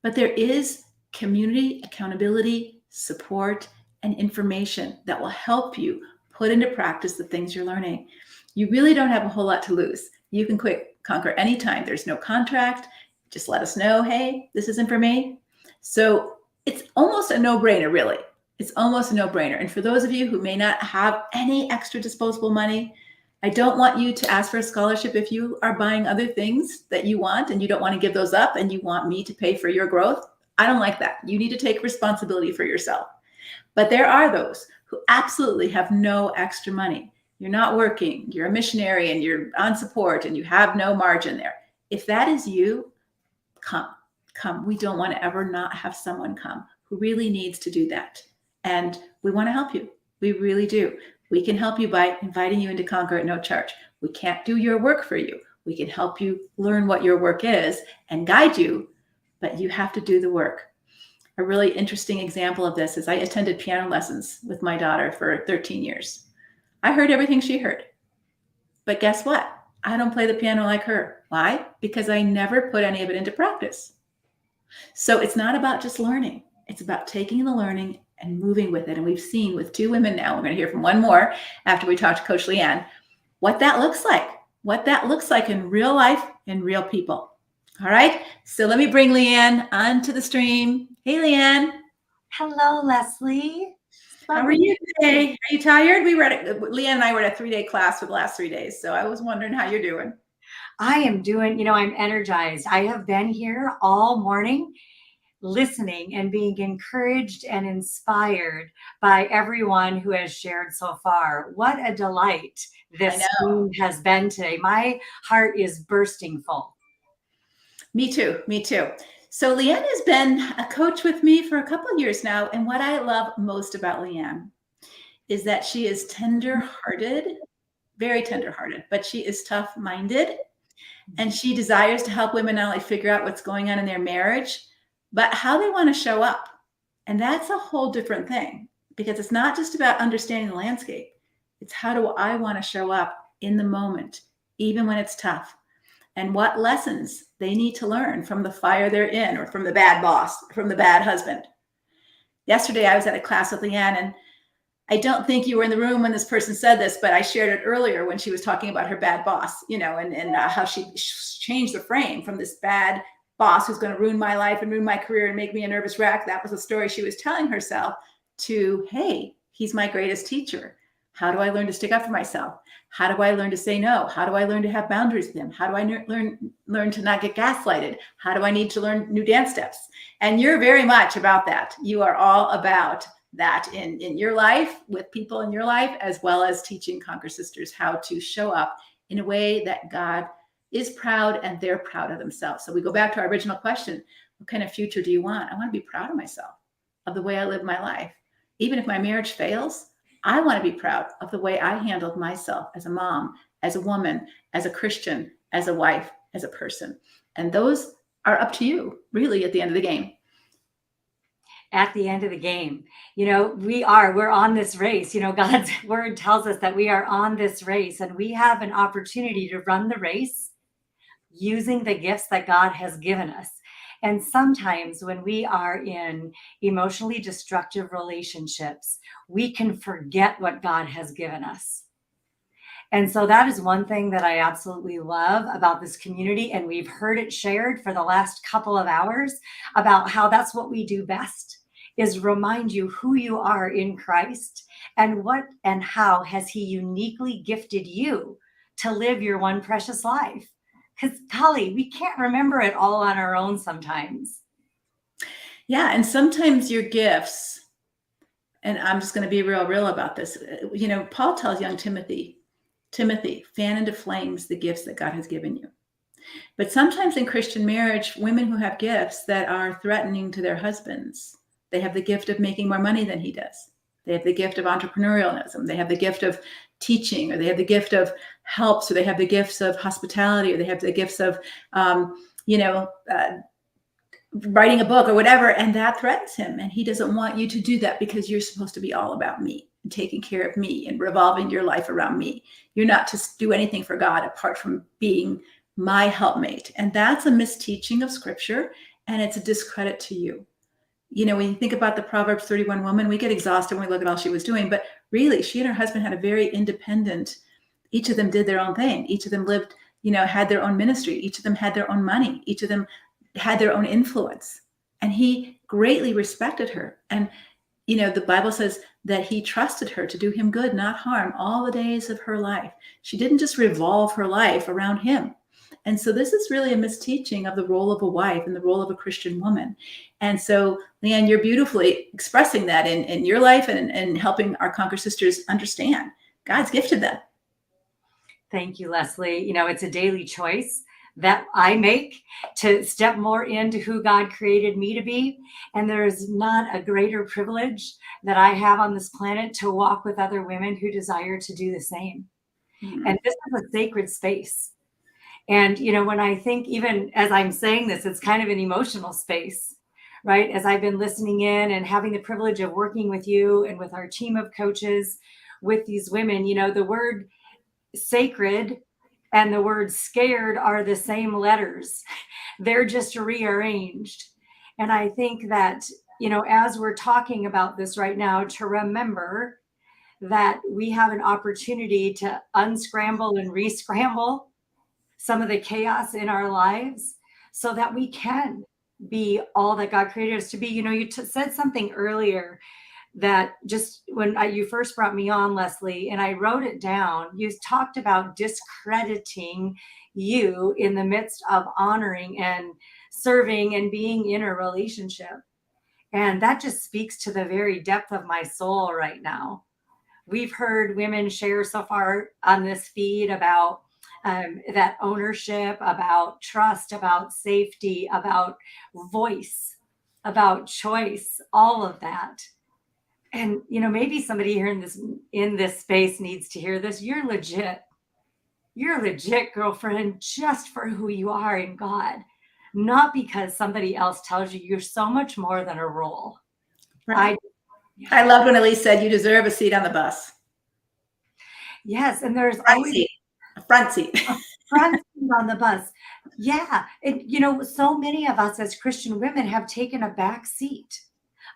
but there is community, accountability, support, and information that will help you put into practice the things you're learning. You really don't have a whole lot to lose. You can quit Conquer anytime. There's no contract. Just let us know, hey, this isn't for me. So it's almost a no-brainer, really. It's almost a no-brainer. And for those of you who may not have any extra disposable money, I don't want you to ask for a scholarship if you are buying other things that you want and you don't want to give those up and you want me to pay for your growth. I don't like that. You need to take responsibility for yourself. But there are those who absolutely have no extra money. You're not working, you're a missionary and you're on support and you have no margin there. If that is you, come. We don't want to ever not have someone come who really needs to do that. And we want to help you. We really do. We can help you by inviting you into Conquer at no charge. We can't do your work for you. We can help you learn what your work is and guide you, but you have to do the work. A really interesting example of this is I attended piano lessons with my daughter for 13 years. I heard everything she heard. But guess what? I don't play the piano like her. Why? Because I never put any of it into practice. So it's not about just learning. It's about taking the learning and moving with it. And we've seen with 2 women now, we're going to hear from one more after we talk to Coach Leanne, what that looks like in real life and real people. All right. So let me bring Leanne onto the stream. Hey, Leanne. Hello, Leslie. How are you today? Are you tired? Leanne and I were at a 3-day class for the last 3 days. So I was wondering how you're doing. I am doing, I'm energized. I have been here all morning listening and being encouraged and inspired by everyone who has shared so far. What a delight this room has been today. My heart is bursting full. Me too. So Leanne has been a coach with me for a couple of years now. And what I love most about Leanne is that she is tender-hearted, very tender-hearted, but she is tough-minded. And she desires to help women not only figure out what's going on in their marriage, but how they want to show up And that's a whole different thing, because it's not just about understanding the landscape. It's how do I want to show up in the moment, even when it's tough, and what lessons they need to learn from the fire they're in, or from the bad boss, from the bad husband. Yesterday, I was at a class with Leanne, and I don't think you were in the room when this person said this, but I shared it earlier when she was talking about her bad boss, and how she changed the frame from this bad boss who's going to ruin my life and ruin my career and make me a nervous wreck. That was the story she was telling herself, to, hey, he's my greatest teacher. How do I learn to stick up for myself? How do I learn to say no? How do I learn to have boundaries with him? How do I learn to not get gaslighted? How do I need to learn new dance steps? And you're very much about that. You are all about that in your life, with people in your life, as well as teaching Conquer Sisters how to show up in a way that God is proud and they're proud of themselves. So we go back to our original question: what kind of future do you want? I want to be proud of myself, of the way I live my life. Even if my marriage fails, I want to be proud of the way I handled myself as a mom, as a woman, as a Christian, as a wife, as a person. And those are up to you, really, at the end of the game. At the end of the game, we're on this race. God's word tells us that we are on this race, and we have an opportunity to run the race using the gifts that God has given us. And sometimes when we are in emotionally destructive relationships, we can forget what God has given us. And so that is one thing that I absolutely love about this community. And we've heard it shared for the last couple of hours about how that's what we do best, is remind you who you are in Christ and what and how has he uniquely gifted you to live your one precious life. Because, golly, we can't remember it all on our own sometimes. Yeah, and sometimes your gifts, and I'm just going to be real about this. Paul tells young Timothy, fan into flames the gifts that God has given you. But sometimes in Christian marriage, women who have gifts that are threatening to their husbands, they have the gift of making more money than he does. They have the gift of entrepreneurialism. They have the gift of teaching, or they have the gift of helps, or they have the gifts of hospitality, or they have the gifts of, writing a book or whatever. And that threatens him. And he doesn't want you to do that, because you're supposed to be all about me and taking care of me and revolving your life around me. You're not to do anything for God apart from being my helpmate. And that's a misteaching of scripture, and it's a discredit to you. When you think about the Proverbs 31 woman, we get exhausted when we look at all she was doing, but really she and her husband had a very independent, each of them did their own thing. Each of them lived, had their own ministry. Each of them had their own money. Each of them had their own influence, and he greatly respected her. And, the Bible says that he trusted her to do him good, not harm, all the days of her life. She didn't just revolve her life around him. And so this is really a misteaching of the role of a wife and the role of a Christian woman. And so, Leanne, you're beautifully expressing that in your life and helping our Conquer Sisters understand God's gifted them. Thank you, Leslie. It's a daily choice that I make to step more into who God created me to be. And there's not a greater privilege that I have on this planet to walk with other women who desire to do the same. Mm-hmm. And this is a sacred space. And, when I think, even as I'm saying this, it's kind of an emotional space, right? As I've been listening in and having the privilege of working with you and with our team of coaches with these women, the word sacred and the word scared are the same letters. They're just rearranged. And I think that, as we're talking about this right now, to remember that we have an opportunity to unscramble and re-scramble some of the chaos in our lives so that we can be all that God created us to be. You said something earlier that just when you first brought me on, Leslie, and I wrote it down, you talked about discrediting you in the midst of honoring and serving and being in a relationship. And that just speaks to the very depth of my soul right now. We've heard women share so far on this feed about that ownership, about trust, about safety, about voice, about choice, all of that. And, maybe somebody here in this space needs to hear this. You're legit, girlfriend, just for who you are in God, not because somebody else tells you. You're so much more than a role. I loved when Elise said you deserve a seat on the bus. Yes, and there's Front always seat. A front seat. front seat on the bus. Yeah, so many of us as Christian women have taken a back seat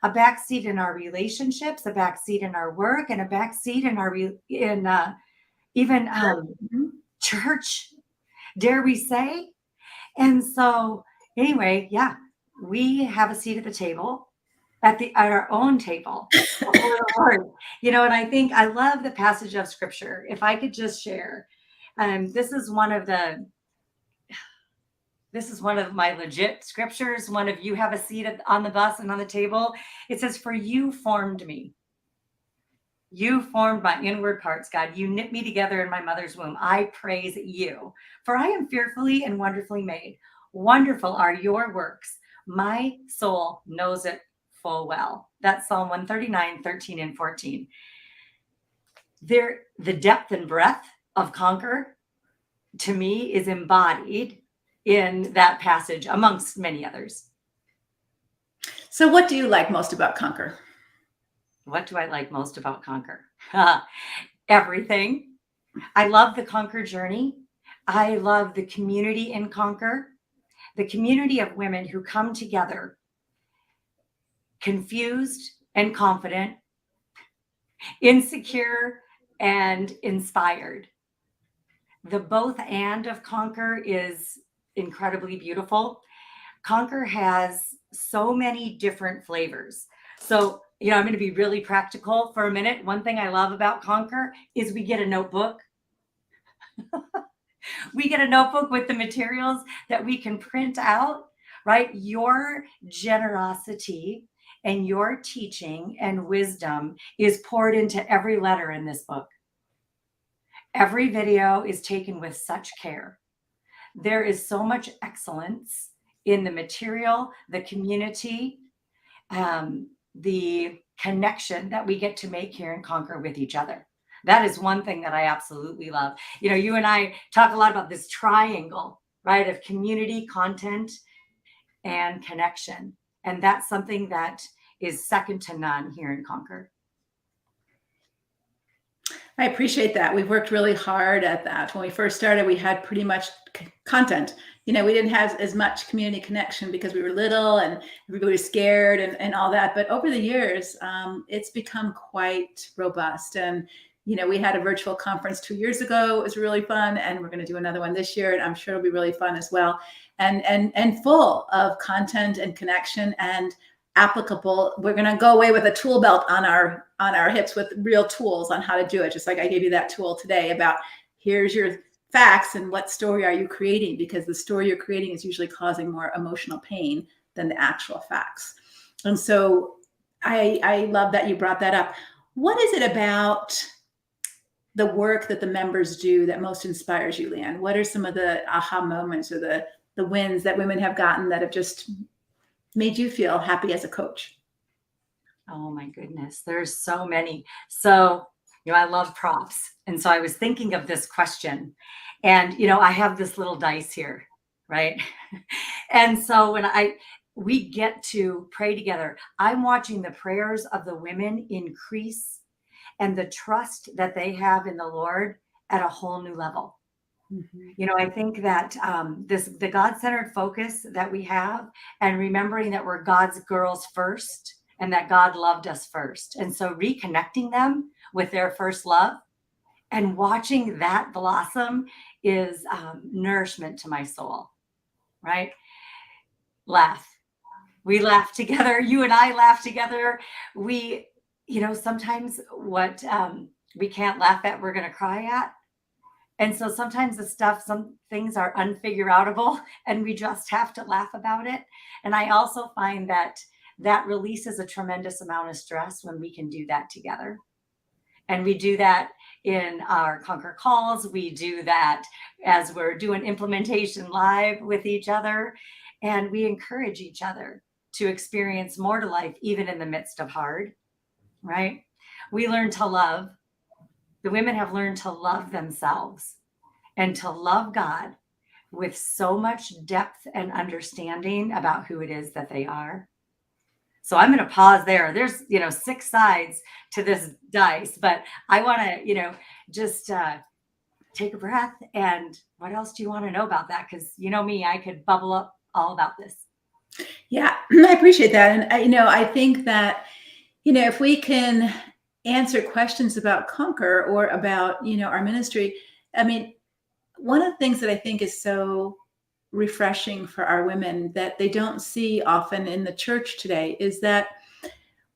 in our relationships, a back seat in our work, and a back seat in our even church, dare we say? And so, anyway, yeah, we have a seat at the table, at our own table. Before the Lord. And I think I love the passage of scripture. If I could just share, this is one of my legit scriptures. One of you have a seat on the bus and on the table. It says, "For you formed me. You formed my inward parts, God. You knit me together in my mother's womb. I praise you. For I am fearfully and wonderfully made. Wonderful are your works. My soul knows it full well." That's Psalm 139, 13 and 14. The depth and breadth of Conquer, to me, is embodied in that passage, amongst many others. So what do you like most about Conquer? What do I like most about Conquer? Everything. I love the Conquer journey. I love the community in Conquer, the community of women who come together, confused and confident, insecure and inspired. The both and of Conquer is incredibly beautiful. Conquer has so many different flavors. So, I'm going to be really practical for a minute. One thing I love about Conquer is we get a notebook. We get a notebook with the materials that we can print out, right? Your generosity and your teaching and wisdom is poured into every letter in this book. Every video is taken with such care. There is so much excellence in the material, the community, the connection that we get to make here in Conquer with each other. That is one thing that I absolutely love. You and I talk a lot about this triangle, right, of community, content, and connection. And that's something that is second to none here in Conquer. I appreciate that. We've worked really hard at that. When we first started, we had pretty much content. We didn't have as much community connection because we were little and everybody was scared and all that. But over the years, it's become quite robust. And, we had a virtual conference 2 years ago. It was really fun. And we're going to do another one this year. And I'm sure it'll be really fun as well. And full of content and connection and applicable. We're going to go away with a tool belt on our hips with real tools on how to do it. Just like I gave you that tool today about here's your facts and what story are you creating, because the story you're creating is usually causing more emotional pain than the actual facts. And so I love that you brought that up. What is it about the work that the members do that most inspires you, Leanne? What are some of the aha moments or the wins that women have gotten that have just made you feel happy as a coach? Oh my goodness, there's so many. So, I love props. And so I was thinking of this question, and, I have this little dice here, right? And so when we get to pray together, I'm watching the prayers of the women increase and the trust that they have in the Lord at a whole new level. Mm-hmm. I think that the God-centered focus that we have, and remembering that we're God's girls first and that God loved us first. And so reconnecting them with their first love and watching that blossom is nourishment to my soul, right? Laugh. We laugh together. You and I laugh together. We, sometimes what we can't laugh at, we're going to cry at. And so sometimes some things are unfigureoutable and we just have to laugh about it. And I also find that releases a tremendous amount of stress when we can do that together. And we do that in our Conquer calls. We do that as we're doing implementation live with each other. And we encourage each other to experience more to life, even in the midst of hard, right? We learn to love. The women have learned to love themselves and to love God with so much depth and understanding about who it is that they are. So I'm going to pause there. There's, 6 sides to this dice, but I want to, just take a breath. And what else do you want to know about that? Because you know me, I could bubble up all about this. Yeah, I appreciate that. And, I think that, if we can answer questions about Conquer or about, our ministry, I mean, one of the things that I think is so refreshing for our women that they don't see often in the church today is that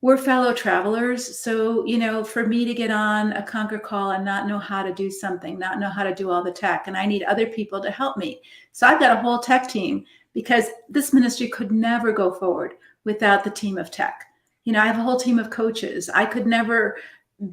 we're fellow travelers. So, for me to get on a Conquer call and not know how to do something, not know how to do all the tech, and I need other people to help me. So I've got a whole tech team because this ministry could never go forward without the team of tech. I have a whole team of coaches. I could never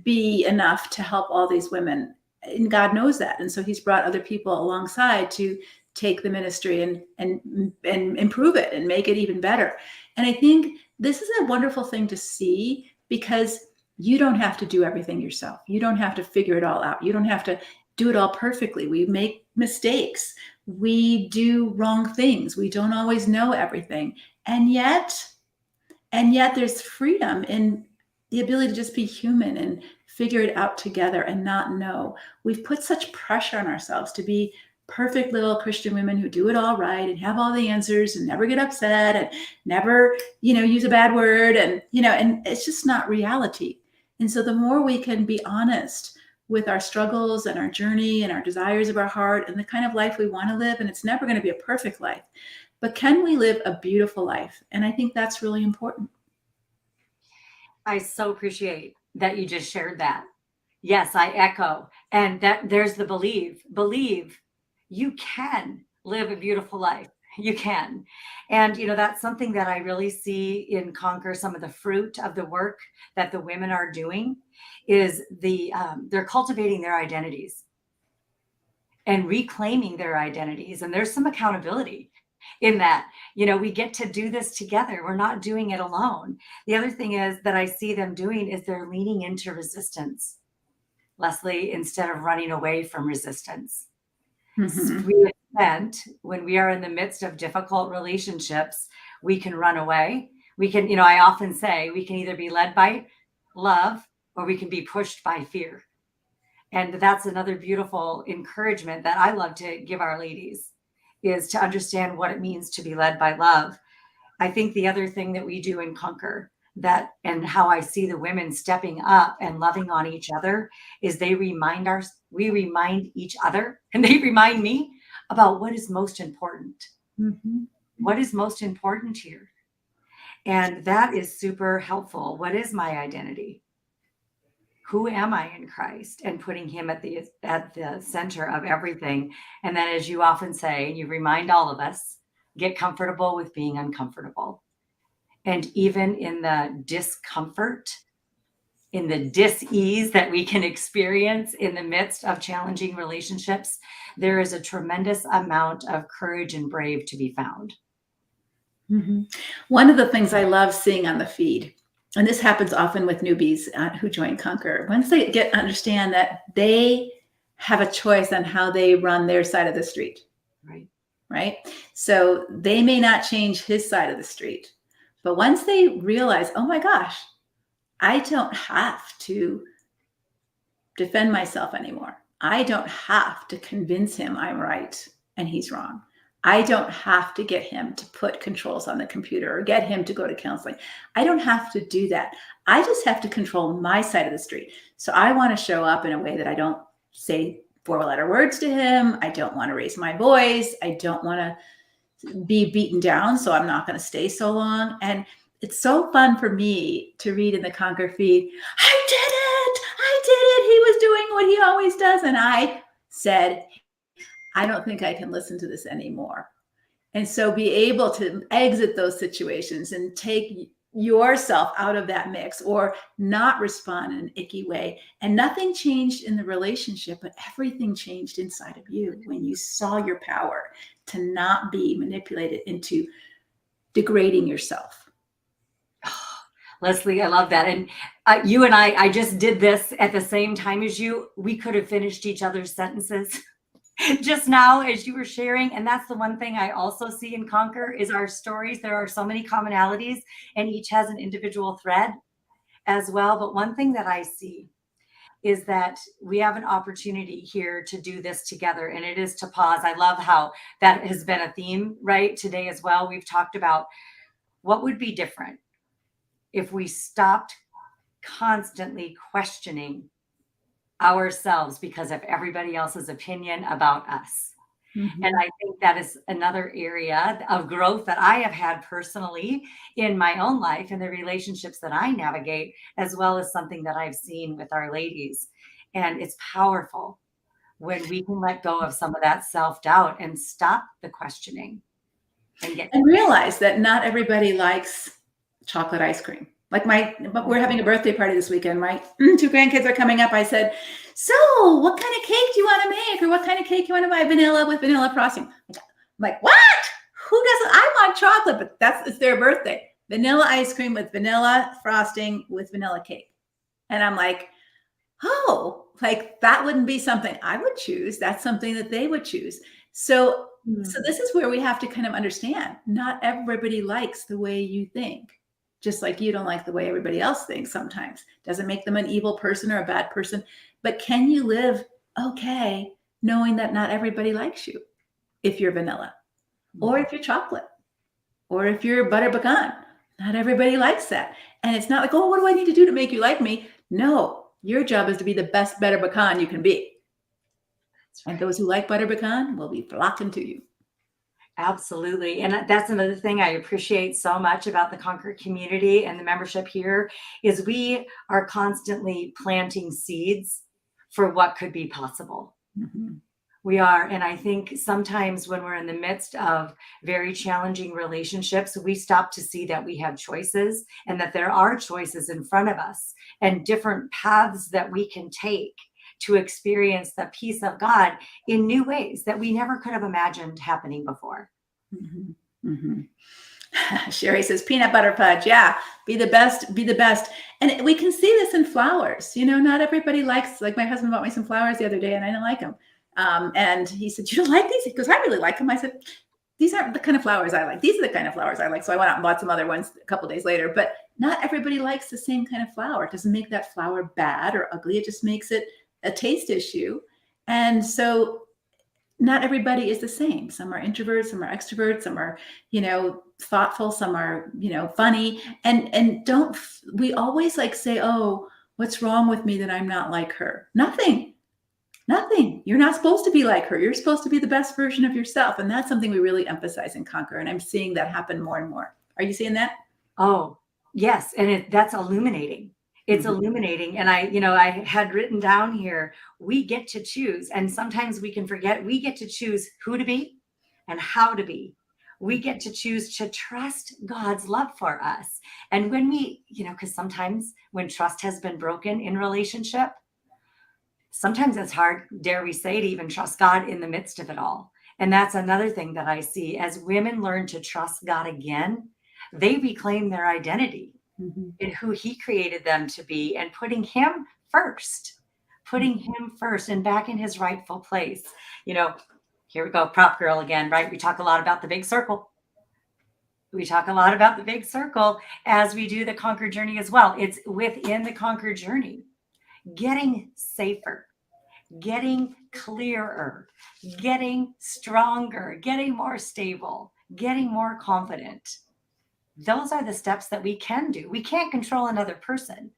be enough to help all these women, and God knows that. And so he's brought other people alongside to take the ministry and improve it and make it even better. And I think this is a wonderful thing to see because you don't have to do everything yourself. You don't have to figure it all out. You don't have to do it all perfectly. We make mistakes. We do wrong things. We don't always know everything. And yet there's freedom in the ability to just be human and figure it out together and not know. We've put such pressure on ourselves to be perfect little Christian women who do it all right and have all the answers and never get upset and never, use a bad word. And it's just not reality. And so the more we can be honest with our struggles and our journey and our desires of our heart and the kind of life we want to live, and it's never going to be a perfect life, but can we live a beautiful life? And I think that's really important. I so appreciate that you just shared that. Yes, I echo. And that there's the believe you can live a beautiful life. You can. And, that's something that I really see in Conquer. Some of the fruit of the work that the women are doing is they're cultivating their identities and reclaiming their identities. And there's some accountability in that, we get to do this together. We're not doing it alone. The other thing is that I see them doing is they're leaning into resistance, Leslie, instead of running away from resistance. Mm-hmm. When we are in the midst of difficult relationships, we can run away. We can, I often say we can either be led by love or we can be pushed by fear. And that's another beautiful encouragement that I love to give our ladies, is to understand what it means to be led by love. I think the other thing that we do in Conquer, and how I see the women stepping up and loving on each other, is we remind each other, and they remind me about what is most important. Mm-hmm. What is most important here? And that is super helpful. What is my identity? Who am I in Christ? And putting him at the center of everything. And then, as you often say, you remind all of us, get comfortable with being uncomfortable. And even in the discomfort, in the dis-ease that we can experience in the midst of challenging relationships, there is a tremendous amount of courage and brave to be found. Mm-hmm. One of the things I love seeing on the feed, and this happens often with newbies who join Conquer, once they understand that they have a choice on how they run their side of the street. Right? So they may not change his side of the street, but once they realize, oh my gosh, I don't have to defend myself anymore. I don't have to convince him I'm right and he's wrong. I don't have to get him to put controls on the computer or get him to go to counseling. I don't have to do that. I just have to control my side of the street. So I want to show up in a way that I don't say 4-letter words to him. I don't want to raise my voice. I don't want to be beaten down. So I'm not going to stay so long. And it's so fun for me to read in the Conquer feed, I did it. He was doing what he always does. And I said, I don't think I can listen to this anymore. And so be able to exit those situations and take yourself out of that mix or not respond in an icky way. And nothing changed in the relationship, but everything changed inside of you when you saw your power to not be manipulated into degrading yourself. Leslie, I love that. And you and I just did this at the same time as you. We could have finished each other's sentences just now as you were sharing. And that's the one thing I also see in Conquer is our stories. There are so many commonalities and each has an individual thread as well. But one thing that I see is that we have an opportunity here to do this together, and it is to pause. I love how that has been a theme right today as well. We've talked about what would be different if we stopped constantly questioning ourselves because of everybody else's opinion about us. Mm-hmm. And I think that is another area of growth that I have had personally in my own life and the relationships that I navigate, as well as something that I've seen with our ladies. And it's powerful when we can let go of some of that self-doubt and stop the questioning and realize that not everybody likes chocolate ice cream. Like we're having a birthday party this weekend. My 2 grandkids are coming up. I said, so what kind of cake do you want to make? Or what kind of cake you want to buy? Vanilla with vanilla frosting. I'm like, what? Who doesn't? I want chocolate, but it's their birthday. Vanilla ice cream with vanilla frosting with vanilla cake. And I'm like, oh, like that wouldn't be something I would choose. That's something that they would choose. So this is where we have to kind of understand, not everybody likes the way you think. Just like you don't like the way everybody else thinks sometimes. Doesn't make them an evil person or a bad person. But can you live okay knowing that not everybody likes you if you're vanilla or if you're chocolate or if you're butter pecan? Not everybody likes that. And it's not like, oh, what do I need to do to make you like me? No, your job is to be the best butter pecan you can be. And those who like butter pecan will be flocking to you. Absolutely. And that's another thing I appreciate so much about the Conquer community and the membership here is we are constantly planting seeds for what could be possible. Mm-hmm. We are. And I think sometimes when we're in the midst of very challenging relationships, we stop to see that we have choices and that there are choices in front of us and different paths that we can take to experience the peace of God in new ways that we never could have imagined happening before. Mm-hmm. Mm-hmm. Sherry says, peanut butter fudge. Yeah, be the best, be the best. And we can see this in flowers. You know, not everybody likes, like my husband bought me some flowers the other day and I didn't like them. And he said, you don't like these? He goes, I really like them. I said, these aren't the kind of flowers I like. These are the kind of flowers I like. So I went out and bought some other ones a couple of days later, but not everybody likes the same kind of flower. It doesn't make that flower bad or ugly. It just makes it a taste issue. And so not everybody is the same. Some are introverts, some are extroverts, some are, you know, thoughtful, some are, you know, funny. And don't we always like say, oh, what's wrong with me that I'm not like her? Nothing. You're not supposed to be like her. You're supposed to be the best version of yourself. And that's something we really emphasize in Conquer. And I'm seeing that happen more and more. Are you seeing that? Oh, yes. And that's illuminating. It's illuminating. And I had written down here, we get to choose. And sometimes we can forget we get to choose who to be and how to be. We get to choose to trust God's love for us. And when we, because sometimes when trust has been broken in relationship, sometimes it's hard, dare we say, to even trust God in the midst of it all. And that's another thing that I see as women learn to trust God again, they reclaim their identity in who he created them to be and putting him first and back in his rightful place. Here we go, prop girl again, right? We talk a lot about the big circle. We talk a lot about the big circle as we do the Conquer journey as well. It's within the Conquer journey, getting safer, getting clearer, getting stronger, getting more stable, getting more confident. Those are the steps that we can do. We can't control another person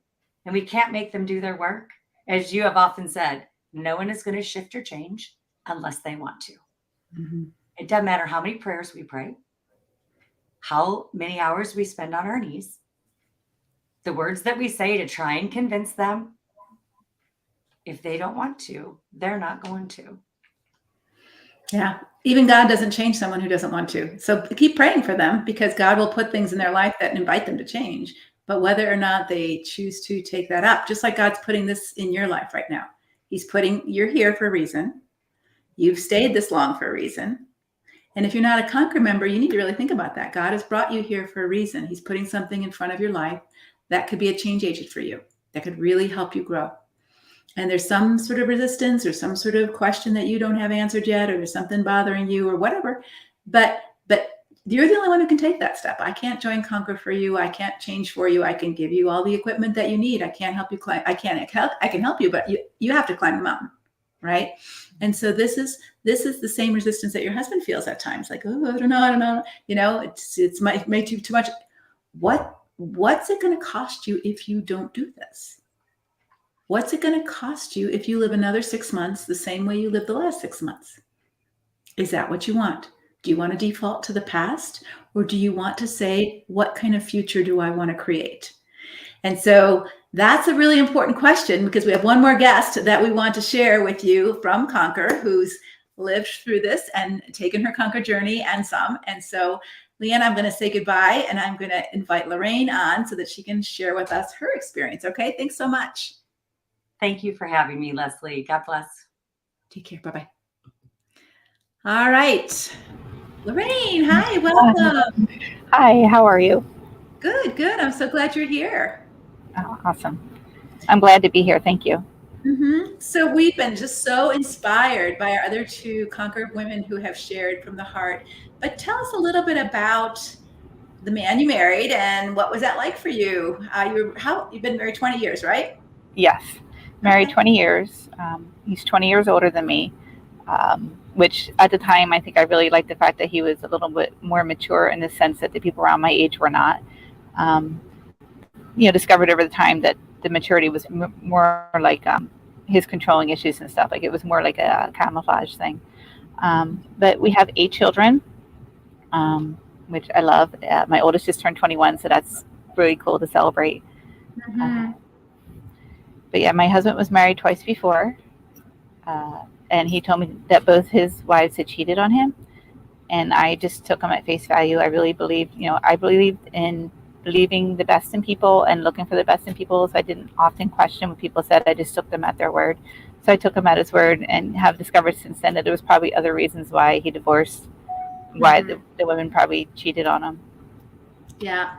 and we can't make them do their work. As you have often said, no one is going to shift or change unless they want to. It doesn't matter how many prayers we pray, how many hours we spend on our knees, the words that we say to try and convince them. If they don't want to, they're not going to. Yeah. Even God doesn't change someone who doesn't want to. So keep praying for them because God will put things in their life that invite them to change. But whether or not they choose to take that up, just like God's putting this in your life right now, you're here for a reason. You've stayed this long for a reason. And if you're not a Conquer member, you need to really think about that. God has brought you here for a reason. He's putting something in front of your life that could be a change agent for you, that could really help you grow. and there's some sort of resistance or some sort of question that you don't have answered yet, or there's something bothering you or whatever, but you're the only one who can take that step. I can't join Conquer for you. I can't change for you. I can give you all the equipment that you need. I can't help you climb. I can help you, but you have to climb the mountain, right? And so this is the same resistance that your husband feels at times, like, oh, I don't know, you know, it's may too much. What's it going to cost you if you don't do this? What's it going to cost you if you live another 6 months the same way you lived the last 6 months? Is that what you want? Do you want to default to the past, or do you want to say, what kind of future do I want to create? And so that's a really important question, because we have one more guest that we want to share with you from Conquer, who's lived through this and taken her Conquer journey and some. And so, Leanne, I'm going to say goodbye, and I'm going to invite Lorraine on so that she can share with us her experience. Okay, thanks so much. Thank you for having me, Leslie. God bless. Take care. Bye-bye. All right. Lorraine, hi, welcome. Hi, how are you? Good. I'm so glad you're here. Oh, awesome. I'm glad to be here. Thank you. So we've been just so inspired by our other two Conquer women who have shared from the heart. But tell us a little bit about the man you married, and what was that like for you? You've been married 20 years, right? Yes, married 20 years. He's 20 years older than me, which at the time, I think I really liked the fact that he was a little bit more mature, in the sense that the people around my age were not. Discovered over the time that the maturity was more like his controlling issues and stuff. Like, it was more like a camouflage thing. But we have 8 children, which I love. My oldest just turned 21, so that's really cool to celebrate. But yeah, my husband was married twice before, and he told me that both his wives had cheated on him, and I just took him at face value. I really believed, I believed in believing the best in people and looking for the best in people, so I didn't often question what people said. I just took them at their word. So I took him at his word, and have discovered since then that there was probably other reasons why he divorced, why the women probably cheated on him. Yeah.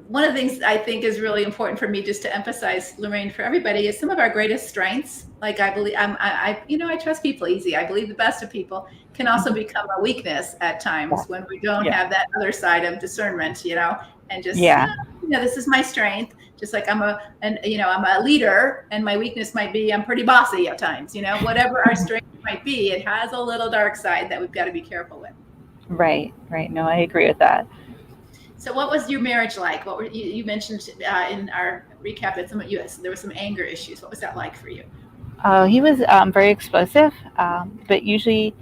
One of the things I think is really important for me just to emphasize, Lorraine, for everybody, is some of our greatest strengths. Like, I believe I trust people easy. I believe the best of people can also become a weakness at times when we don't have that other side of discernment, and just, this is my strength. Just like I'm a leader, and my weakness might be I'm pretty bossy at times, whatever our strength might be, it has a little dark side that we've got to be careful with. Right. No, I agree with that. So what was your marriage like? What were you mentioned in our recap that there were some anger issues. What was that like for you? He was very explosive, but usually,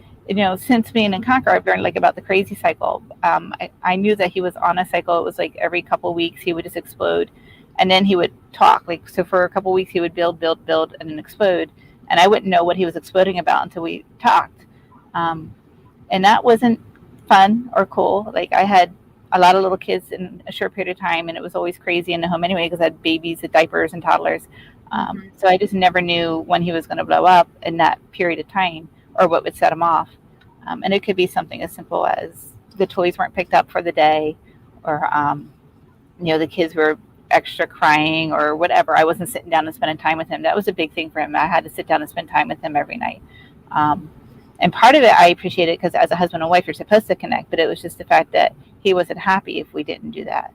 since being in Conquer, I've learned about the crazy cycle. I knew that he was on a cycle. It was like every couple of weeks he would just explode, and then he would talk. Like, so for a couple of weeks he would build, and then explode, and I wouldn't know what he was exploding about until we talked. And that wasn't fun or cool. Like, I had a lot of little kids in a short period of time, and it was always crazy in the home anyway, because I had babies and diapers and toddlers. So I just never knew when he was going to blow up in that period of time, or what would set him off. And it could be something as simple as the toys weren't picked up for the day, or the kids were extra crying or whatever. I wasn't sitting down and spending time with him. That was a big thing for him. I had to sit down and spend time with him every night. And part of it I appreciated, because as a husband and wife, you're supposed to connect, but it was just the fact that he wasn't happy if we didn't do that.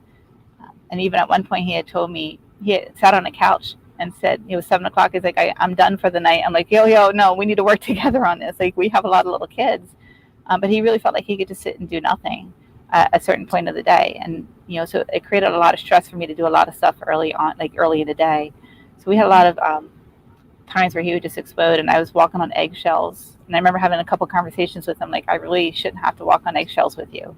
And even at one point he had told me, he had sat on a couch and said, it was 7:00. He's like, I'm done for the night. I'm like, yo, no, we need to work together on this. Like, we have a lot of little kids. But he really felt like he could just sit and do nothing at a certain point of the day. And, so it created a lot of stress for me to do a lot of stuff early in the day. So we had a lot of times where he would just explode, and I was walking on eggshells. And I remember having a couple conversations with him, like, I really shouldn't have to walk on eggshells with you.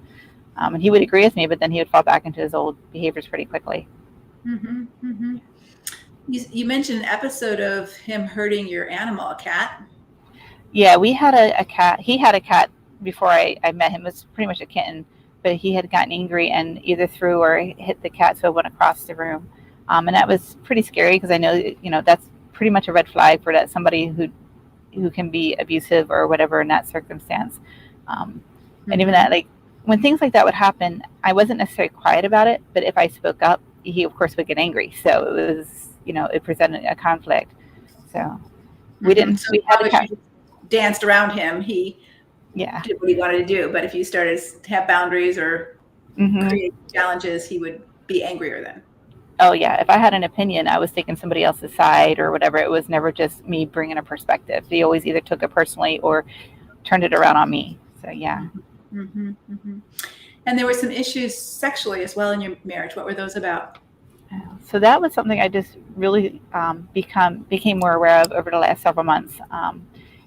And he would agree with me, but then he would fall back into his old behaviors pretty quickly. You mentioned an episode of him hurting your animal, a cat. Yeah, we had a cat. He had a cat before I met him. It was pretty much a kitten, but he had gotten angry and either threw or hit the cat, so it went across the room. And that was pretty scary, because I know, that's pretty much a red flag for that, somebody who can be abusive or whatever in that circumstance. And even that, like, when things like that would happen, I wasn't necessarily quiet about it, but if I spoke up, he of course would get angry. So it was, it presented a conflict. So we didn't. So we as had long as you danced around him, he yeah. did what he wanted to do. But if you started to have boundaries or create challenges, he would be angrier then. Oh yeah, if I had an opinion, I was taking somebody else's side or whatever. It was never just me bringing a perspective. He always either took it personally or turned it around on me. So yeah. And there were some issues sexually as well in your marriage. What were those about? So that was something I just really became more aware of over the last several months.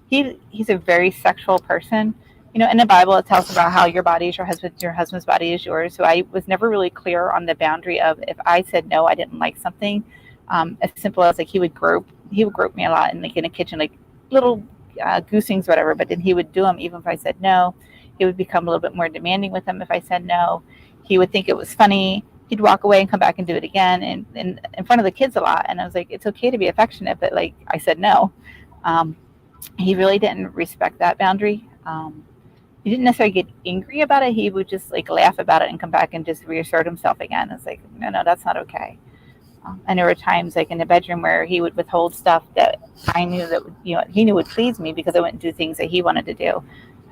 He's a very sexual person. In the Bible, it tells about how your body is your husband's body is yours. So I was never really clear on the boundary of if I said no, I didn't like something. As simple as like he would grope me a lot in the kitchen, like little goosings, whatever. But then he would do them even if I said no. He would become a little bit more demanding with them if I said no. He would think it was funny. He'd walk away and come back and do it again, and in front of the kids a lot. And I was like, it's okay to be affectionate, but like I said no. He really didn't respect that boundary. He didn't necessarily get angry about it. He would just like laugh about it and come back and just reassert himself again. It's like, no, that's not okay. And there were times like in the bedroom where he would withhold stuff that I knew that he knew would please me because I wouldn't do things that he wanted to do.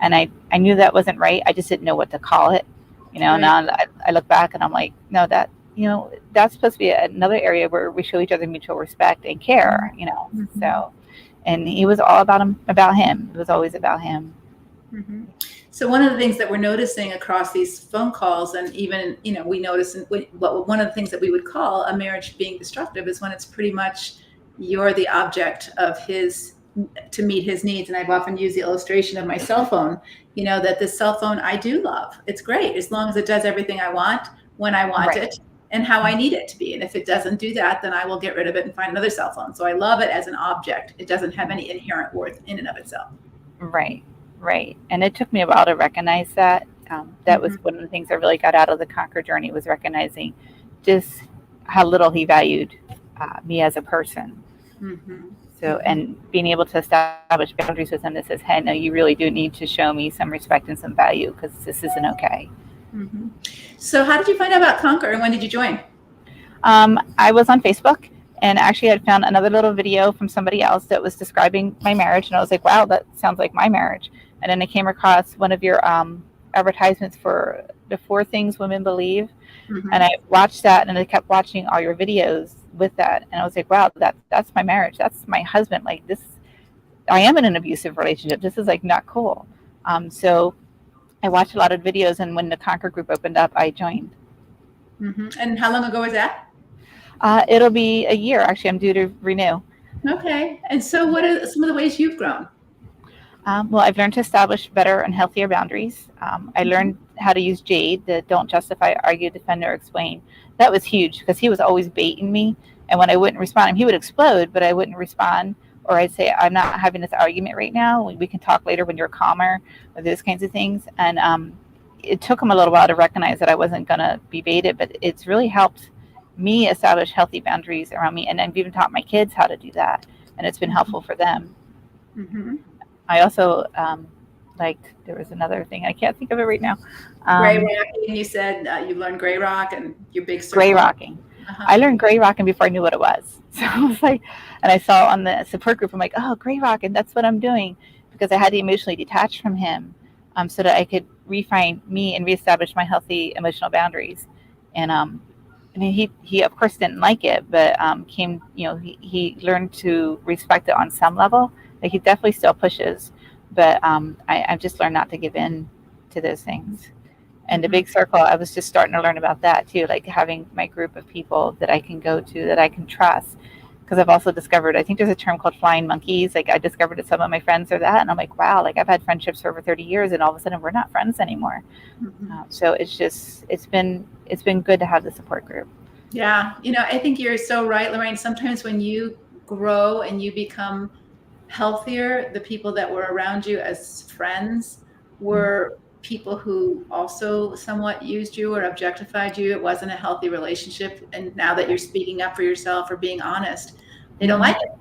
And I knew that wasn't right. I just didn't know what to call it. Right. Now I look back and I'm like, no, that's supposed to be another area where we show each other mutual respect and care, So, and he was all about him. It was always about him. So one of the things that we're noticing across these phone calls, and even, we notice one of the things that we would call a marriage being destructive is when it's pretty much you're the object of to meet his needs. And I've often used the illustration of my cell phone, that this cell phone I do love. It's great as long as it does everything I want, when I want it, and how I need it to be. And if it doesn't do that, then I will get rid of it and find another cell phone. So I love it as an object. It doesn't have any inherent worth in and of itself. Right. And it took me a while to recognize that. That was one of the things I really got out of the Conquer journey, was recognizing just how little he valued me as a person. So, and being able to establish boundaries with him that says, hey, no, you really do need to show me some respect and some value because this isn't okay. So how did you find out about Conquer and when did you join? I was on Facebook. And actually, I'd found another little video from somebody else that was describing my marriage. And I was like, wow, that sounds like my marriage. And then I came across one of your advertisements for the 4 things women believe. And I watched that, and I kept watching all your videos with that. And I was like, wow, that's my marriage. That's my husband. Like this, I am in an abusive relationship. This is like not cool. So I watched a lot of videos. And when the Conquer group opened up, I joined. And how long ago was that? It'll be a year. Actually, I'm due to renew. Okay. And so what are some of the ways you've grown? Well, I've learned to establish better and healthier boundaries. I learned how to use Jade, the don't justify, argue, defend, or explain. That was huge because he was always baiting me. And when I wouldn't respond, he would explode, but I wouldn't respond. Or I'd say, I'm not having this argument right now. We can talk later when you're calmer, or those kinds of things. And it took him a little while to recognize that I wasn't going to be baited, but it's really helped me establish healthy boundaries around me. And I've even taught my kids how to do that. And it's been helpful for them. I also there was another thing. I can't think of it right now. Gray rocking, you said you learned gray rock and your big circle. Gray rocking. I learned gray rocking before I knew what it was. So I was like, and I saw on the support group, I'm like, oh, gray rocking, that's what I'm doing. Because I had to emotionally detach from him so that I could refine me and reestablish my healthy emotional boundaries. And I mean, he of course didn't like it, but he learned to respect it on some level. Like he definitely still pushes, but I've just learned not to give in to those things. And the big circle, I was just starting to learn about that too, like having my group of people that I can go to, that I can trust. Because I've also discovered, I think there's a term called flying monkeys. Like I discovered that some of my friends are that, and I'm like, wow, like I've had friendships for over 30 years, and all of a sudden we're not friends anymore. So it's been good to have the support group. Yeah, I think you're so right, Lorraine. Sometimes when you grow and you become healthier, the people that were around you as friends were people who also somewhat used you or objectified you. It wasn't a healthy relationship. And now that you're speaking up for yourself or being honest, they don't like it.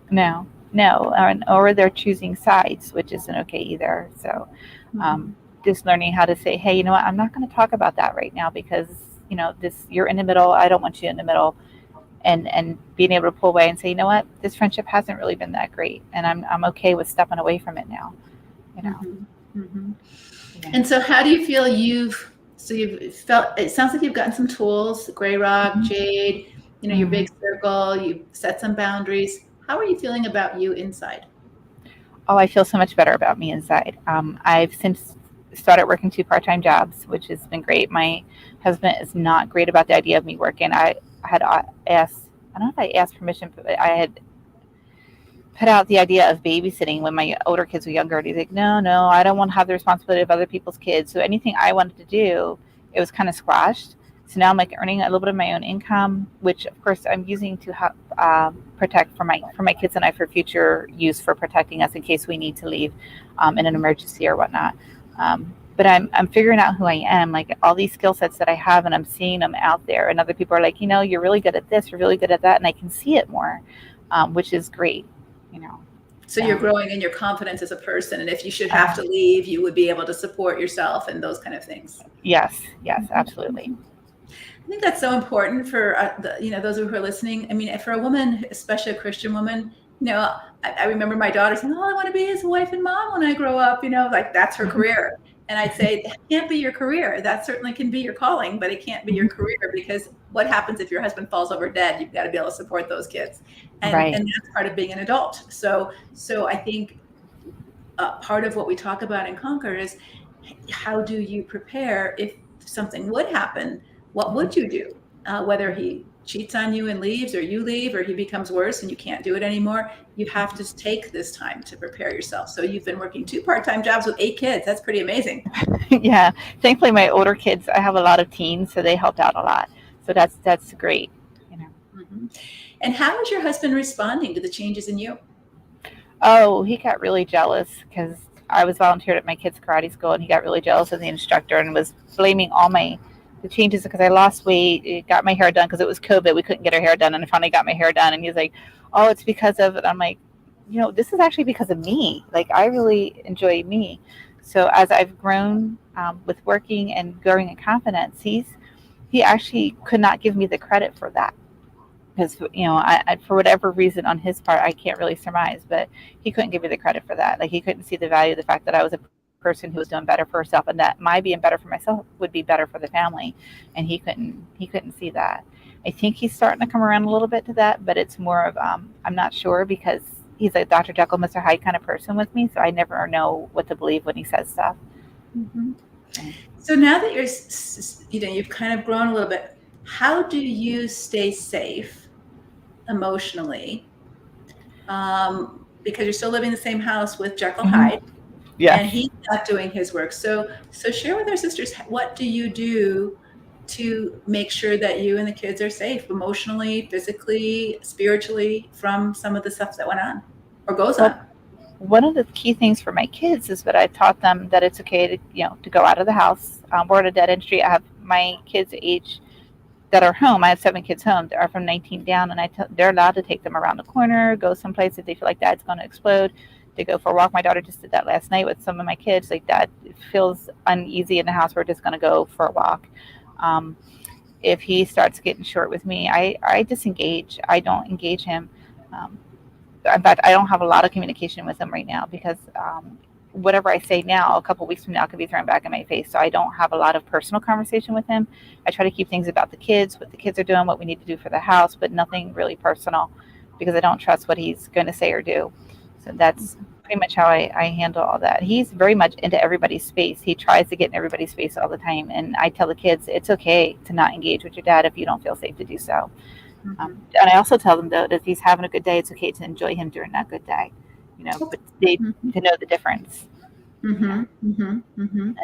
No, or they're choosing sides, which isn't okay either. So just learning how to say, hey, you know what, I'm not going to talk about that right now because, you're in the middle. I don't want you in the middle. and being able to pull away and say, you know what, this friendship hasn't really been that great, and I'm okay with stepping away from it now. Yeah. And so how do you feel you've felt, it sounds like you've gotten some tools, gray rock, jade, your big circle, you set some boundaries. How are you feeling about you inside? Oh, I feel so much better about me inside. I've since started working 2 part-time jobs, which has been great. My husband is not great about the idea of me working. I had asked, I don't know if I asked permission, but I had put out the idea of babysitting when my older kids were younger. And he's like, no, I don't want to have the responsibility of other people's kids. So anything I wanted to do, it was kind of squashed. So now I'm like earning a little bit of my own income, which of course I'm using to help protect for my kids and I for future use for protecting us in case we need to leave in an emergency or whatnot. But I'm figuring out who I am, like all these skill sets that I have, and I'm seeing them out there. And other people are like, you're really good at this, you're really good at that, and I can see it more, which is great. So you're growing in your confidence as a person, and if you should have to leave, you would be able to support yourself and those kind of things. Yes, absolutely. I think that's so important for those who are listening. I mean, for a woman, especially a Christian woman, I remember my daughter saying, "Oh, I want to be his wife and mom when I grow up." Like that's her career. And I'd say that can't be your career. That certainly can be your calling, but it can't be your career, because what happens if your husband falls over dead? You've got to be able to support those kids, and that's part of being an adult. So I think part of what we talk about in Conquer is how do you prepare if something would happen? What would you do? Whether he cheats on you and leaves, or you leave, or he becomes worse and you can't do it anymore, you have to take this time to prepare yourself. So you've been working 2 part-time jobs with 8 kids. That's pretty amazing. Yeah. Thankfully, my older kids, I have a lot of teens, so they helped out a lot. So that's great. And how is your husband responding to the changes in you? Oh, he got really jealous because I was volunteered at my kids' karate school, and he got really jealous of the instructor and was blaming all the changes because I lost weight, got my hair done because it was COVID. We couldn't get our hair done, and I finally got my hair done. And he's like, "Oh, it's because of it." I'm like, this is actually because of me. Like, I really enjoy me. So as I've grown with working and growing in confidence, he actually could not give me the credit for that. Because, I, for whatever reason on his part, I can't really surmise, but he couldn't give me the credit for that. Like, he couldn't see the value of the fact that I was a person who was doing better for herself, and that my being better for myself would be better for the family. And he couldn't see that. I think he's starting to come around a little bit to that, but it's more of, I'm not sure, because he's a Dr. Jekyll, Mr. Hyde kind of person with me. So I never know what to believe when he says stuff. So now that you've kind of grown a little bit, how do you stay safe emotionally? Because you're still living in the same house with Jekyll Hyde. Yeah. And he's not doing his work. So share with our sisters, what do you do to make sure that you and the kids are safe emotionally, physically, spiritually from some of the stuff that went on or goes on? One of the key things for my kids is that I taught them that it's okay to go out of the house. We're at a dead end street. I have my kids' age that are home. I have 7 kids home that are from 19 down, and they're allowed to take them around the corner, go someplace if they feel like dad's going to explode. To go for a walk. My daughter just did that last night with some of my kids. Like, Dad feels uneasy in the house, we're just going to go for a walk. If he starts getting short with me, I disengage. I don't engage him. In fact, I don't have a lot of communication with him right now, because whatever I say now, a couple weeks from now, could be thrown back in my face. So I don't have a lot of personal conversation with him. I try to keep things about the kids, what the kids are doing, what we need to do for the house, but nothing really personal, because I don't trust what he's going to say or do. So that's pretty much how I handle all that. He's very much into everybody's space. He tries to get in everybody's space all the time. And I tell the kids, it's okay to not engage with your dad if you don't feel safe to do so. And I also tell them, though, that if he's having a good day, it's okay to enjoy him during that good day. But they to know the difference. And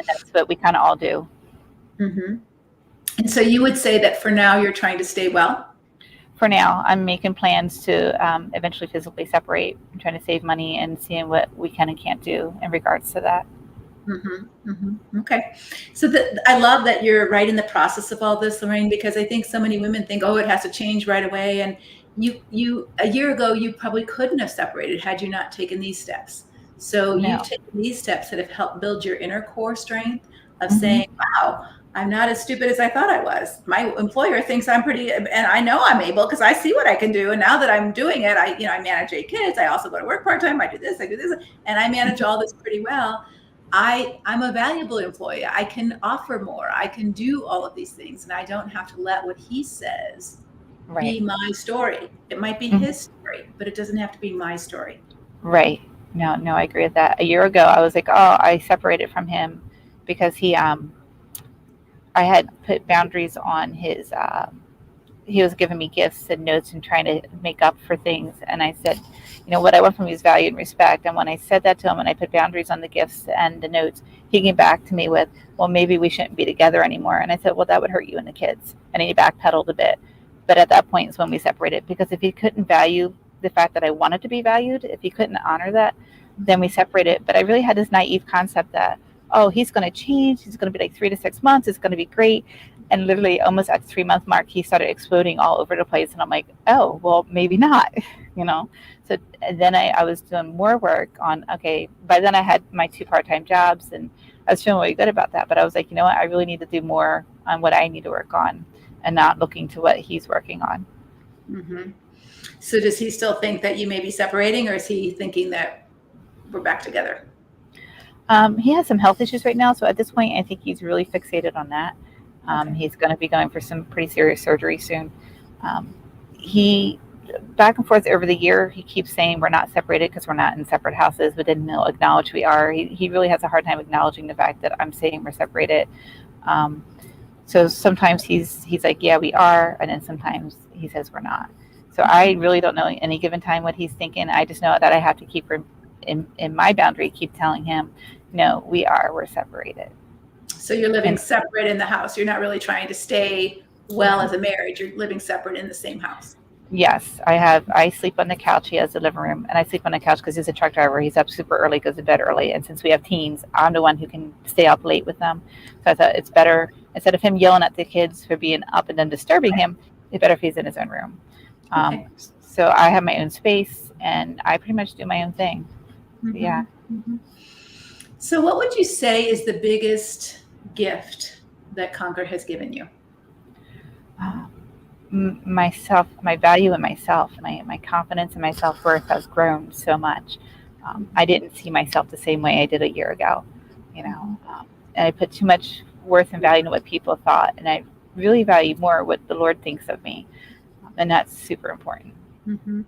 that's what we kind of all do. And so you would say that for now, you're trying to stay well? For now, I'm making plans to eventually physically separate. I'm trying to save money and seeing what we can and can't do in regards to that. Okay. So I love that you're right in the process of all this, Lorraine, because I think so many women think, oh, it has to change right away. And you a year ago, you probably couldn't have separated had you not taken these steps. So you've taken these steps that have helped build your inner core strength of saying, wow, I'm not as stupid as I thought I was. My employer thinks I'm pretty, and I know I'm able because I see what I can do. And now that I'm doing it, I manage 8 kids. I also go to work part-time. I do this, and I manage all this pretty well. I'm a valuable employee. I can offer more. I can do all of these things, and I don't have to let what he says be my story. It might be his story, but it doesn't have to be my story. Right. No, I agree with that. A year ago, I was like, oh, I separated from him because I had put boundaries on his, he was giving me gifts and notes and trying to make up for things. And I said, what I want from you is value and respect. And when I said that to him and I put boundaries on the gifts and the notes, he came back to me with, well, maybe we shouldn't be together anymore. And I said, well, that would hurt you and the kids. And he backpedaled a bit. But at that point is when we separated, because if he couldn't value the fact that I wanted to be valued, if he couldn't honor that, then we separated. But I really had this naive concept that, oh, he's going to change. He's going to be like 3 to 6 months. It's going to be great. And literally almost at the 3-month mark, he started exploding all over the place. And I'm like, oh, well, maybe not, So then I was doing more work on, okay, by then I had my 2 part-time jobs and I was feeling really good about that. But I was like, what, I really need to do more on what I need to work on and not looking to what he's working on. Mm-hmm. So does he still think that you may be separating, or is he thinking that we're back together? He has some health issues right now. So at this point, I think he's really fixated on that. Okay. He's going to be going for some pretty serious surgery soon. He back and forth over the year, he keeps saying we're not separated because we're not in separate houses, but didn't acknowledge we are. He really has a hard time acknowledging the fact that I'm saying we're separated. So sometimes he's like, yeah, we are. And then sometimes he says we're not. So I really don't know any given time what he's thinking. I just know that I have to keep in my boundary, keep telling him, no, we're separated. So you're living separate in the house. You're not really trying to stay well as a marriage. You're living separate in the same house. Yes, I sleep on the couch. He has the living room, and I sleep on the couch because he's a truck driver. He's up super early, goes to bed early. And since we have teens, I'm the one who can stay up late with them. So I thought it's better, instead of him yelling at the kids for being up and then disturbing him, it's better if he's in his own room. Okay. So I have my own space, and I pretty much do my own thing. Mm-hmm. Yeah. Mm-hmm. So what would you say is the biggest gift that Conquer has given you? Myself, my value in myself, my confidence in my self-worth has grown so much. I didn't see myself the same way I did a year ago, and I put too much worth and value into what people thought, and I really value more what the Lord thinks of me, and that's super important. Mm-hmm.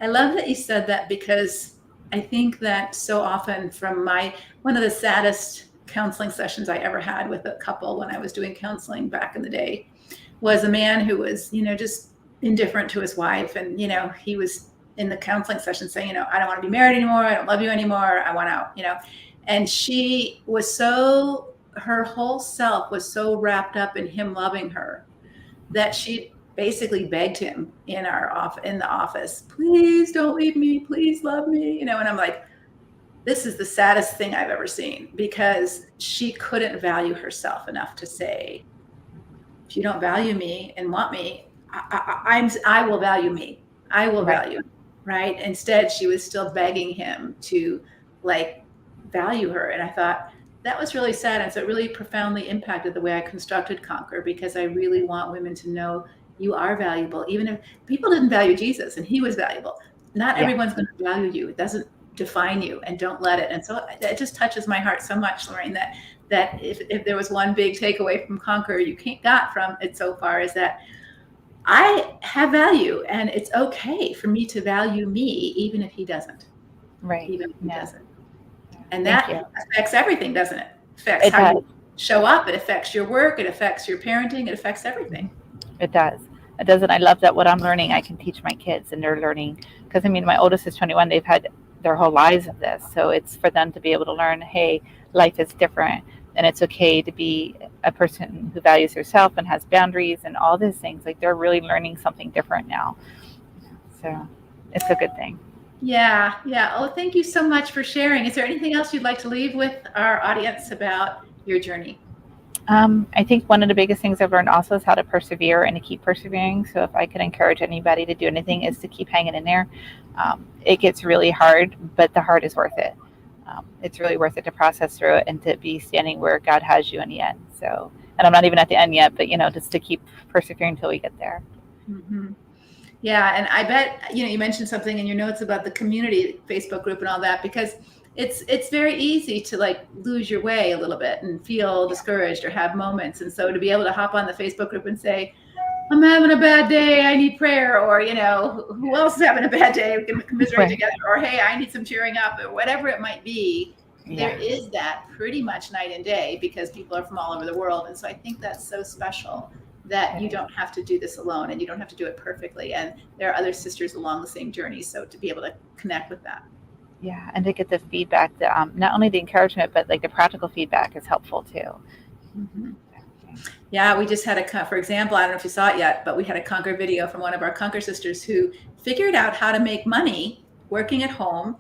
I love that you said that, because I think that so often from one of the saddest counseling sessions I ever had with a couple when I was doing counseling back in the day was a man who was, just indifferent to his wife. And, he was in the counseling session saying, I don't want to be married anymore. I don't love you anymore. I want out, and she was her whole self was so wrapped up in him loving her that she basically begged him in the office, please don't leave me. Please love me. And I'm like, this is the saddest thing I've ever seen, because she couldn't value herself enough to say, if you don't value me and want me, I will value me. I will value, right? Instead, she was still begging him to value her. And I thought that was really sad. And so it really profoundly impacted the way I constructed Conquer, because I really want women to know you are valuable. Even if people didn't value Jesus and he was valuable, not everyone's going to value you. It doesn't define you, and don't let it. And so it just touches my heart so much, Lorraine, that if there was one big takeaway from Conquer you got from it so far, is that I have value, and it's okay for me to value me, even if he doesn't. Right. Even if he doesn't. And Thank that you. affects everything, doesn't it? Affects how you show up. It affects your work. It affects your parenting. It affects everything. It does. It does. And I love that what I'm learning, I can teach my kids, and they're learning. Because my oldest is 21. They've had their whole lives of this. So it's for them to be able to learn, hey, life is different, and it's okay to be a person who values herself and has boundaries and all these things. They're really learning something different now. So it's a good thing. Yeah. Oh, thank you so much for sharing. Is there anything else you'd like to leave with our audience about your journey? I think one of the biggest things I've learned also is how to persevere and to keep persevering. So if I could encourage anybody to do anything, is to keep hanging in there. It gets really hard, but the hard is worth it. It's really worth it to process through it and to be standing where God has you in the end. So And I'm not even at the end yet, but just to keep persevering until we get there. Mm-hmm. Yeah, and I bet you mentioned something in your notes about the community Facebook group and all that, because it's very easy to like lose your way a little bit and feel discouraged or have moments. And so to be able to hop on the Facebook group and say, I'm having a bad day, I need prayer, or who else is having a bad day, we can commiserate together, or hey, I need some cheering up, or whatever it might be. There is that pretty much night and day, because people are from all over the world. And so I think that's so special that you don't have to do this alone, and you don't have to do it perfectly, and there are other sisters along the same journey. So to be able to connect with that. Yeah, and to get the feedback, not only the encouragement, but like the practical feedback is helpful too. Mm-hmm. Yeah, we just had for example, I don't know if you saw it yet, but we had a Conquer video from one of our Conquer sisters who figured out how to make money working at home,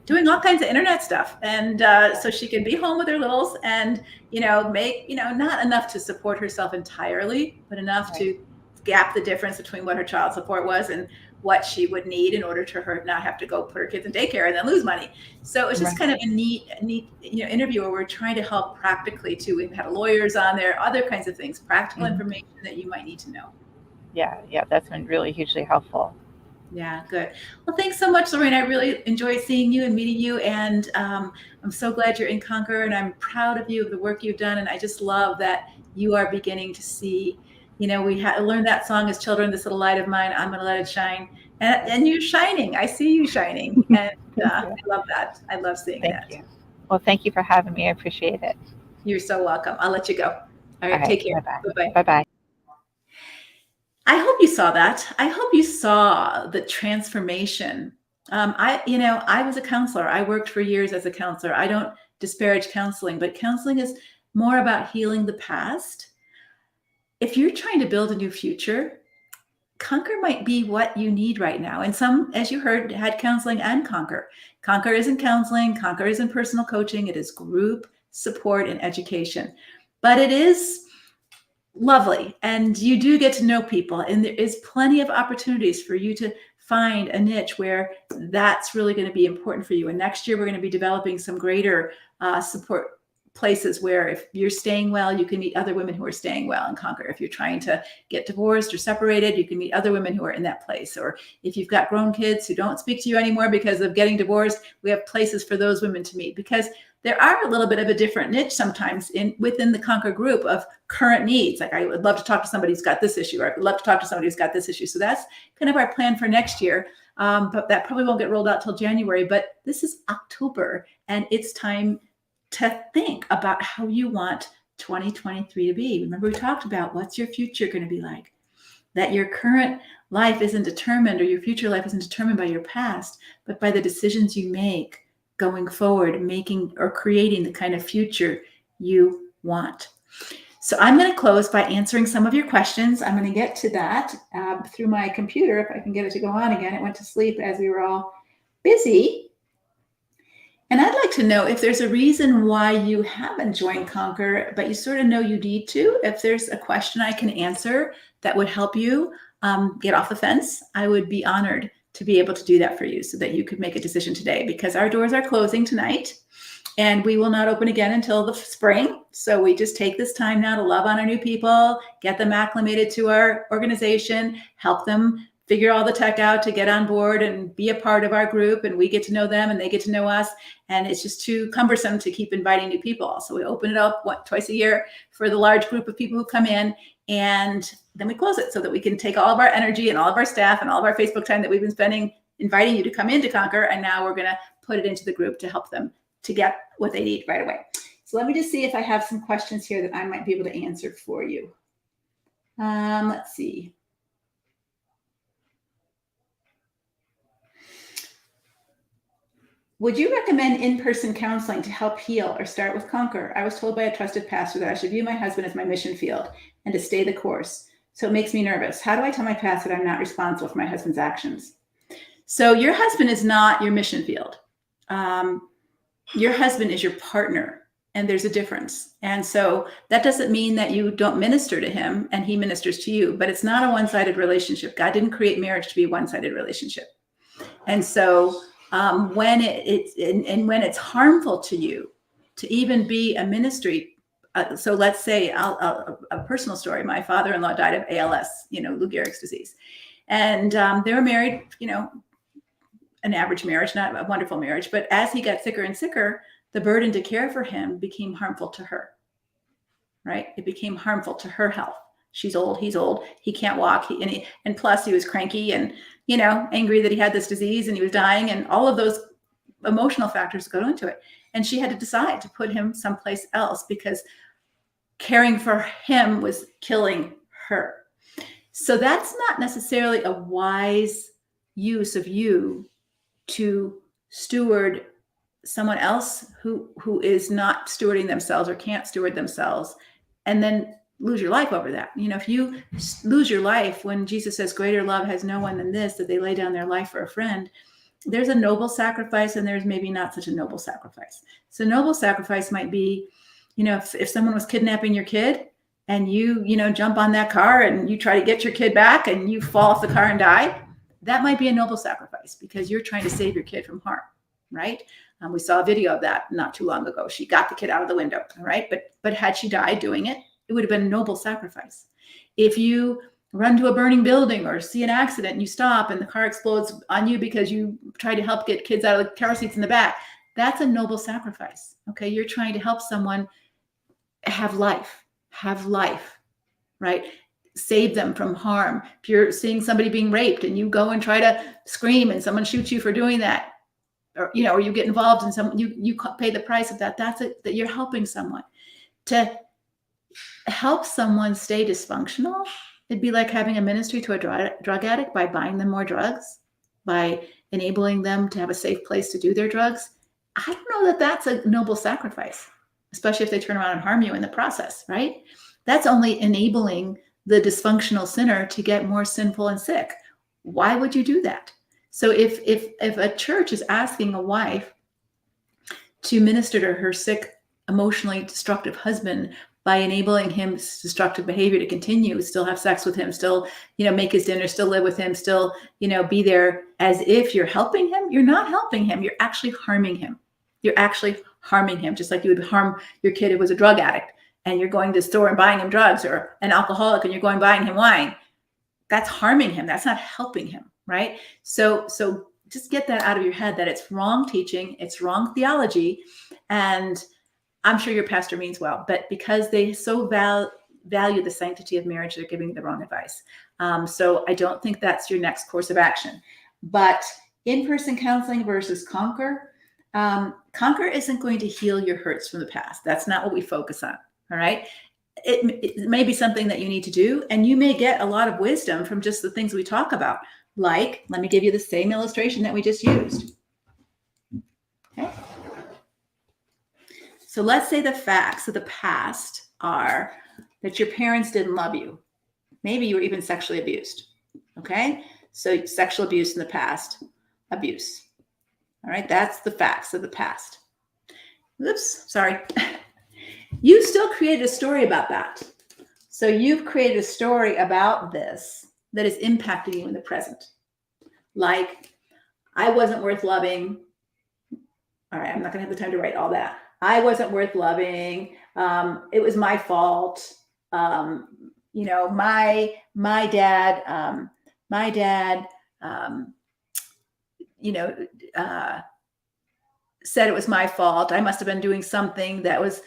doing all kinds of internet stuff. And so she could be home with her littles and, make, not enough to support herself entirely, but enough to gap the difference between what her child support was and what she would need in order to her not have to go put her kids in daycare and then lose money. So it's just kind of a neat, interview where we're trying to help practically too. We've had lawyers on there, other kinds of things, practical information that you might need to know. Yeah, that's been really hugely helpful. Yeah, good. Well, thanks so much, Lorraine. I really enjoyed seeing you and meeting you. And I'm so glad you're in Conquer, and I'm proud of you, of the work you've done. And I just love that you are beginning to see, we learned that song as children, this little light of mine, I'm going to let it shine. And you're shining. I see you shining. And I love that. I love seeing that. Thank you. Well, thank you for having me. I appreciate it. You're so welcome. I'll let you go. All right, take care. Bye-bye. Bye-bye. I hope you saw that. I hope you saw the transformation. I was a counselor. I worked for years as a counselor. I don't disparage counseling, but counseling is more about healing the past. If you're trying to build a new future, Conquer might be what you need right now. And some, as you heard, had counseling and Conquer. Conquer isn't counseling. Conquer isn't personal coaching. It is group support and education. But it is lovely. And you do get to know people. And there is plenty of opportunities for you to find a niche where that's really going to be important for you. And next year, we're going to be developing some greater support places where if you're staying well, you can meet other women who are staying well in Conquer. If you're trying to get divorced or separated, you can meet other women who are in that place. Or if you've got grown kids who don't speak to you anymore because of getting divorced, we have places for those women to meet, because there are a little bit of a different niche sometimes within the Conquer group of current needs. Like, I would love to talk to somebody who's got this issue, or I would love to talk to somebody who's got this issue. So that's kind of our plan for next year. But that probably won't get rolled out till January. But this is October, and it's time to think about how you want 2023 to be. Remember, we talked about what's your future going to be like, that your current life isn't determined, or your future life isn't determined by your past, but by the decisions you make going forward, making or creating the kind of future you want. So I'm going to close by answering some of your questions. I'm going to get to that through my computer, if I can get it to go on again. It went to sleep as we were all busy. And I'd like to know if there's a reason why you haven't joined Conquer, but you sort of know you need to. If there's a question I can answer that would help you get off the fence, I would be honored to be able to do that for you, so that you could make a decision today, because our doors are closing tonight and we will not open again until the spring. So we just take this time now to love on our new people, get them acclimated to our organization, help them figure all the tech out to get on board and be a part of our group, and we get to know them and they get to know us. And it's just too cumbersome to keep inviting new people. So we open it up twice a year for the large group of people who come in, and then we close it so that we can take all of our energy and all of our staff and all of our Facebook time that we've been spending inviting you to come into Conquer, and now we're going to put it into the group to help them to get what they need right away. So let me just see if I have some questions here that I might be able to answer for you. Let's see. Would you recommend in-person counseling to help heal or start with Conquer? I was told by a trusted pastor that I should view my husband as my mission field and to stay the course. So it makes me nervous. How do I tell my pastor that I'm not responsible for my husband's actions? So your husband is not your mission field. Your husband is your partner, and there's a difference. And so that doesn't mean that you don't minister to him and he ministers to you, but it's not a one-sided relationship. God didn't create marriage to be a one-sided relationship. And so when it's harmful to you to even be a ministry so let's say a personal story. My father-in-law died of ALS, Lou Gehrig's disease. And they were married, an average marriage, not a wonderful marriage. But as he got sicker and sicker, the burden to care for him became harmful to her, right? It became harmful to her health. She's old, he's old, he can't walk. And plus he was cranky and, angry that he had this disease and he was dying, and all of those emotional factors go into it. And she had to decide to put him someplace else because caring for him was killing her. So that's not necessarily a wise use of you to steward someone else who is not stewarding themselves or can't steward themselves, and then lose your life over that. If you lose your life when Jesus says greater love has no one than this, that they lay down their life for a friend, there's a noble sacrifice and there's maybe not such a noble sacrifice. So noble sacrifice might be, if someone was kidnapping your kid and you jump on that car and you try to get your kid back and you fall off the car and die, that might be a noble sacrifice because you're trying to save your kid from harm, right? We saw a video of that not too long ago. She got the kid out of the window, all right? But had she died doing it, it would have been a noble sacrifice. If you run to a burning building or see an accident and you stop and the car explodes on you because you try to help get kids out of the car seats in the back, that's a noble sacrifice, okay? You're trying to help someone have life, right? Save them from harm. If you're seeing somebody being raped and you go and try to scream and someone shoots you for doing that, or you get involved in some, you pay the price of that. That's it, that you're helping someone. To help someone stay dysfunctional, it'd be like having a ministry to a drug addict by buying them more drugs, by enabling them to have a safe place to do their drugs. I don't know that that's a noble sacrifice, especially if they turn around and harm you in the process, right? That's only enabling the dysfunctional sinner to get more sinful and sick. Why would you do that? So if a church is asking a wife to minister to her sick, emotionally destructive husband by enabling his destructive behavior to continue, still have sex with him, still, make his dinner, still live with him, still, be there as if you're helping him, you're not helping him. You're actually harming him. You're actually harming him, just like you would harm your kid who was a drug addict and you're going to the store and buying him drugs, or an alcoholic and you're going buying him wine. That's harming him. That's not helping him, right? So just get that out of your head, that it's wrong teaching, it's wrong theology. And I'm sure your pastor means well, but because they so value the sanctity of marriage, they're giving the wrong advice. So I don't think that's your next course of action. But in-person counseling versus Conquer, Conquer isn't going to heal your hurts from the past. That's not what we focus on, all right? It may be something that you need to do, and you may get a lot of wisdom from just the things we talk about. Like, let me give you the same illustration that we just used. Okay. So let's say the facts of the past are that your parents didn't love you. Maybe you were even sexually abused. Okay. So sexual abuse in the past, abuse. All right. That's the facts of the past. Oops, sorry. You still created a story about that. So you've created a story about this that is impacting you in the present. Like, I wasn't worth loving. All right. I'm not going to have the time to write all that. I wasn't worth loving. It was my fault. My dad, said it was my fault. I must have been doing something that was,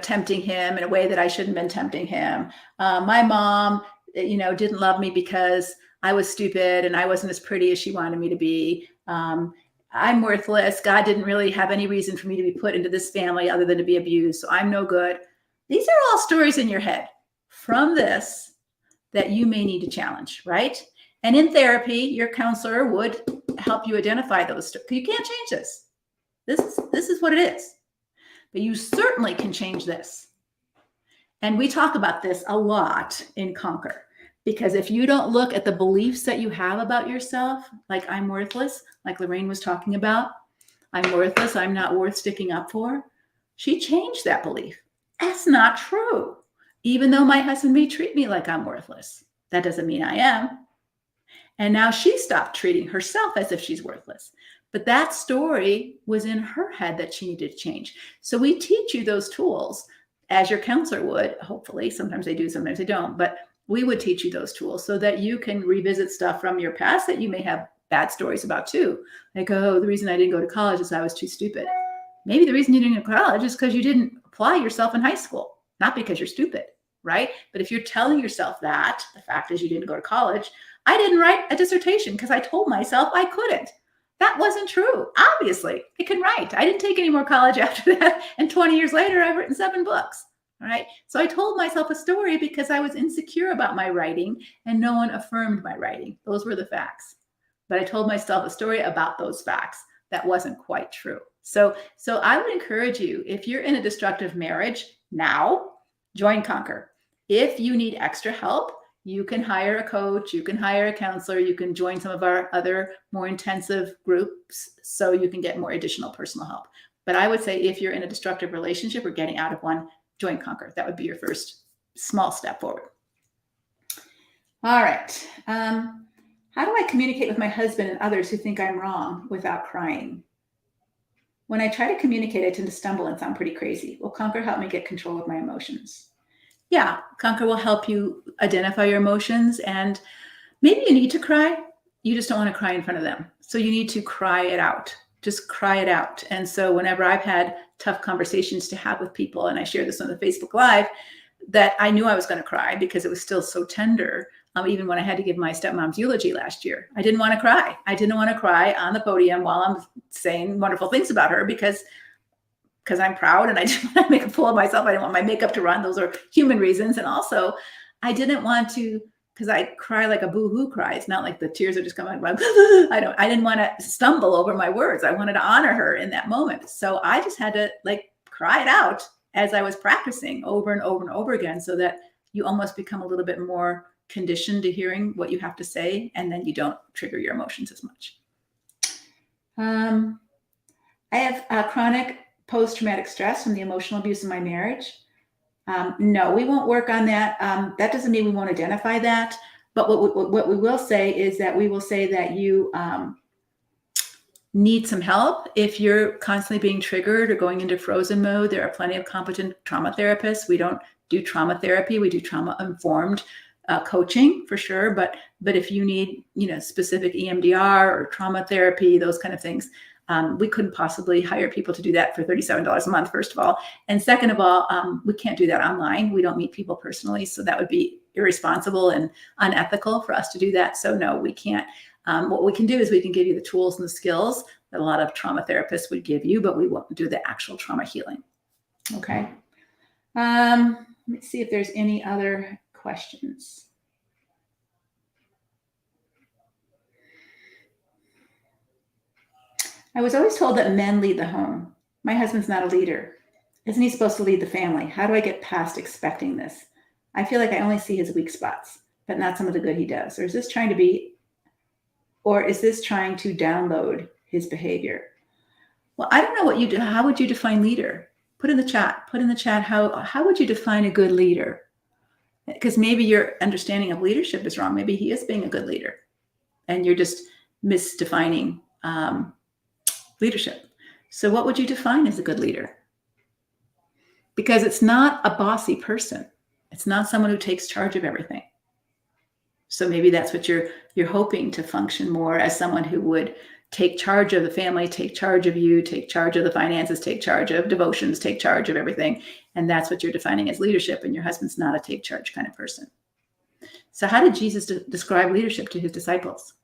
tempting him in a way that I shouldn't have been tempting him. My mom, didn't love me because I was stupid and I wasn't as pretty as she wanted me to be. I'm worthless. God didn't really have any reason for me to be put into this family other than to be abused. So I'm no good. These are all stories in your head from this that you may need to challenge, right? And in therapy, your counselor would help you identify those. You can't change this. This is what it is. But you certainly can change this. And we talk about this a lot in Conquer. Because if you don't look at the beliefs that you have about yourself, like I'm worthless, like Lorraine was talking about, I'm worthless, I'm not worth sticking up for, she changed that belief. That's not true. Even though my husband may treat me like I'm worthless, that doesn't mean I am. And now she stopped treating herself as if she's worthless. But that story was in her head that she needed to change. So we teach you those tools. as your counselor would, hopefully, sometimes they do, sometimes they don't, but we would teach you those tools so that you can revisit stuff from your past that you may have bad stories about too. Like, oh, the reason I didn't go to college is I was too stupid. Maybe the reason you didn't go to college is because you didn't apply yourself in high school, not because you're stupid, right? But if you're telling yourself that, the fact is you didn't go to college, I didn't write a dissertation because I told myself I couldn't. That wasn't true. Obviously, I can write. I didn't take any more college after that. And 20 years later, I've written 7 books. All right. So I told myself a story because I was insecure about my writing and no one affirmed my writing. Those were the facts. But I told myself a story about those facts that wasn't quite true. So I would encourage you, if you're in a destructive marriage now, join Conquer. If you need extra help, you can hire a coach, you can hire a counselor, you can join some of our other more intensive groups so you can get more additional personal help. But I would say if you're in a destructive relationship or getting out of one, join Conquer. That would be your first small step forward. All right. How do I communicate with my husband and others who think I'm wrong without crying? When I try to communicate, I tend to stumble and sound pretty crazy. Will Conquer help me get control of my emotions? Yeah, Conquer will help you identify your emotions, and maybe you need to cry. You just don't want to cry in front of them. So you need to cry it out. Just cry it out. And so whenever I've had tough conversations to have with people, and I share this on the Facebook Live, that I knew I was going to cry because it was still so tender. Even when I had to give my stepmom's eulogy last year, I didn't want to cry. I didn't want to cry on the podium while I'm saying wonderful things about her because I'm proud and I didn't want to make a fool of myself. I didn't want my makeup to run. Those are human reasons. And also I didn't want to, because I cry like a boo-hoo cry. It's not like the tears are just coming. I didn't want to stumble over my words. I wanted to honor her in that moment. So I just had to cry it out as I was practicing over and over and over again, so that you almost become a little bit more conditioned to hearing what you have to say, and then you don't trigger your emotions as much. I have chronic post-traumatic stress from the emotional abuse in my marriage. No, we won't work on that. That doesn't mean we won't identify that. But what we will say is that we will say that you need some help. If you're constantly being triggered or going into frozen mode, there are plenty of competent trauma therapists. We don't do trauma therapy. We do trauma-informed coaching for sure. But if you need, specific EMDR or trauma therapy, those kind of things, we couldn't possibly hire people to do that for $37 a month, first of all. And second of all, we can't do that online. We don't meet people personally. So that would be irresponsible and unethical for us to do that. So no, we can't. What we can do is we can give you the tools and the skills that a lot of trauma therapists would give you, but we won't do the actual trauma healing. Okay. Let me see if there's any other questions. I was always told that men lead the home. My husband's not a leader. Isn't he supposed to lead the family? How do I get past expecting this? I feel like I only see his weak spots, but not some of the good he does. Or is this trying to download his behavior? Well, I don't know what you do. How would you define leader? Put in the chat, how would you define a good leader? Because maybe your understanding of leadership is wrong. Maybe he is being a good leader and you're just misdefining leadership. So what would you define as a good leader? Because it's not a bossy person. It's not someone who takes charge of everything. So maybe that's what you're hoping to function more as someone who would take charge of the family, take charge of you, take charge of the finances, take charge of devotions, take charge of everything. And that's what you're defining as leadership. And your husband's not a take charge kind of person. So how did Jesus describe leadership to his disciples?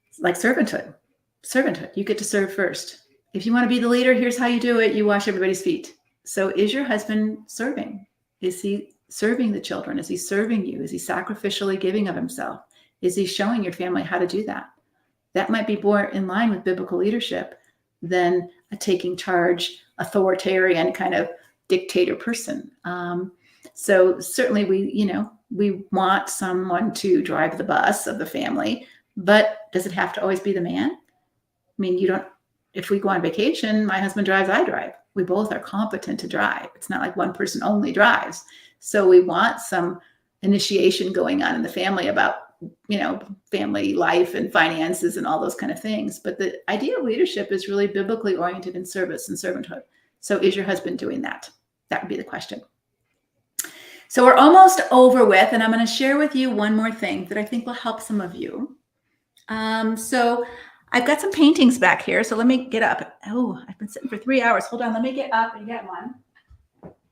It's like servanthood. Servanthood. You get to serve first. If you want to be the leader, here's how you do it. You wash everybody's feet. So is your husband serving? Is he serving the children? Is he serving you? Is he sacrificially giving of himself? Is he showing your family how to do that? That might be more in line with biblical leadership than a taking charge, authoritarian kind of dictator person. So certainly we want someone to drive the bus of the family, but does it have to always be the man? I mean, if we go on vacation, my husband drives, I drive. We both are competent to drive. It's not like one person only drives. So we want some initiation going on in the family about, family life and finances and all those kind of things. But the idea of leadership is really biblically oriented in service and servanthood. So is your husband doing that? That would be the question. So we're almost over with, and I'm going to share with you one more thing that I think will help some of you. So I've got some paintings back here. So let me get up. Oh, I've been sitting for 3 hours. Hold on. Let me get up and get one.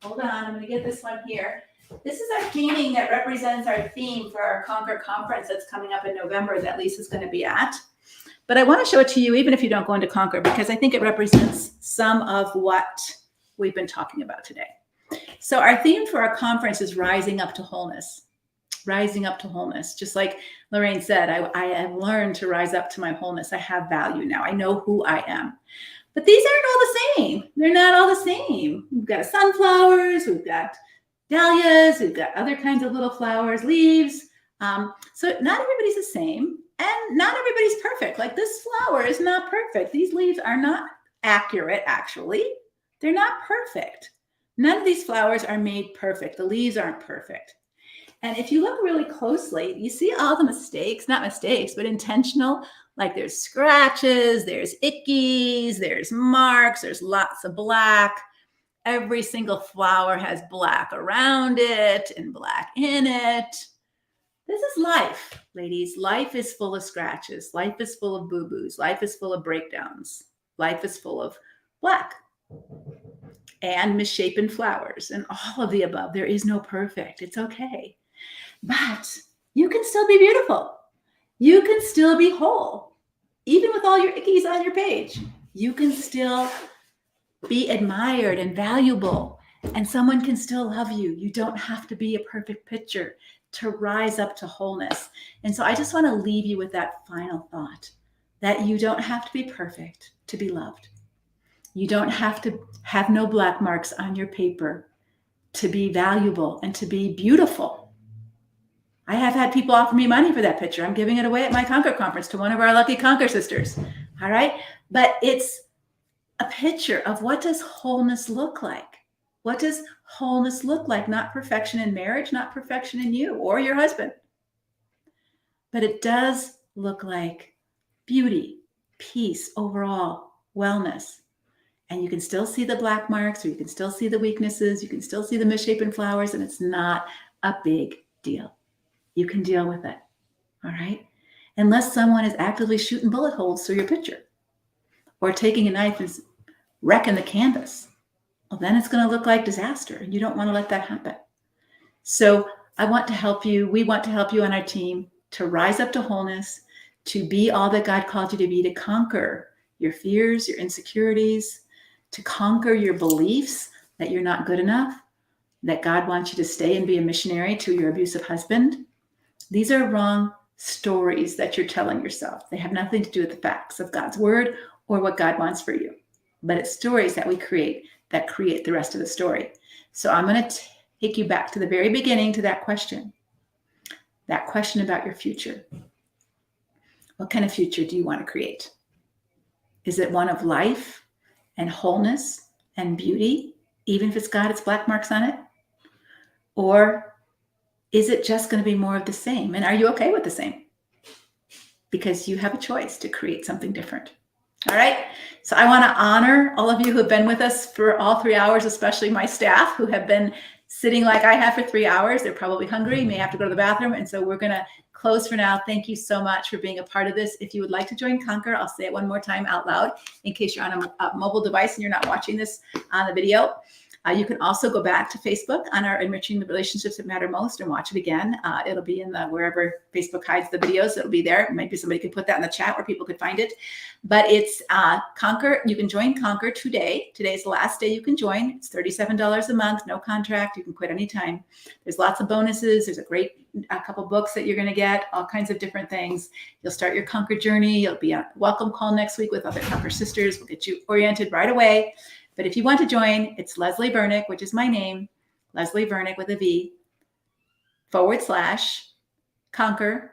Hold on. I'm going to get this one here. This is our painting that represents our theme for our Conquer conference that's coming up in November that Lisa's going to be at. But I want to show it to you even if you don't go into Conquer, because I think it represents some of what we've been talking about today. So our theme for our conference is Rising Up to Wholeness. Rising up to wholeness. Just like Lorraine said, I have learned to rise up to my wholeness. I have value now. I know who I am. But these aren't all the same. They're not all the same. We've got sunflowers, we've got dahlias, we've got other kinds of little flowers, leaves. So not everybody's the same, and not everybody's perfect. Like this flower is not perfect. These leaves are not accurate, actually. They're not perfect. None of these flowers are made perfect. The leaves aren't perfect. And if you look really closely, you see all the mistakes, not mistakes, but intentional. Like there's scratches, there's ickies, there's marks, there's lots of black. Every single flower has black around it and black in it. This is life, ladies. Life is full of scratches. Life is full of boo-boos. Life is full of breakdowns. Life is full of black and misshapen flowers and all of the above. There is no perfect. It's okay. But you can still be beautiful. You can still be whole. Even with all your ickies on your page, you can still be admired and valuable, and someone can still love you. You don't have to be a perfect picture to rise up to wholeness. And so I just want to leave you with that final thought that you don't have to be perfect to be loved. You don't have to have no black marks on your paper to be valuable and to be beautiful. I have had people offer me money for that picture. I'm giving it away at my Conquer conference to one of our lucky Conquer sisters. All right. But it's a picture of what does wholeness look like? What does wholeness look like? Not perfection in marriage, not perfection in you or your husband. But it does look like beauty, peace, overall wellness. And you can still see the black marks, or you can still see the weaknesses. You can still see the misshapen flowers, and it's not a big deal. You can deal with it, all right? Unless someone is actively shooting bullet holes through your picture or taking a knife and wrecking the canvas. Well, then it's going to look like disaster, and you don't want to let that happen. So I want to help you. We want to help you on our team to rise up to wholeness, to be all that God called you to be, to conquer your fears, your insecurities, to conquer your beliefs that you're not good enough, that God wants you to stay and be a missionary to your abusive husband. These are wrong stories that you're telling yourself. They have nothing to do with the facts of God's word or what God wants for you. But it's stories that we create that create the rest of the story. So I'm going to take you back to the very beginning, to that question about your future. What kind of future do you want to create? Is it one of life and wholeness and beauty, even if it's got its black marks on it? Or is it just going to be more of the same? And are you okay with the same? Because you have a choice to create something different. All right. So I want to honor all of you who have been with us for all 3 hours, especially my staff who have been sitting like I have for 3 hours. They're probably hungry, may have to go to the bathroom. And so we're going to close for now. Thank you so much for being a part of this. If you would like to join Conquer, I'll say it one more time out loud in case you're on a mobile device and you're not watching this on the video. You can also go back to Facebook on our Enriching the Relationships That Matter Most and watch it again. It'll be in the wherever Facebook hides the videos. It'll be there. Maybe somebody could put that in the chat where people could find it. But it's Conquer. You can join Conquer today. Today's the last day you can join. It's $37 a month, no contract. You can quit anytime. There's lots of bonuses. There's a couple books that you're going to get, all kinds of different things. You'll start your Conquer journey. You'll be on a welcome call next week with other Conquer sisters. We'll get you oriented right away. But if you want to join, it's Leslie Vernick, which is my name, Leslie Vernick with a V, /Conquer,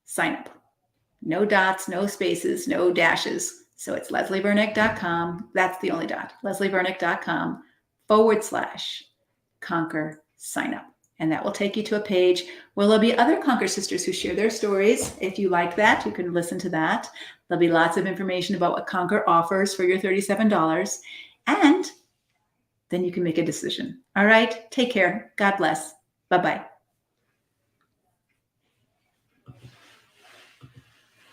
sign up. No dots, no spaces, no dashes. So it's leslievernick.com. That's the only dot. leslievernick.com /Conquer, sign up. And that will take you to a page where there'll be other Conquer sisters who share their stories. If you like that, you can listen to that. There'll be lots of information about what Conquer offers for your $37. And then you can make a decision. All right. Take care. God bless. Bye-bye.